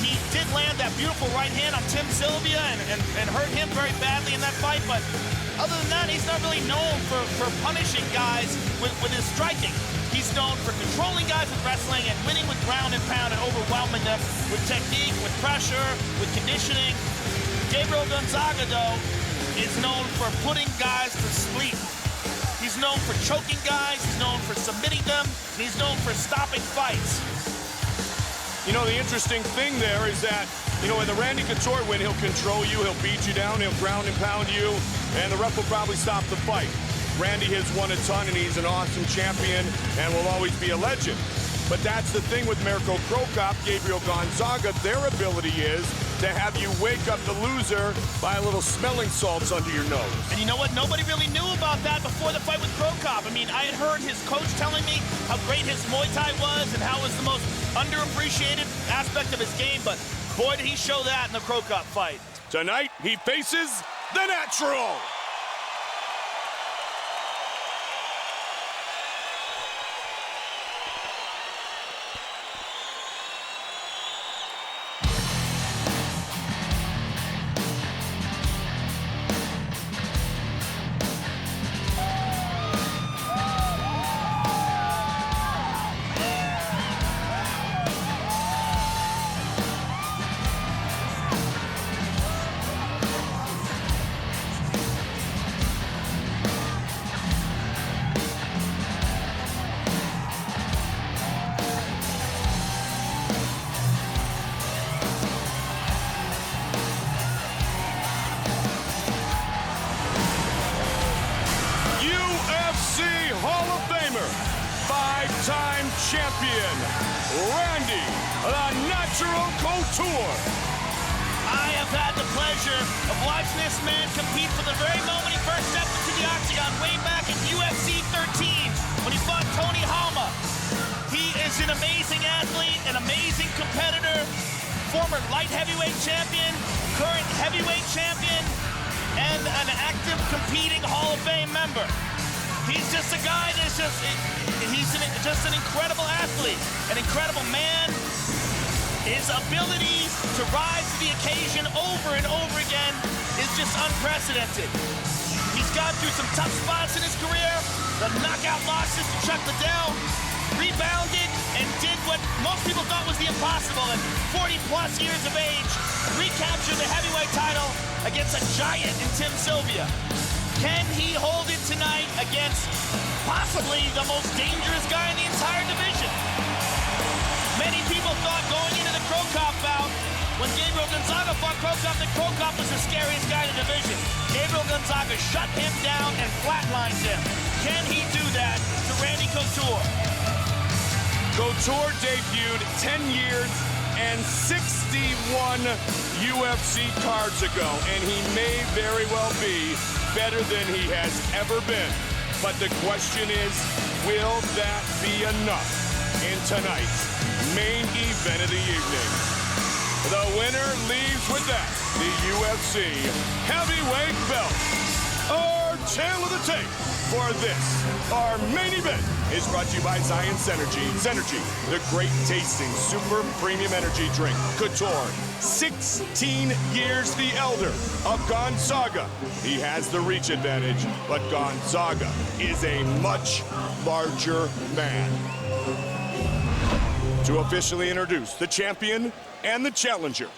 Speaker 9: he did land that beautiful right hand on Tim Sylvia and hurt him very badly in that fight, but other than that, he's not really known for punishing guys with his striking. He's known for controlling guys with wrestling and winning with ground and pound and overwhelming them with technique, with pressure, with conditioning. Gabriel Gonzaga, though, is known for putting guys to sleep. He's known for choking guys, he's known for submitting them, and he's known for stopping fights.
Speaker 6: You know, the interesting thing there is that, you know, in the Randy Couture win, he'll control you, he'll beat you down, he'll ground and pound you, and the ref will probably stop the fight. Randy has won a ton, and he's an awesome champion and will always be a legend. But that's the thing with Mirko Cro Cop, Gabriel Gonzaga. Their ability is to have you wake up the loser by a little smelling salts under your nose.
Speaker 9: And you know what? Nobody really knew about that before the fight with Cro Cop. I mean, I had heard his coach telling me how great his Muay Thai was and how it was the most underappreciated aspect of his game, but boy, did he show that in the Cro Cop fight.
Speaker 6: Tonight, he faces the Natural. Five-time champion, Randy "The Natural" Couture.
Speaker 9: I have had the pleasure of watching this man compete from the very moment he first stepped into the octagon way back in UFC 13 when he fought Tony Halma. He is an amazing athlete, an amazing competitor, former light heavyweight champion, current heavyweight champion, and an active competing Hall of Fame member. He's just a guy that's just an incredible athlete, an incredible man. His ability to rise to the occasion over and over again is just unprecedented. He's gone through some tough spots in his career, the knockout losses to Chuck Liddell, rebounded and did what most people thought was the impossible at 40-plus years of age, recaptured the heavyweight title against a giant in Tim Sylvia. Can he hold it tonight against possibly the most dangerous guy in the entire division? Many people thought going into the Cro Cop bout, when Gabriel Gonzaga fought Cro Cop, that Cro Cop was the scariest guy in the division. Gabriel Gonzaga shut him down and flatlined him. Can he do that to Randy Couture?
Speaker 6: Couture debuted 10 years and 61 UFC cards ago, and he may very well be better than he has ever been. But the question is, will that be enough in tonight's main event of the evening? The winner leaves with that, the UFC Heavyweight Belt. Our tale of the tape for this, our main event, is brought to you by Zion Synergy. Synergy, the great tasting super premium energy drink. Couture, 16 years the elder of Gonzaga. He has the reach advantage, but Gonzaga is a much larger man. To officially introduce the champion and the challenger,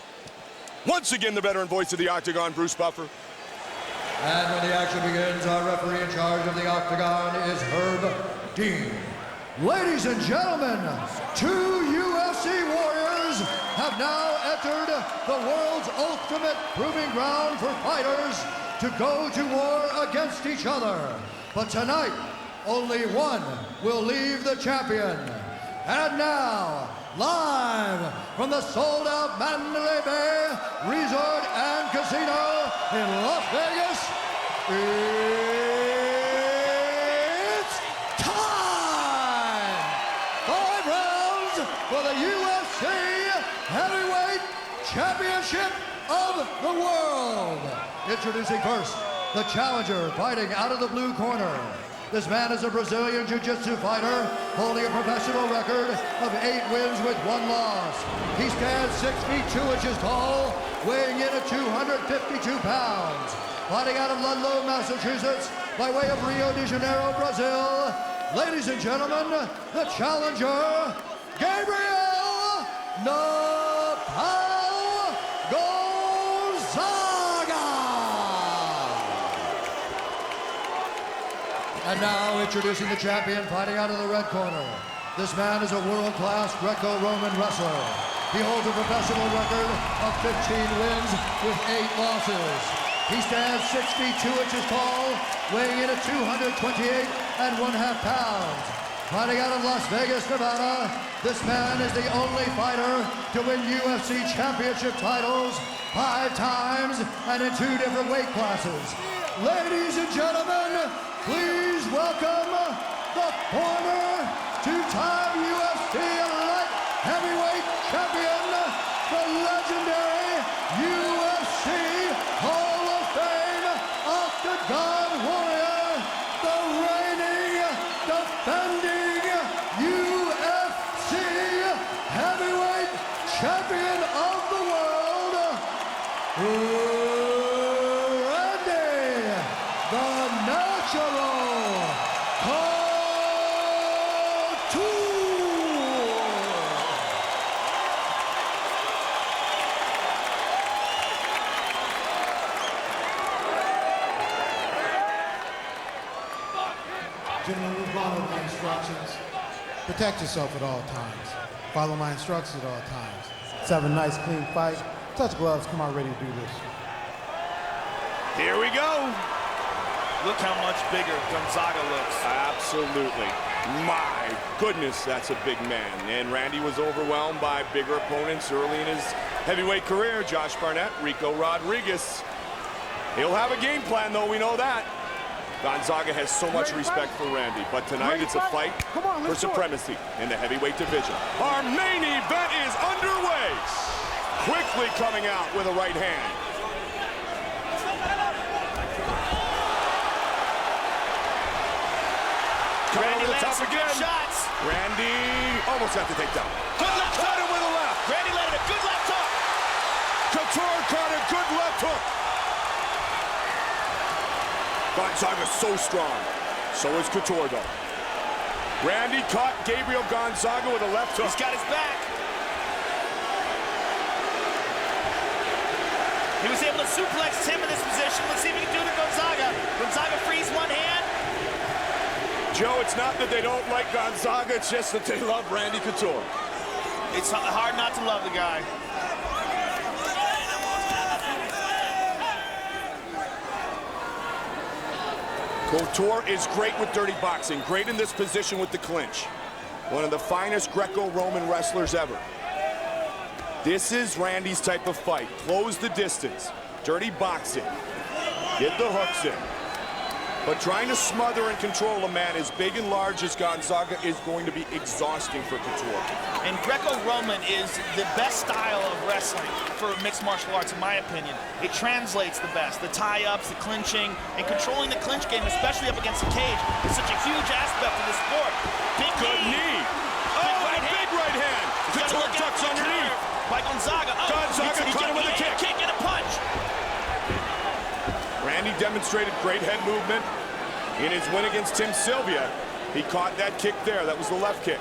Speaker 6: once again the veteran voice of the Octagon, Bruce Buffer.
Speaker 7: And when the action begins, our referee in charge of the Octagon is Herb Dean. Ladies and gentlemen, 2 UFC UFC warriors have now entered the world's ultimate proving ground for fighters to go to war against each other. But tonight, only one will leave the champion. And now, live from the sold-out Mandalay Bay Resort and Casino in Las Vegas, it's time! 5 rounds for the UFC Heavyweight Championship of the world. Introducing first, the challenger fighting out of the blue corner. This man is a Brazilian Jiu-Jitsu fighter holding a professional record of 8 wins with 1 loss. He stands 6 feet 2 inches tall, weighing in at 252 pounds. Fighting out of Ludlow, Massachusetts, by way of Rio de Janeiro, Brazil. Ladies and gentlemen, the challenger, Gabriel Gonzaga. And now introducing the champion fighting out of the red corner. This man is a world-class Greco-Roman wrestler. He holds a professional record of 15 wins with 8 losses. He stands 6 feet 2 inches tall, weighing in at 228 1/2 pounds. Fighting out of Las Vegas, Nevada, this man is the only fighter to win UFC championship titles 5 times and in 2 different weight classes. Ladies and gentlemen, please welcome the former 2-time UFC light heavyweight champion, the legendary UFC Hall of Fame Octagon Warrior, the reigning, defending UFC Heavyweight Champion of the world, Randy the Natural
Speaker 20: Gentlemen, we've gone over my instructions. Protect yourself at all times. Follow my instructions at all times. Let's have a nice, clean fight. Touch gloves, come out ready to do this.
Speaker 8: Here we go.
Speaker 9: Look how much bigger Gonzaga looks.
Speaker 8: Absolutely. My goodness, that's a big man. And Randy was overwhelmed by bigger opponents early in his heavyweight career. Josh Barnett, Rico Rodriguez. He'll have a game plan, though, we know that. Gonzaga has so much respect for Randy, but tonight it's a fight for supremacy in the heavyweight division. Our main event is underway. Quickly coming out with a right hand.
Speaker 9: Randy
Speaker 8: over the top
Speaker 9: lands some
Speaker 8: again.
Speaker 9: good shots.
Speaker 8: Randy almost had to take down.
Speaker 9: Good left
Speaker 8: Caught
Speaker 9: hook.
Speaker 8: him with a left.
Speaker 9: Randy landed a good left hook.
Speaker 8: Couture caught a good left hook. Gonzaga's so strong. So is Couture, though. Randy caught Gabriel Gonzaga with a left hook.
Speaker 9: He's got his back. He was able to suplex Tim in this position. Let's see if he can do it to Gonzaga. Gonzaga frees one hand.
Speaker 8: Joe, it's not that they don't like Gonzaga, it's just that they love Randy Couture.
Speaker 9: It's hard not to love the guy.
Speaker 8: Couture is great with dirty boxing, great in this position with the clinch. One of the finest Greco-Roman wrestlers ever. This is Randy's type of fight. Close the distance, dirty boxing, get the hooks in. But trying to smother and control a man as big and large as Gonzaga is going to be exhausting for Couture.
Speaker 9: And Greco-Roman is the best style of wrestling for mixed martial arts, in my opinion. It translates the best. The tie-ups, the clinching, and controlling the clinch game, especially up against the cage, is such a huge aspect of the sport. Big knee.
Speaker 8: Big right hand. Couture tucks underneath.
Speaker 9: By Gonzaga.
Speaker 8: Gonzaga caught him with a kick.
Speaker 9: Kick and a punch.
Speaker 8: Randy demonstrated great head movement in his win against Tim Sylvia. He caught that kick there. That was the left kick.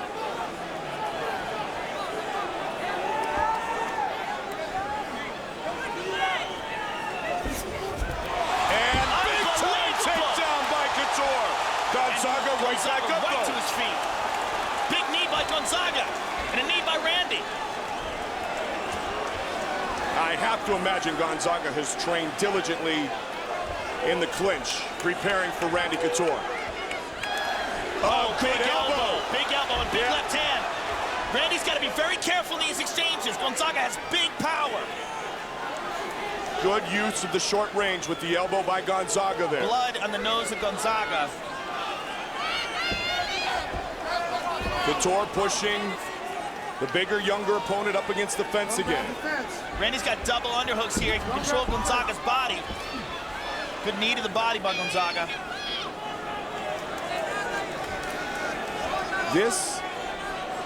Speaker 8: And big time takedown by Couture. Gonzaga right back up
Speaker 9: right
Speaker 8: though.
Speaker 9: to his feet. Big knee by Gonzaga. And a knee by Randy.
Speaker 8: I have to imagine Gonzaga has trained diligently in the clinch, preparing for Randy Couture. Oh, good elbow.
Speaker 9: Big elbow and big left hand. Randy's got to be very careful in these exchanges. Gonzaga has big power.
Speaker 8: Good use of the short range with the elbow by Gonzaga there.
Speaker 9: Blood on the nose of Gonzaga.
Speaker 8: Couture pushing the bigger, younger opponent up against the fence again.
Speaker 9: Randy's got double underhooks here. He can control Gonzaga's body. Good knee to the body by Gonzaga.
Speaker 8: This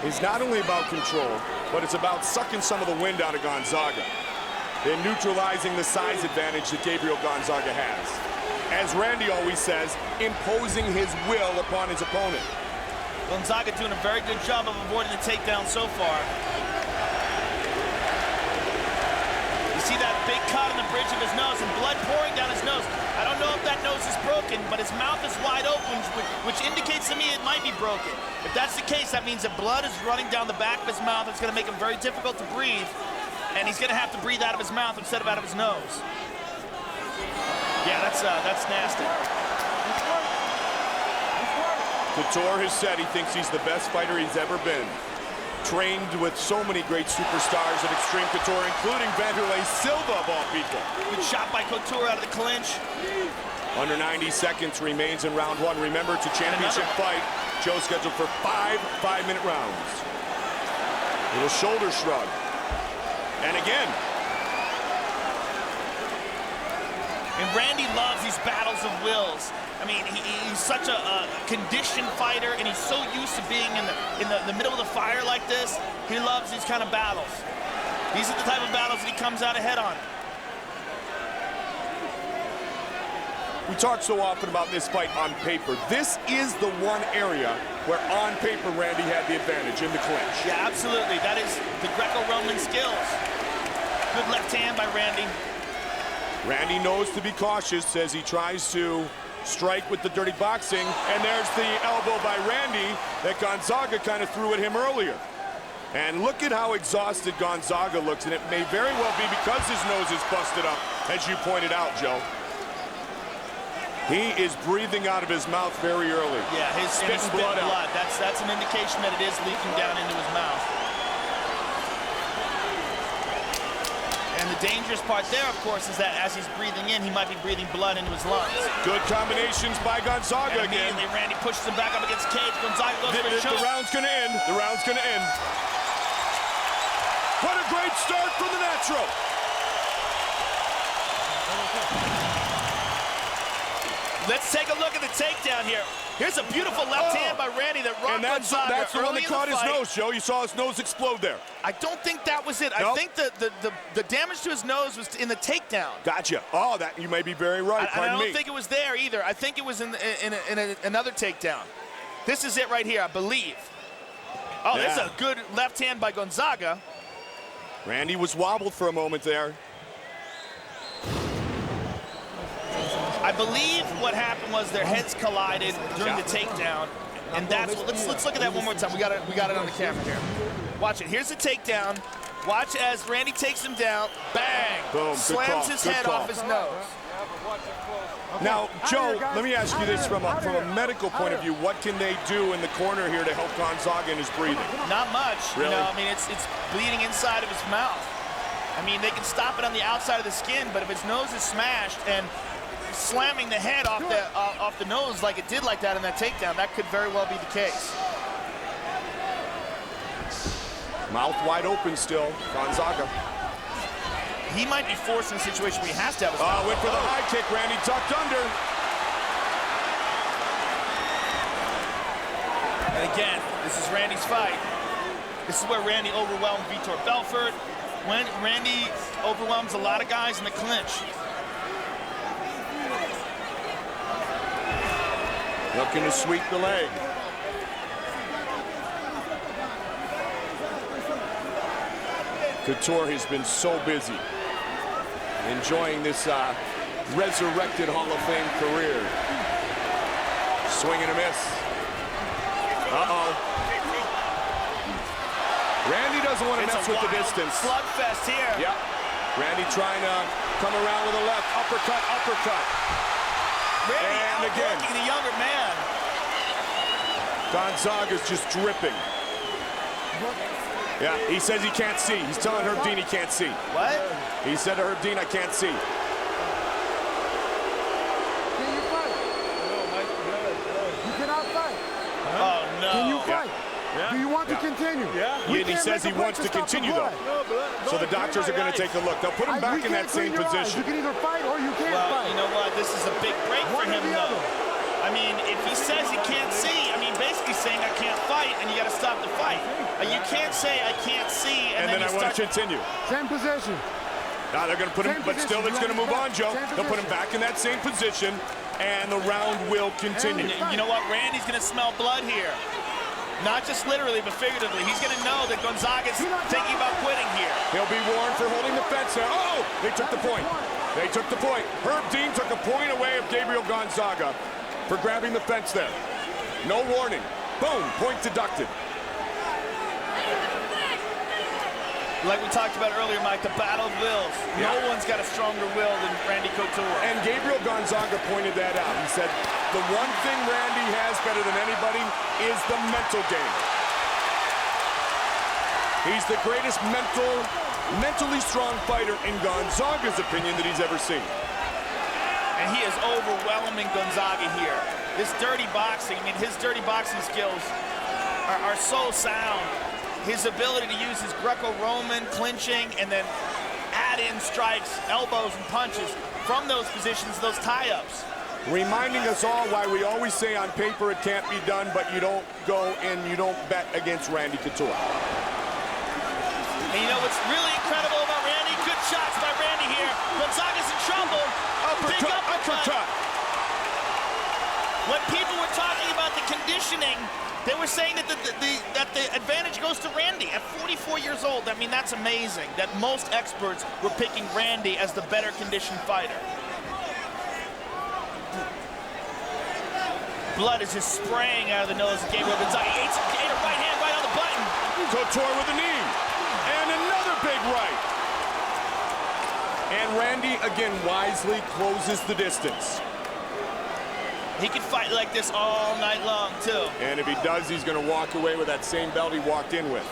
Speaker 8: is not only about control, but it's about sucking some of the wind out of Gonzaga and neutralizing the size advantage that Gabriel Gonzaga has. As Randy always says, imposing his will upon his opponent.
Speaker 9: Gonzaga doing a very good job of avoiding the takedown so far. You see that big cut on the bridge of his nose and blood pouring down his nose. I don't know if that nose is broken, but his mouth is wide open, which indicates to me it might be broken. If that's the case, that means that blood is running down the back of his mouth. It's going to make him very difficult to breathe, and he's going to have to breathe out of his mouth instead of out of his nose. Yeah, that's nasty.
Speaker 8: Couture has said he thinks he's the best fighter he's ever been. Trained with so many great superstars of Extreme Couture, including Mandalay Silva, of all people.
Speaker 9: Good shot by Couture out of the clinch.
Speaker 8: Under 90 seconds remains in round one. Remember, it's a championship fight. Joe scheduled for 5 5-minute rounds. Little shoulder shrug. And again.
Speaker 9: And Randy loves these battles of wills. I mean, he's such a conditioned fighter, and he's so used to being in the middle of the fire like this. He loves these kind of battles. These are the type of battles that he comes out ahead on.
Speaker 8: We talk so often about this fight on paper. This is the one area where on paper Randy had the advantage in the clinch.
Speaker 9: Yeah, absolutely. That is the Greco-Roman skills. Good left hand by Randy.
Speaker 8: Randy knows to be cautious as he tries to strike with the dirty boxing, and there's the elbow by Randy that Gonzaga kind of threw at him earlier. And look at how exhausted Gonzaga looks, and it may very well be because his nose is busted up, as you pointed out, Joe. He is breathing out of his mouth very early.
Speaker 9: Yeah, his spitting blood out. That's an indication that it is leaking down into his mouth. And the dangerous part there, of course, is that as he's breathing in, he might be breathing blood into his lungs.
Speaker 8: Good combinations by Gonzaga again.
Speaker 9: Immediately, Randy pushes him back up against the cage. Gonzaga goes for a choke.
Speaker 8: The round's going to end. The round's going to end. What a great start from the natural.
Speaker 9: Let's take a look at the takedown here. Here's a beautiful left hand by Randy that rocked Gonzaga.
Speaker 8: That's the one that caught his nose, Joe. You saw his nose explode there.
Speaker 9: I don't think that was it. Nope. I think the damage to his nose was in the takedown.
Speaker 8: Gotcha. Oh, that you may be very right.
Speaker 9: I don't think it was there either. I think it was in another takedown. This is it right here, I believe. Oh, yeah. There's a good left hand by Gonzaga.
Speaker 8: Randy was wobbled for a moment there.
Speaker 9: I believe what happened was their heads collided during the takedown, and that's what, let's look at that one more time. We got it on the camera here. Watch it. Here's the takedown. Watch as Randy takes him down. Bang!
Speaker 8: Boom!
Speaker 9: Slams his head off his nose.
Speaker 8: Now, Joe, let me ask you this from a medical point of view. What can they do in the corner here to help Gonzaga in his breathing?
Speaker 9: Not much.
Speaker 8: Really?
Speaker 9: You know, I mean, it's bleeding inside of his mouth. I mean, they can stop it on the outside of the skin, but if his nose is smashed and slamming the head off the nose like it did like that in that takedown, that could very well be the case.
Speaker 8: Mouth wide open still, Gonzaga.
Speaker 9: He might be forced in a situation where he has to have his mouth.
Speaker 8: Went for the high kick, Randy tucked under.
Speaker 9: And again, this is Randy's fight. This is where Randy overwhelmed Vitor Belfort. When Randy overwhelms a lot of guys in the clinch.
Speaker 8: Looking to sweep the leg. Couture has been so busy, enjoying this resurrected Hall of Fame career. Swing and a miss. Uh-oh. Randy doesn't want to mess with the distance.
Speaker 9: Slugfest here.
Speaker 8: Yep. Randy trying to come around with a left. Uppercut, uppercut.
Speaker 9: Randy
Speaker 8: and again.
Speaker 9: outworking the younger man.
Speaker 8: Gonzaga's just dripping. Yeah, he says he can't see. He's telling Herb Dean he can't see.
Speaker 9: What?
Speaker 8: He said to Herb Dean, I can't see.
Speaker 11: Can you fight? You cannot fight.
Speaker 9: Oh, no.
Speaker 11: Can you fight?
Speaker 8: Yeah.
Speaker 11: Do you want to continue?
Speaker 8: And he says he wants to continue, though. So the doctors are going to take a look. They'll put him back in that same position.
Speaker 11: You can either fight or you can't fight.
Speaker 9: Well, you know what? This is a big break for him, though. I mean, if he says he can't see, I mean, basically saying I can't fight, and you got to stop the fight. You can't say I can't see, and then
Speaker 8: I want to continue.
Speaker 11: Same position.
Speaker 8: Now they're going to put him, but still it's going to move on, Joe. They'll put him back in that same position, and the round will continue.
Speaker 9: You know what? Randy's going to smell blood here. Not just literally, but figuratively. He's going to know that Gonzaga's thinking about quitting here.
Speaker 8: He'll be warned for holding the fence there. Oh, they took the point. They took the point. Herb Dean took a point away of Gabriel Gonzaga for grabbing the fence there. No warning. Boom, point deducted.
Speaker 9: Like we talked about earlier, Mike, the battle of wills.
Speaker 8: Yeah.
Speaker 9: No one's got a stronger will than Randy Couture.
Speaker 8: And Gabriel Gonzaga pointed that out. He said, the one thing Randy has better than anybody is the mental game. He's the greatest mentally strong fighter in Gonzaga's opinion that he's ever seen.
Speaker 9: And he is overwhelming Gonzaga here. This dirty boxing, I mean, his dirty boxing skills are so sound. His ability to use his Greco-Roman clinching and then add in strikes, elbows, and punches from those positions, those tie-ups.
Speaker 8: Reminding us all why we always say on paper it can't be done, but you don't go and you don't bet against Randy Couture.
Speaker 9: And you know what's really incredible about Randy? Good shots by Randy here. Gonzaga's in trouble. Big uppercut. When people were talking about the conditioning, they were saying that the advantage goes to Randy at 44 years old. I mean, that's amazing that most experts were picking Randy as the better conditioned fighter. Blood is just spraying out of the nose of Gabriel Gonzaga. He hits a right hand right on the button.
Speaker 8: Couture with a knee. And another big right. And Randy, again, wisely closes the distance.
Speaker 9: He could fight like this all night long, too.
Speaker 8: And if he does, he's going to walk away with that same belt he walked in with.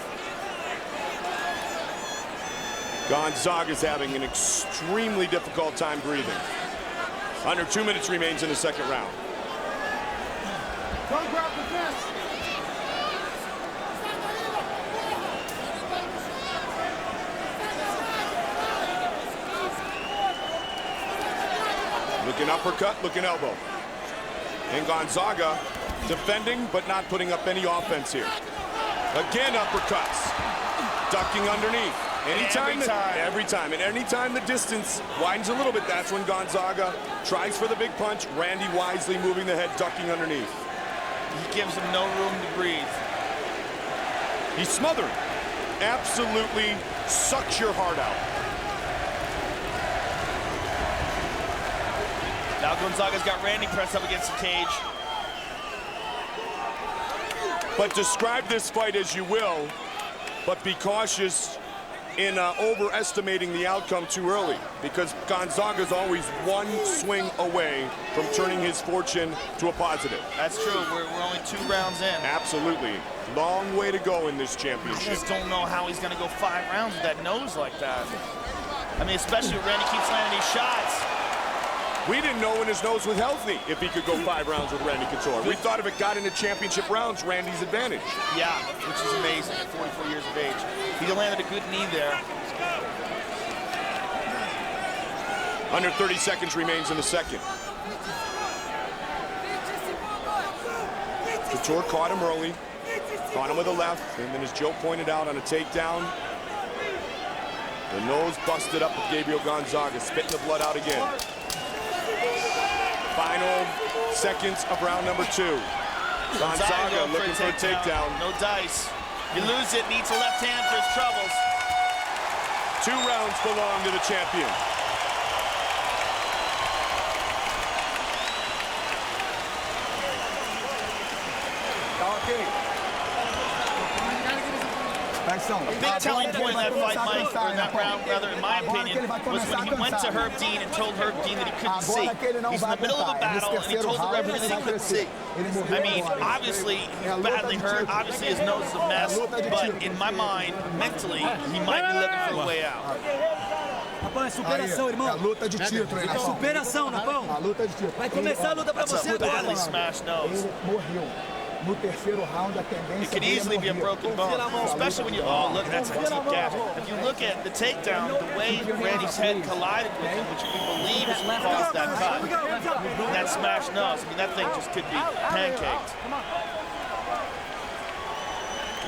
Speaker 8: Gonzaga's having an extremely difficult time breathing. Under 2 minutes remains in the second round.
Speaker 11: Don't grab the fence.
Speaker 8: Looking uppercut, looking elbow. And Gonzaga defending, but not putting up any offense here. Again, uppercuts. Ducking underneath. Every time. And anytime the distance widens a little bit, that's when Gonzaga tries for the big punch. Randy wisely moving the head, ducking underneath.
Speaker 9: He gives him no room to breathe.
Speaker 8: He's smothering. Absolutely sucks your heart out.
Speaker 9: Now Gonzaga's got Randy pressed up against the cage.
Speaker 8: But describe this fight as you will, but be cautious in overestimating the outcome too early, because Gonzaga's always one swing away from turning his fortune to a positive.
Speaker 9: That's true. We're only 2 rounds in.
Speaker 8: Absolutely. Long way to go in this championship.
Speaker 9: I just don't know how he's going to go 5 rounds with that nose like that. I mean, especially when Randy keeps landing these shots.
Speaker 8: We didn't know when his nose was healthy if he could go 5 rounds with Randy Couture. We thought if it got into championship rounds, Randy's advantage.
Speaker 9: Yeah, which is amazing at 44 years of age. He landed a good knee there.
Speaker 8: Under 30 seconds remains in the second. Couture caught him early. Caught him with a left, and then as Joe pointed out on a takedown, the nose busted up of Gabriel Gonzaga, spitting the blood out again. Final seconds of round number 2. Gonzaga looking for a takedown.
Speaker 9: No dice. You lose it, needs a left hand for his troubles.
Speaker 8: 2 rounds belong to the champion.
Speaker 11: Okay. Thanks
Speaker 9: big telling point in that fight, Mike, or in that round, rather, in my opinion, was when he went to Herb Dean and told Herb Dean that he couldn't see. He's in the middle of a battle, and he told the referee that he couldn't see. I mean, obviously, he's badly hurt. Obviously, his nose is a mess. But in my mind, mentally, he might be looking for a way out.
Speaker 14: Napão, é superação, irmão. É a luta de título, hein, Napão? Superação, Napão. A luta de título. Vai começar a luta pra você agora.
Speaker 9: Badly smashed nose.
Speaker 5: Morreu. No terceiro round, a tendência.
Speaker 9: It could easily be a broken bone, especially when you. Oh, look, that's a deep gap. If you look at the takedown, the way Randy's head collided with him, which we believe is what caused that cut, that smashed nose. I mean, that thing just could be pancaked.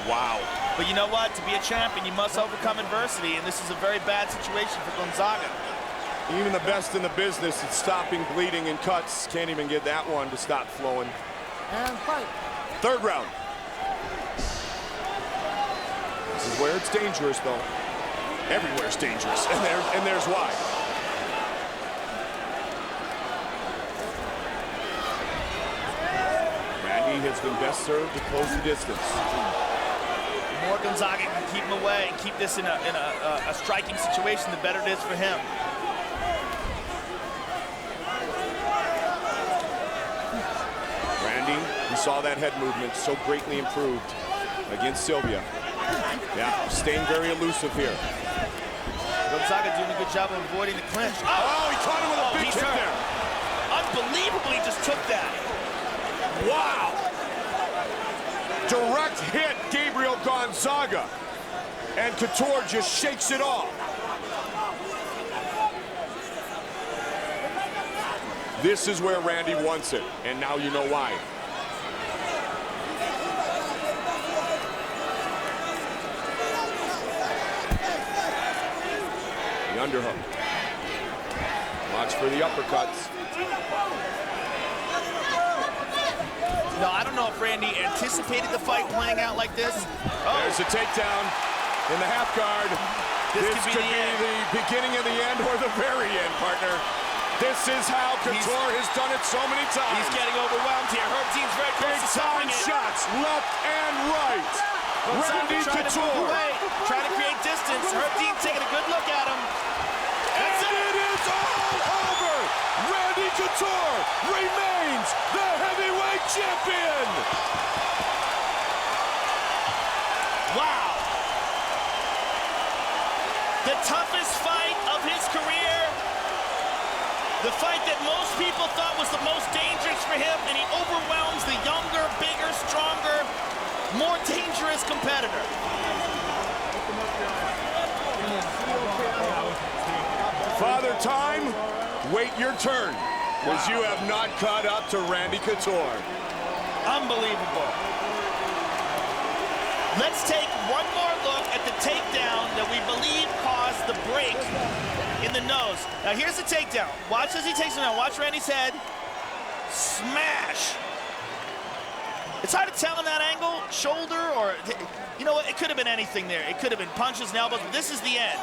Speaker 9: Wow. But you know what? To be a champion, you must overcome adversity, and this is a very bad situation for Gonzaga.
Speaker 8: Even the best in the business at stopping bleeding and cuts can't even get that one to stop flowing.
Speaker 14: And fight.
Speaker 8: Third round. This is where it's dangerous, though. Everywhere it's dangerous, and there's why. Randy has been best served to close the distance.
Speaker 9: The more Gonzaga can keep him away and keep this in a striking situation, the better it is for him.
Speaker 8: Randy, we saw that head movement so greatly improved against Sylvia. Yeah, staying very elusive here.
Speaker 9: Gonzaga doing a good job of avoiding the clinch.
Speaker 8: Oh, he caught him with a big kick there.
Speaker 9: Unbelievably just took that.
Speaker 8: Wow. Direct hit Gabriel Gonzaga. And Couture just shakes it off. This is where Randy wants it, and now you know why. The underhook. Watch for the uppercuts.
Speaker 9: No, I don't know if Randy anticipated the fight playing out like this.
Speaker 8: Oh. There's a takedown in the half guard. This could be the beginning of the end or the very end, partner. This is how Couture has done it so many times.
Speaker 9: He's getting overwhelmed here. Herb Dean's very close to stopping it.
Speaker 8: Shots left and right. Randy Couture.
Speaker 9: Trying to create distance. Herb Dean taking a good look at him.
Speaker 8: And it is all over. Randy Couture remains the heavyweight champion.
Speaker 9: Wow. The toughest fight of his career. The fight that most people thought was the most dangerous for him, and he overwhelms the younger, bigger, stronger, more dangerous competitor.
Speaker 8: Father Time, wait your turn, because you have not caught up to Randy Couture.
Speaker 9: Unbelievable. Let's take one more look at the takedown that we believe caused the break in the nose. Now here's the takedown. Watch as he takes him down. Watch Randy's head. Smash. It's hard to tell in that angle, shoulder, or, you know what, it could have been anything there. It could have been punches and elbows, but this is the end.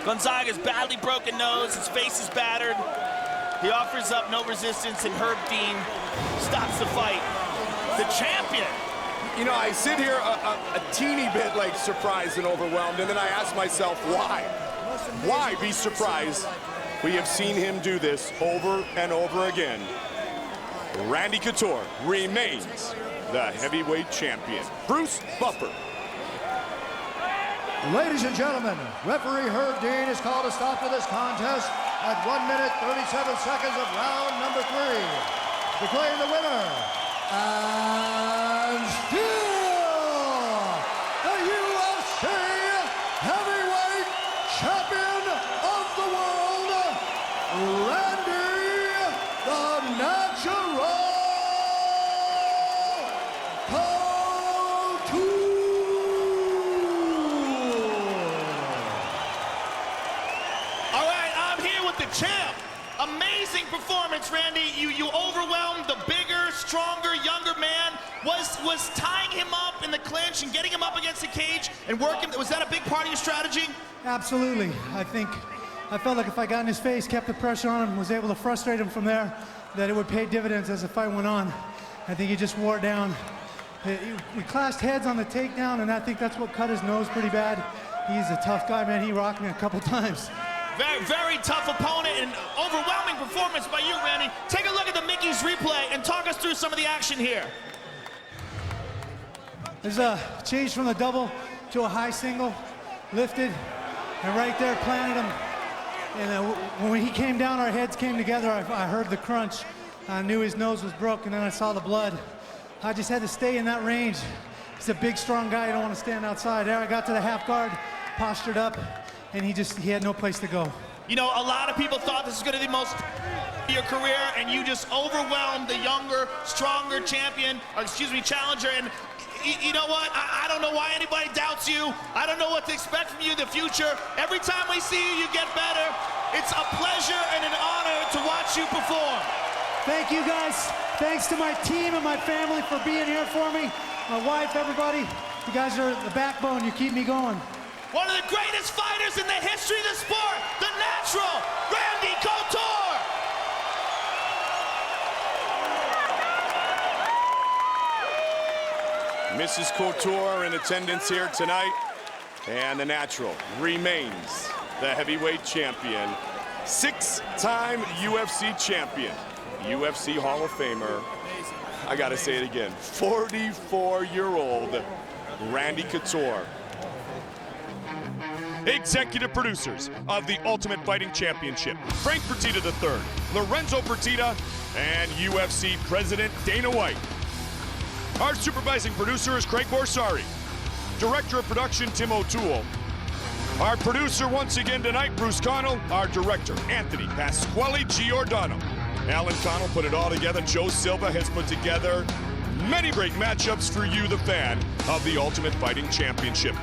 Speaker 9: Gonzaga's badly broken nose, his face is battered. He offers up no resistance, and Herb Dean stops the fight. The champion.
Speaker 8: You know, I sit here a teeny bit like surprised and overwhelmed, and then I ask myself, why? Why be surprised? We have seen him do this over and over again. Randy Couture remains the heavyweight champion. Bruce Buffer.
Speaker 7: Ladies and gentlemen, referee Herb Dean has called a stop to this contest at 1 minute 37 seconds of round number 3. Declaring the winner, and still the UFC Heavyweight Champion of the world, Randy the Natural Couture.
Speaker 9: All right, I'm here with the champ. Amazing performance, Randy. You overwhelmed the bigger, stronger, younger man. Was tying him up in the clinch and getting him up against the cage and working. Was that a big part of your strategy?
Speaker 20: Absolutely. I felt like if I got in his face, kept the pressure on him, was able to frustrate him from there, that it would pay dividends as the fight went on. I think he just wore down We clashed heads on the takedown, and I think that's what cut his nose pretty bad. He's a tough guy, man. He rocked me a couple times.
Speaker 9: Very, very tough opponent and overwhelming performance by you, Randy. Take a look at the Mickey's replay and talk us through some of the action here.
Speaker 20: There's a change from the double to a high single, lifted, and right there planted him. And when he came down, our heads came together. I heard the crunch. I knew his nose was broke, and then I saw the blood. I just had to stay in that range. He's a big, strong guy. You don't want to stand outside. There, I got to the half guard, postured up, and he had no place to go.
Speaker 9: You know, a lot of people thought this was going to be the most of your career, and you just overwhelmed the younger, stronger champion, or excuse me, challenger. And you know what? I don't know why anybody doubts you. I don't know what to expect from you in the future. Every time we see you, you get better. It's a pleasure and an honor to watch you perform.
Speaker 20: Thank you, guys. Thanks to my team and my family for being here for me. My wife, everybody. You guys are the backbone. You keep me going.
Speaker 9: One of the greatest fighters in the history of the sport, the natural, Randy Couture.
Speaker 8: Mrs. Couture in attendance here tonight, and the natural remains the heavyweight champion, 6-time UFC champion, UFC Hall of Famer. I gotta say it again, 44-year-old Randy Couture. Executive producers of the Ultimate Fighting Championship, Frank Fertitta III, Lorenzo Fertitta, and UFC President Dana White. Our supervising producer is Craig Borsari. Director of production, Tim O'Toole. Our producer once again tonight, Bruce Connell. Our director, Anthony Pasquale Giordano. Alan Connell put it all together. Joe Silva has put together many great matchups for you, the fan of the Ultimate Fighting Championship.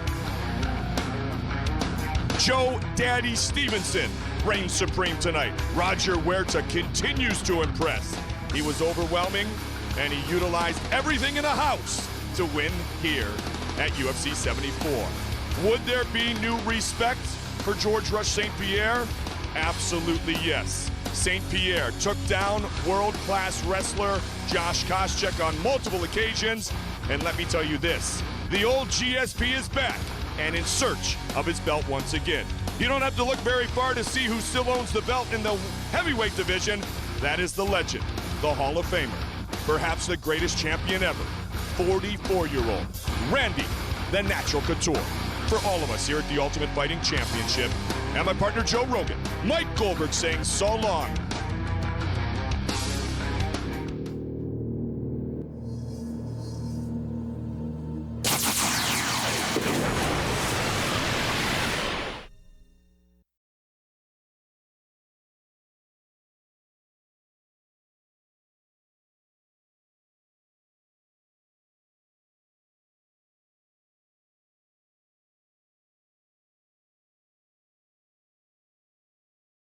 Speaker 8: Joe Daddy Stevenson reigns supreme tonight. Roger Huerta continues to impress. He was overwhelming, and he utilized everything in the house to win here at UFC 74. Would there be new respect for George Rush St. Pierre? Absolutely yes. St. Pierre took down world-class wrestler Josh Koscheck on multiple occasions, and let me tell you this, the old GSP is back and in search of his belt once again. You don't have to look very far to see who still owns the belt in the heavyweight division. That is the legend, the Hall of Famer, perhaps the greatest champion ever, 44-year-old Randy the Natural Couture. For all of us here at the Ultimate Fighting Championship, and my partner Joe Rogan, Mike Goldberg saying so long